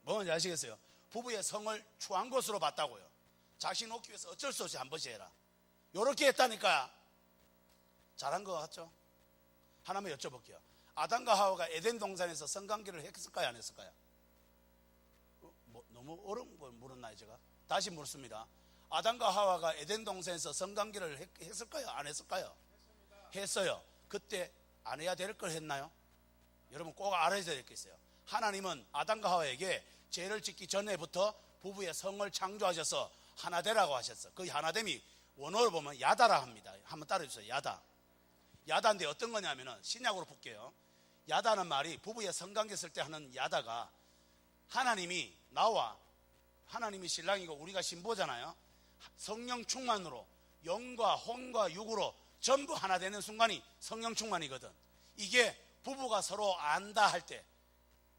A: 뭔지 아시겠어요? 부부의 성을 추한 것으로 봤다고요. 자식 놓기 위해서 어쩔 수 없이 한 번씩 해라. 요렇게 했다니까. 잘한 것 같죠? 하나만 여쭤볼게요. 아담과 하와가 에덴 동산에서 성관계를 했을까요 안 했을까요? 너무 어려운 걸 물었나요 제가? 다시 묻습니다. 아담과 하와가 에덴 동산에서 성관계를 했을까요 안 했을까요? 했어요. 그때 안 해야 될 걸 했나요? 여러분 꼭 알아야 될 게 있어요. 하나님은 아담과 하와에게 죄를 짓기 전에부터 부부의 성을 창조하셔서 하나되라고 하셨어. 그 하나됨이 원어로 보면 야다라 합니다. 한번 따라해주세요. 야다인데 어떤 거냐면은 신약으로 볼게요. 야다는 말이 부부의 성관계 쓸 때 하는 야다가 하나님이 나와 하나님이 신랑이고 우리가 신부잖아요. 성령 충만으로 영과 혼과 육으로 전부 하나 되는 순간이 성령 충만이거든. 이게 부부가 서로 안다 할 때,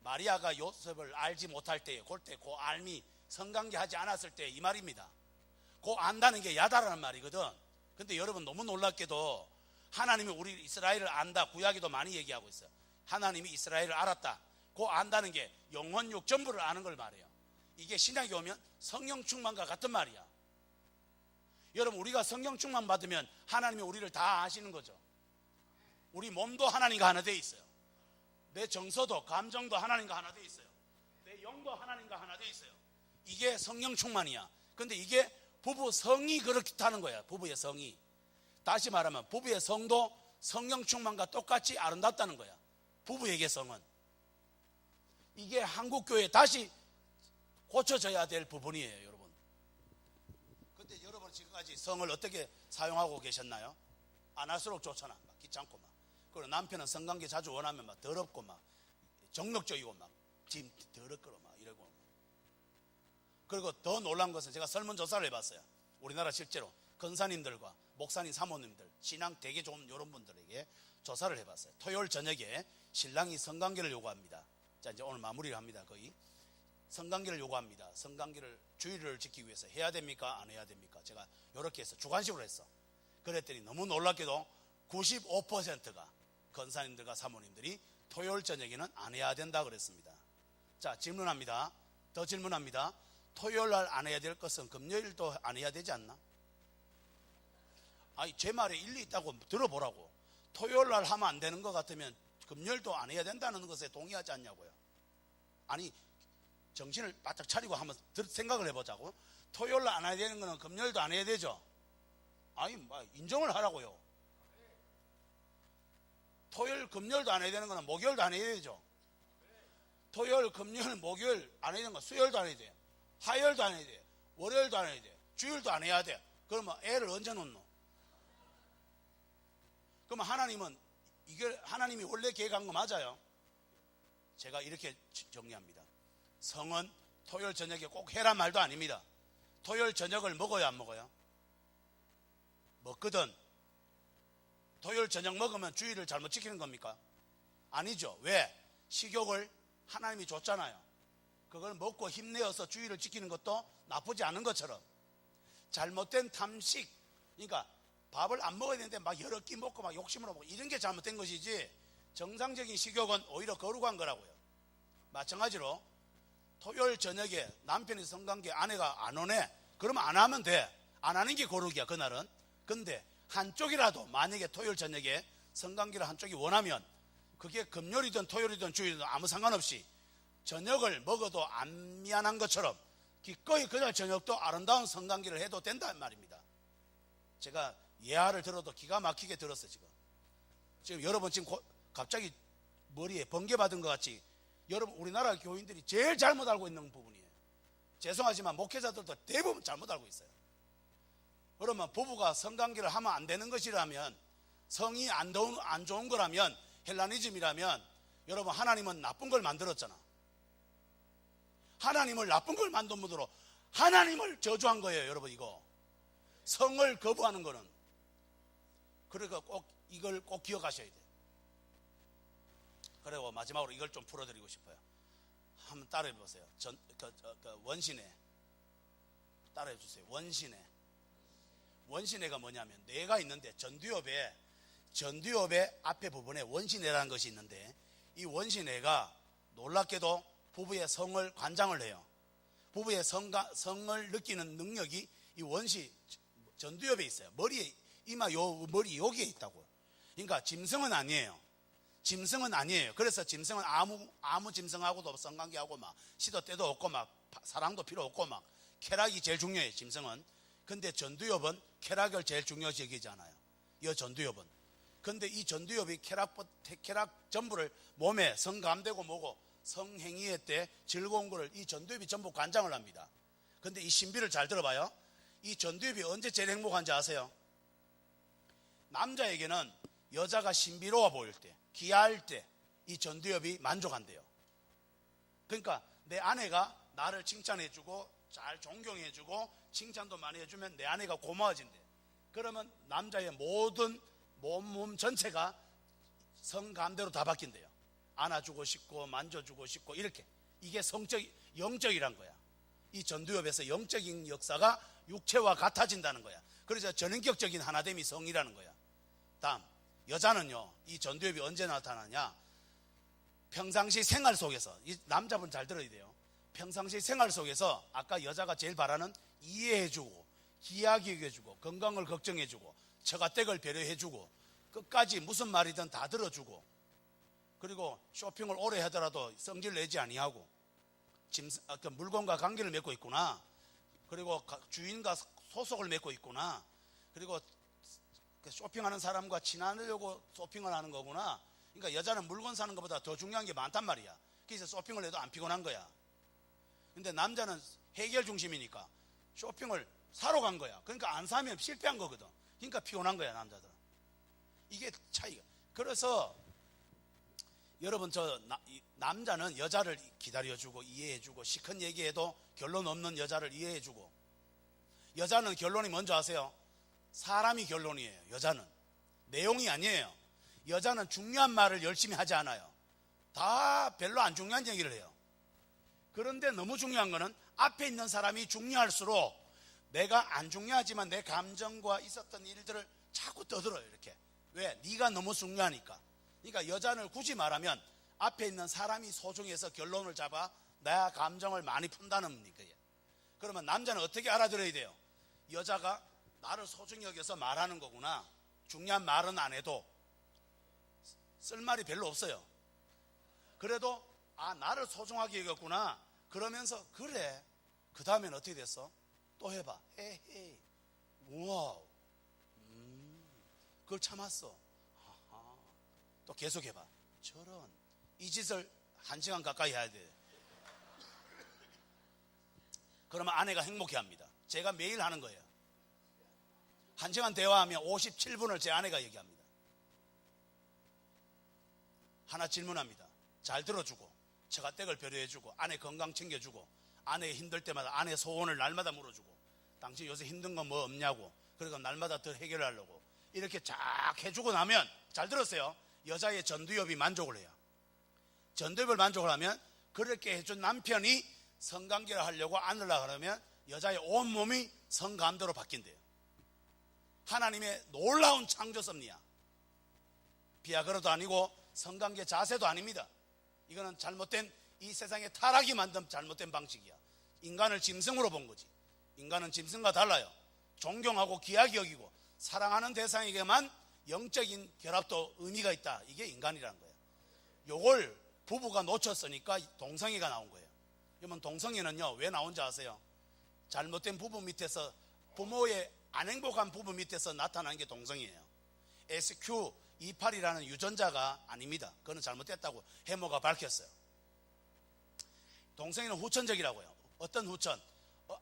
A: 마리아가 요셉을 알지 못할 때, 그때 그 알미 성관계하지 않았을 때 이 말입니다. 그 안다는 게 야다라는 말이거든. 근데 여러분 너무 놀랍게도 하나님이 우리 이스라엘을 안다, 구약에도 많이 얘기하고 있어요. 하나님이 이스라엘을 알았다. 그 안다는 게 영혼 육 전부를 아는 걸 말해요. 이게 신약에 오면 성령 충만과 같은 말이야. 여러분 우리가 성령 충만 받으면 하나님이 우리를 다 아시는 거죠. 우리 몸도 하나님과 하나 돼 있어요. 내 정서도 감정도 하나님과 하나 돼 있어요. 내 영도 하나님과 하나 돼 있어요. 이게 성령 충만이야. 근데 이게 부부 성이 그렇다는 거야. 부부의 성이. 다시 말하면 부부의 성도 성령 충만과 똑같이 아름답다는 거야. 부부에게 성은. 이게 한국교회에 다시 고쳐져야 될 부분이에요, 여러분. 근데 여러분 지금까지 성을 어떻게 사용하고 계셨나요? 안 할수록 좋잖아. 막 귀찮고 막. 그리고 남편은 성관계 자주 원하면 막 더럽고 막 정력적이고 막 지금 더럽고 막 이러고 막. 그리고 더 놀란 것은 제가 설문조사를 해봤어요. 우리나라 실제로 권사님들과 목사님 사모님들 신앙 되게 좋은 이런 분들에게 조사를 해봤어요. 토요일 저녁에 신랑이 성관계를 요구합니다. 자 이제 오늘 마무리를 합니다. 거의 성관계를 요구합니다. 성관계를 주의를 지키기 위해서 해야 됩니까? 안 해야 됩니까? 제가 이렇게 해서 주관식으로 했어. 그랬더니 너무 놀랍게도 95%가 권사님들과 사모님들이 토요일 저녁에는 안 해야 된다 그랬습니다. 자 질문합니다. 더 질문합니다. 토요일 날 안 해야 될 것은 금요일도 안 해야 되지 않나? 아니 제 말에 일리 있다고 들어보라고. 토요일 날 하면 안 되는 것 같으면 금요일도 안 해야 된다는 것에 동의하지 않냐고요. 아니 정신을 바짝 차리고 한번 생각을 해보자고. 토요일 날 안 해야 되는 거는 금요일도 안 해야 되죠. 아니 인정을 하라고요. 토요일 금요일도 안 해야 되는 거는 목요일도 안 해야 되죠. 토요일 금요일 목요일 안 해야 되는 건 수요일도 안 해야 돼. 화요일도 안 해야 돼. 월요일도 안 해야 돼. 주일도 안 해야 돼. 그러면 애를 언제 놓노? 그러면 하나님은 이게 하나님이 원래 계획한 거 맞아요? 제가 이렇게 정리합니다. 성은 토요일 저녁에 꼭 해란 말도 아닙니다. 토요일 저녁을 먹어야 안 먹어요? 먹거든. 토요일 저녁 먹으면 주일을 잘못 지키는 겁니까? 아니죠. 왜? 식욕을 하나님이 줬잖아요. 그걸 먹고 힘내어서 주일을 지키는 것도 나쁘지 않은 것처럼 잘못된 탐식, 그러니까 밥을 안 먹어야 되는데 막 여러 끼 먹고 막 욕심으로 먹고 이런 게 잘못된 것이지 정상적인 식욕은 오히려 거룩한 거라고요. 마찬가지로 토요일 저녁에 남편이 성관계 아내가 안 오네. 그러면 안 하면 돼. 안 하는 게 거룩이야 그날은. 근데 한쪽이라도 만약에 토요일 저녁에 성관계를 한쪽이 원하면 그게 금요일이든 토요일이든 주일이든 아무 상관없이 저녁을 먹어도 안 미안한 것처럼 기꺼이 그날 저녁도 아름다운 성관계를 해도 된다는 말입니다. 제가 예화를 들어도 기가 막히게 들었어요. 지금 여러분 지금 갑자기 머리에 번개 받은 것 같이 여러분 우리나라 교인들이 제일 잘못 알고 있는 부분이에요. 죄송하지만 목회자들도 대부분 잘못 알고 있어요. 그러면 부부가 성관계를 하면 안 되는 것이라면, 성이 안 좋은 거라면, 헬라니즘이라면 여러분 하나님은 나쁜 걸 만들었잖아. 하나님을 나쁜 걸 만든 분으로 하나님을 저주한 거예요. 여러분 이거 성을 거부하는 거는. 그러니까 꼭 이걸 꼭 기억하셔야 돼요. 그리고 마지막으로 이걸 좀 풀어드리고 싶어요. 한번 따라해 보세요. 원신의 따라해 주세요. 원신회가 뭐냐면 뇌가 있는데 전두엽의 앞에 부분에 원신회라는 것이 있는데 이 원신회가 놀랍게도 부부의 성을 관장을 해요. 부부의 성을 느끼는 능력이 이 전두엽에 있어요. 머리에 머리 여기에 있다고. 그러니까 짐승은 아니에요. 그래서 짐승은 아무 짐승하고도 성관계하고 막 시도 때도 없고 막 사랑도 필요 없고 막 쾌락이 제일 중요해요. 짐승은. 근데 전두엽은 쾌락을 제일 중요시 여기잖아요. 이 전두엽은. 근데 이 전두엽이 쾌락 전부를 몸에 성감되고 뭐고 성행위에 때 즐거운 거를 이 전두엽이 전부 관장을 합니다. 근데 이 신비를 잘 들어봐요. 이 전두엽이 언제 제일 행복한지 아세요? 남자에게는 여자가 신비로워 보일 때, 귀할 때 이 전두엽이 만족한대요. 그러니까 내 아내가 나를 칭찬해주고 잘 존경해주고 칭찬도 많이 해주면 내 아내가 고마워진대. 그러면 남자의 모든 몸 전체가 성감대로 다 바뀐대요. 안아주고 싶고 만져주고 싶고 이렇게. 이게 영적이란 거야. 이 전두엽에서 영적인 역사가 육체와 같아진다는 거야. 그래서 전인격적인 하나됨이 성이라는 거야. 다음, 여자는요, 이 전두엽이 언제 나타나냐? 평상시 생활 속에서, 이 남자분 잘 들어야 돼요. 평상시 생활 속에서 아까 여자가 제일 바라는 이해해주고 기하게 해주고 건강을 걱정해주고 처가댁을 배려해주고 끝까지 무슨 말이든 다 들어주고, 그리고 쇼핑을 오래 하더라도 성질 내지 아니하고 물건과 관계를 맺고 있구나, 그리고 주인과 소속을 맺고 있구나, 그리고 쇼핑하는 사람과 친하려고 쇼핑을 하는 거구나. 그러니까 여자는 물건 사는 것보다 더 중요한 게 많단 말이야. 그래서 쇼핑을 해도 안 피곤한 거야. 근데 남자는 해결 중심이니까 쇼핑을 사러 간 거야. 그러니까 안 사면 실패한 거거든. 그러니까 피곤한 거야, 남자들은. 이게 차이가. 그래서 여러분, 남자는 여자를 기다려주고 이해해주고 시큰 얘기해도 결론 없는 여자를 이해해주고, 여자는 결론이 뭔지 아세요? 사람이 결론이에요. 여자는 내용이 아니에요. 여자는 중요한 말을 열심히 하지 않아요. 다 별로 안 중요한 얘기를 해요. 그런데 너무 중요한 거는 앞에 있는 사람이 중요할수록 내가 안 중요하지만 내 감정과 있었던 일들을 자꾸 떠들어요. 이렇게. 왜? 네가 너무 중요하니까. 그러니까 여자는 굳이 말하면 앞에 있는 사람이 소중해서 결론을 잡아 내 감정을 많이 푼다는 거예요. 그러면 남자는 어떻게 알아들어야 돼요? 여자가 나를 소중히 여겨서 말하는 거구나. 중요한 말은 안 해도 쓸 말이 별로 없어요. 그래도 나를 소중하게 여겼구나 그러면서, 그래, 그 다음엔 어떻게 됐어? 또 해봐. 헤헤. 우와. 그걸 참았어. 아하. 또 계속 해봐. 저런. 이 짓을 1시간 가까이 해야 돼. 그러면 아내가 행복해합니다. 제가 매일 하는 거예요. 1시간 대화하면 57분을 제 아내가 얘기합니다. 하나 질문합니다. 잘 들어주고 처가댁을 배려해주고 아내 건강 챙겨주고 아내 힘들 때마다 아내 소원을 날마다 물어주고, 당신 요새 힘든 건 뭐 없냐고, 그리고 날마다 더 해결하려고 이렇게 쫙 해주고 나면, 잘 들었어요, 여자의 전두엽이 만족을 해요. 전두엽을 만족을 하면 그렇게 해준 남편이 성관계를 하려고 안으려고 하면 여자의 온몸이 성감대로 바뀐대요. 하나님의 놀라운 창조 섭리야. 비아그라도 아니고 성관계 자세도 아닙니다. 이거는 잘못된, 이 세상에 타락이 만든 잘못된 방식이야. 인간을 짐승으로 본 거지. 인간은 짐승과 달라요. 존경하고 귀하게 여기고 사랑하는 대상에게만 영적인 결합도 의미가 있다. 이게 인간이라는 거예요. 요걸 부부가 놓쳤으니까 동성애가 나온 거예요. 그러면 동성애는요, 왜 나온지 아세요? 잘못된 부부 밑에서, 부모의 안 행복한 부부 밑에서 나타나는 게 동성애예요. SQ28이라는 유전자가 아닙니다. 그거는 잘못됐다고 해모가 밝혔어요. 동성애는 후천적이라고요. 어떤 후천?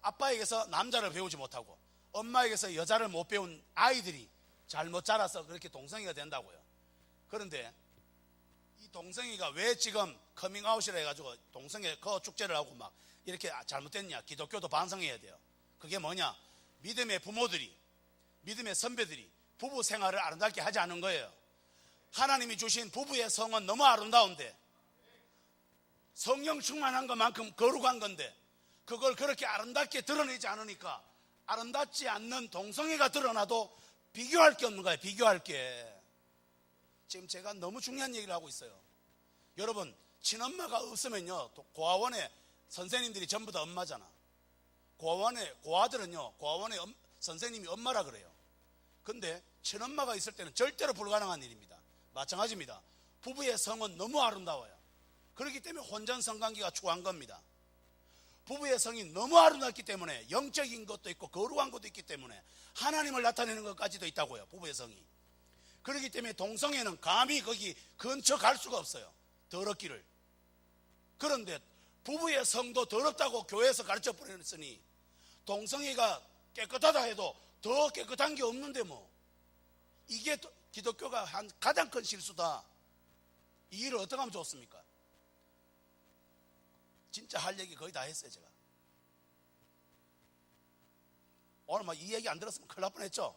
A: 아빠에게서 남자를 배우지 못하고 엄마에게서 여자를 못 배운 아이들이 잘못 자라서 그렇게 동성애가 된다고요. 그런데 이 동성애가 왜 지금 커밍아웃이라 해가지고 동성애 축제를 하고 막 이렇게 잘못됐냐? 기독교도 반성해야 돼요. 그게 뭐냐? 믿음의 부모들이, 믿음의 선배들이 부부 생활을 아름답게 하지 않은 거예요. 하나님이 주신 부부의 성은 너무 아름다운데, 성령 충만한 것만큼 거룩한 건데 그걸 그렇게 아름답게 드러내지 않으니까 아름답지 않는 동성애가 드러나도 비교할 게 없는 거예요. 비교할 게. 지금 제가 너무 중요한 얘기를 하고 있어요. 여러분, 친엄마가 없으면요, 고아원에 선생님들이 전부 다 엄마잖아. 고아들은요, 고아원에 선생님이 엄마라 그래요. 근데 친엄마가 있을 때는 절대로 불가능한 일입니다. 마찬가지입니다. 부부의 성은 너무 아름다워요. 그렇기 때문에 혼전 성관계가 추구한 겁니다. 부부의 성이 너무 아름답기 때문에 영적인 것도 있고 거룩한 것도 있기 때문에 하나님을 나타내는 것까지도 있다고요. 부부의 성이. 그렇기 때문에 동성애는 감히 거기 근처 갈 수가 없어요. 더럽기를. 그런데 부부의 성도 더럽다고 교회에서 가르쳐 버렸으니 동성애가 깨끗하다 해도 더 깨끗한 게 없는데 뭐. 이게 기독교가 한 가장 큰 실수다. 이 일을 어떻게 하면 좋습니까? 진짜 할 얘기 거의 다 했어요, 제가. 오늘 막 이 얘기 안 들었으면 큰일 날 뻔했죠.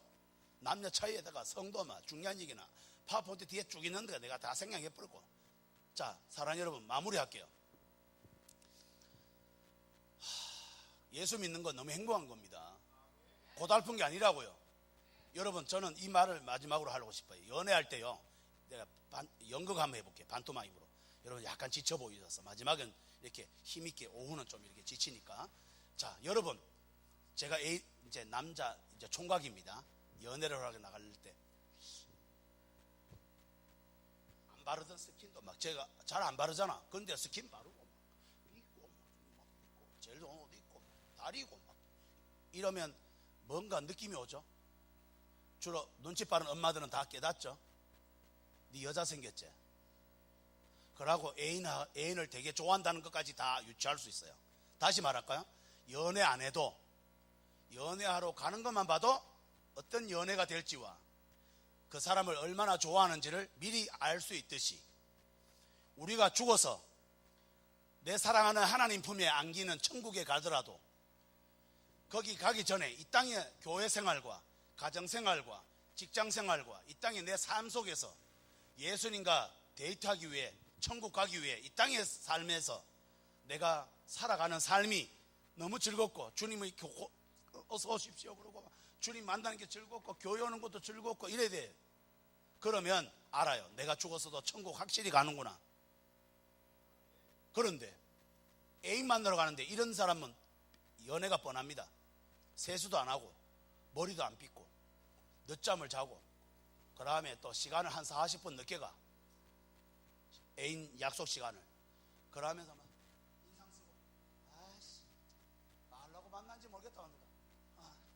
A: 남녀 차이에다가 성도나 중요한 얘기나 파워포인트 뒤에 쭉 있는데 내가 다 생략해버리고. 자, 사랑하는 여러분, 마무리할게요. 예수 믿는 건 너무 행복한 겁니다. 고달픈 게 아니라고요. 여러분, 저는 이 말을 마지막으로 하려고 싶어요. 연애할 때요, 내가 연극 한번 해볼게요. 반토막임으로. 여러분 약간 지쳐 보이셔서 마지막엔 이렇게 힘있게, 오후는 좀 이렇게 지치니까. 자, 여러분, 제가 이제 남자 이제 총각입니다. 연애를 하러 나갈 때 안 바르던 스킨도 막 제가 잘 안 바르잖아. 그런데 스킨 바르고 막 입고 제일 좋은 옷 입고 다리고 막 이러면 뭔가 느낌이 오죠. 주로 눈치 빠른 엄마들은 다 깨닫죠. 네 여자 생겼지. 그러고 애인을 되게 좋아한다는 것까지 다 유추할 수 있어요. 다시 말할까요? 연애 안 해도 연애하러 가는 것만 봐도 어떤 연애가 될지와 그 사람을 얼마나 좋아하는지를 미리 알 수 있듯이, 우리가 죽어서 내 사랑하는 하나님 품에 안기는 천국에 가더라도 거기 가기 전에 이 땅의 교회 생활과 가정 생활과 직장 생활과 이 땅의 내 삶 속에서 예수님과 데이트하기 위해, 천국 가기 위해 이 땅의 삶에서 내가 살아가는 삶이 너무 즐겁고, 주님이 어서 오십시오 그러고 주님 만나는 게 즐겁고 교회 오는 것도 즐겁고 이래야 돼. 그러면 알아요. 내가 죽었어도 천국 확실히 가는구나. 그런데 애인 만나러 가는데 이런 사람은 연애가 뻔합니다. 세수도 안 하고 머리도 안 빗고 늦잠을 자고 그 다음에 또 시간을 한 40분 늦게 가. 애인 약속 시간을. 그러면서 막 인상 쓰고, 아이씨, 말라고 만난지 모르겠다.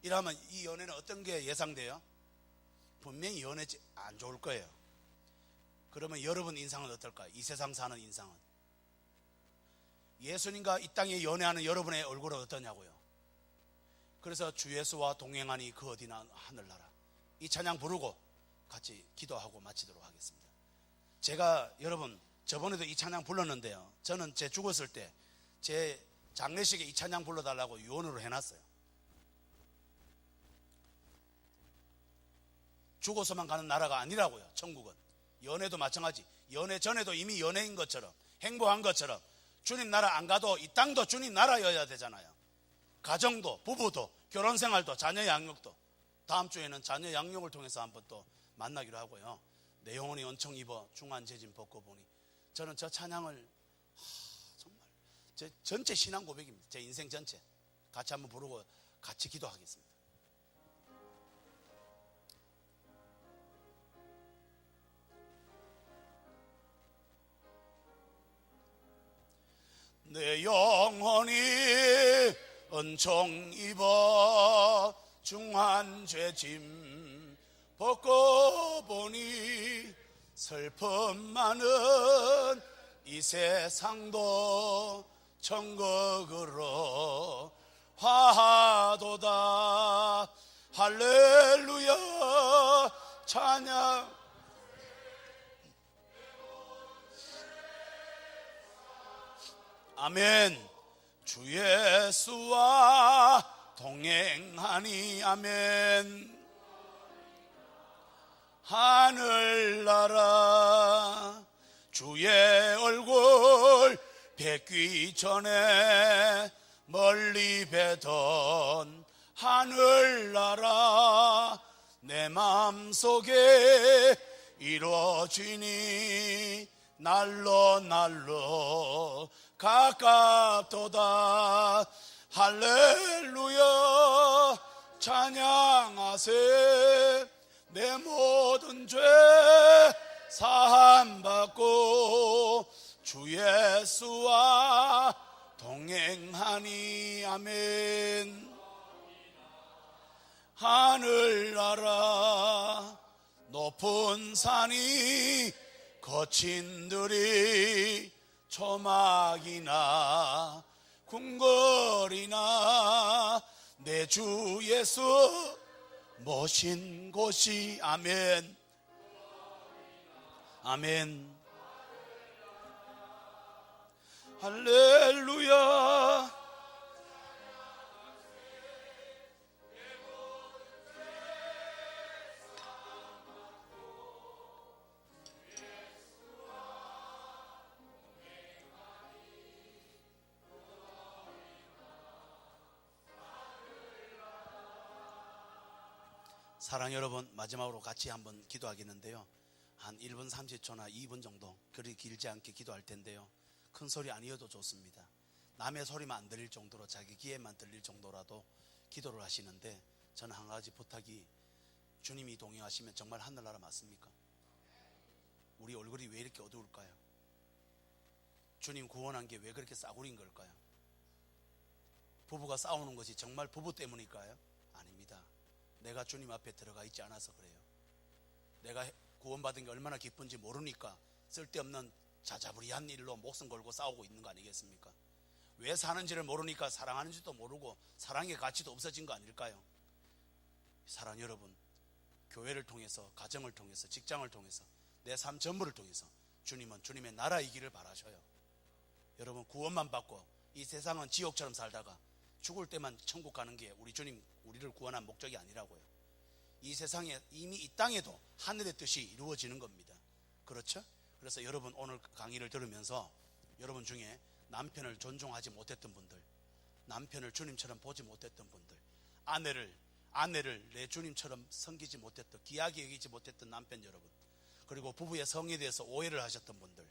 A: 이러면 이 연애는 어떤 게 예상돼요? 분명히 연애 안 좋을 거예요. 그러면 여러분 인상은 어떨까요? 이 세상 사는 인상은. 예수님과 이 땅에 연애하는 여러분의 얼굴은 어떠냐고요? 그래서 주 예수와 동행하니 그 어디나 하늘나라. 이 찬양 부르고 같이 기도하고 마치도록 하겠습니다. 제가 여러분 저번에도 이 찬양 불렀는데요, 저는 제 죽었을 때 제 장례식에 이 찬양 불러달라고 유언으로 해놨어요. 죽어서만 가는 나라가 아니라고요. 천국은. 연애도 마찬가지. 연애 전에도 이미 연애인 것처럼, 행복한 것처럼 주님 나라 안 가도 이 땅도 주님 나라여야 되잖아요. 가정도, 부부도, 결혼생활도, 자녀 양육도. 다음 주에는 자녀 양육을 통해서 한번 또 만나기로 하고요. 내 영혼이 은총 입어 중한 재진 벗고 보니. 저는 저 찬양을 정말 제 전체 신앙 고백입니다. 제 인생 전체 같이 한번 부르고 같이 기도하겠습니다. 내 영혼이 은총 입어 중한 죄짐 벗고 보니 슬픔 많은 이 세상도 천국으로 화하도다. 할렐루야 찬양. 아멘. 주 예수와 동행하니 아멘. 하늘나라 주의 얼굴 뵙기 전에 멀리 뵈던 하늘나라 내 마음속에 이루어지니 날로 날로 가깝도다. 할렐루야 찬양하세. 내 모든 죄 사함받고 주 예수와 동행하니 아멘. 하늘나라 높은 산이 거친 들이 초막이나 궁궐이나 내 주 예수 모신 곳이 아멘. 아멘. 할렐루야 사랑 여러분, 마지막으로 같이 한번 기도하겠는데요. 한 1분 30초나 2분 정도, 그리 길지 않게 기도할 텐데요. 큰 소리 아니어도 좋습니다. 남의 소리만 안 들릴 정도로, 자기 귀에만 들릴 정도라도 기도를 하시는데, 저는 한 가지 부탁이, 주님이 동행하시면 정말 하늘나라 맞습니까? 우리 얼굴이 왜 이렇게 어두울까요? 주님 구원한 게 왜 그렇게 싸구린 걸까요? 부부가 싸우는 것이 정말 부부 때문일까요? 아닙니다. 내가 주님 앞에 들어가 있지 않아서 그래요. 내가 구원받은 게 얼마나 기쁜지 모르니까 쓸데없는 자자부리한 일로 목숨 걸고 싸우고 있는 거 아니겠습니까? 왜 사는지를 모르니까 사랑하는지도 모르고 사랑의 가치도 없어진 거 아닐까요? 사랑 여러분, 교회를 통해서, 가정을 통해서, 직장을 통해서, 내 삶 전부를 통해서 주님은 주님의 나라이기를 바라셔요. 여러분, 구원만 받고 이 세상은 지옥처럼 살다가 죽을 때만 천국 가는 게 우리 주님, 우리를 구원한 목적이 아니라고요. 이 세상에, 이미 이 땅에도 하늘의 뜻이 이루어지는 겁니다. 그렇죠? 그래서 여러분, 오늘 강의를 들으면서 여러분 중에 남편을 존중하지 못했던 분들, 남편을 주님처럼 보지 못했던 분들, 아내를 내 주님처럼 섬기지 못했던, 귀하게 여기지 못했던 남편 여러분, 그리고 부부의 성에 대해서 오해를 하셨던 분들,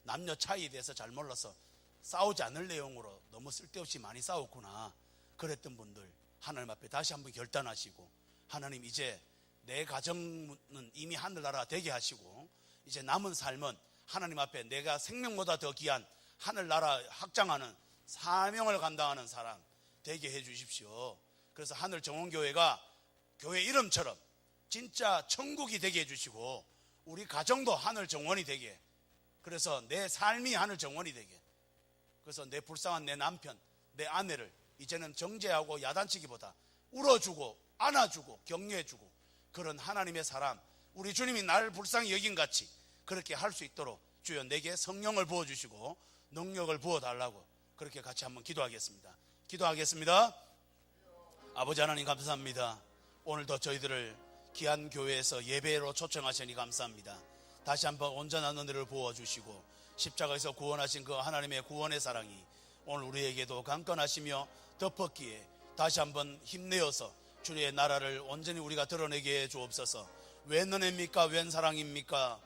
A: 남녀 차이에 대해서 잘 몰라서 싸우지 않을 내용으로 너무 쓸데없이 많이 싸웠구나 그랬던 분들, 하나님 앞에 다시 한번 결단하시고, 하나님, 이제 내 가정은 이미 하늘나라 되게 하시고, 이제 남은 삶은 하나님 앞에 내가 생명보다 더 귀한 하늘나라 확장하는 사명을 감당하는 사람 되게 해 주십시오. 그래서 하늘정원교회가 교회 이름처럼 진짜 천국이 되게 해주시고, 우리 가정도 하늘정원이 되게, 그래서 내 삶이 하늘정원이 되게, 그래서 내 불쌍한 내 남편, 내 아내를 이제는 정죄하고 야단치기보다 울어주고 안아주고 격려해주고, 그런 하나님의 사람, 우리 주님이 나를 불쌍히 여긴 같이 그렇게 할 수 있도록 주여 내게 성령을 부어주시고 능력을 부어달라고, 그렇게 같이 한번 기도하겠습니다. 기도하겠습니다. 아버지 하나님, 감사합니다. 오늘도 저희들을 귀한 교회에서 예배로 초청하시니 감사합니다. 다시 한번 온전한 은혜를 부어주시고, 십자가에서 구원하신 그 하나님의 구원의 사랑이 오늘 우리에게도 강건하시며 덮었기에 다시 한번 힘내어서 주의 나라를 온전히 우리가 드러내게 해 주옵소서. 웬 은혜입니까? 웬 사랑입니까?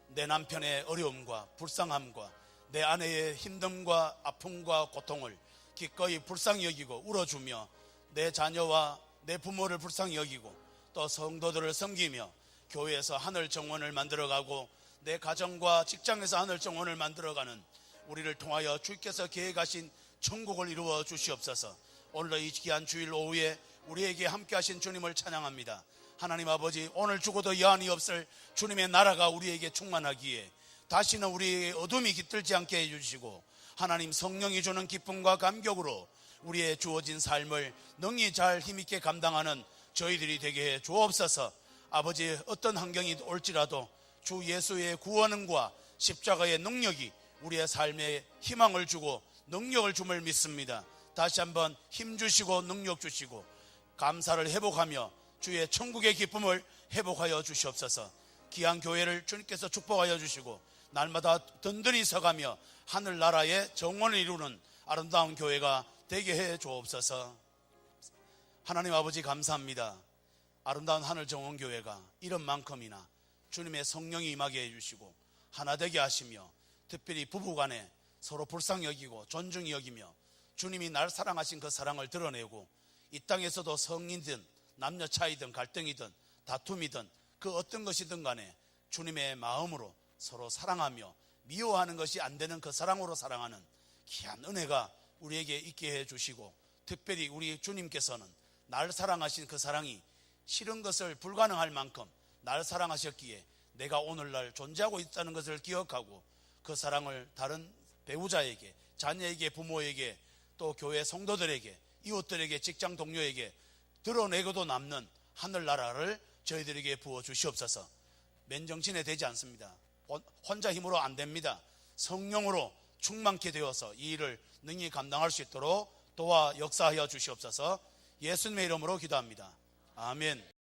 A: 내 남편의 어려움과 불쌍함과 내 아내의 힘듦과 아픔과 고통을 기꺼이 불쌍히 여기고 울어주며, 내 자녀와 내 부모를 불쌍히 여기고 또 성도들을 섬기며 교회에서 하늘 정원을 만들어가고 내 가정과 직장에서 하늘 정원을 만들어가는 우리를 통하여 주께서 계획하신 천국을 이루어 주시옵소서. 오늘 이 귀한 주일 오후에 우리에게 함께 하신 주님을 찬양합니다. 하나님 아버지, 오늘 죽어도 여한이 없을 주님의 나라가 우리에게 충만하기에 다시는 우리의 어둠이 깃들지 않게 해주시고, 하나님 성령이 주는 기쁨과 감격으로 우리의 주어진 삶을 능히 잘 힘있게 감당하는 저희들이 되게 해 주옵소서. 아버지, 어떤 환경이 올지라도 주 예수의 구원과 십자가의 능력이 우리의 삶에 희망을 주고 능력을 줌을 믿습니다. 다시 한번 힘 주시고 능력 주시고 감사를 회복하며 주의 천국의 기쁨을 회복하여 주시옵소서. 귀한 교회를 주님께서 축복하여 주시고 날마다 든든히 서가며 하늘나라의 정원을 이루는 아름다운 교회가 되게 해 주옵소서. 하나님 아버지, 감사합니다. 아름다운 하늘정원교회가 이름만큼이나 주님의 성령이 임하게 해주시고 하나 되게 하시며, 특별히 부부간에 서로 불쌍히 여기고 존중히 여기며 주님이 날 사랑하신 그 사랑을 드러내고, 이 땅에서도 성인든 남녀 차이든 갈등이든 다툼이든 그 어떤 것이든 간에 주님의 마음으로 서로 사랑하며 미워하는 것이 안 되는 그 사랑으로 사랑하는 귀한 은혜가 우리에게 있게 해주시고, 특별히 우리 주님께서는 날 사랑하신 그 사랑이 싫은 것을 불가능할 만큼 날 사랑하셨기에 내가 오늘날 존재하고 있다는 것을 기억하고 그 사랑을 다른 배우자에게, 자녀에게, 부모에게, 또 교회 성도들에게, 이웃들에게, 직장 동료에게 드러내고도 남는 하늘나라를 저희들에게 부어 주시옵소서. 맨정신에 되지 않습니다. 혼자 힘으로 안 됩니다. 성령으로 충만케 되어서 이 일을 능히 감당할 수 있도록 도와 역사하여 주시옵소서. 예수님의 이름으로 기도합니다. 아멘.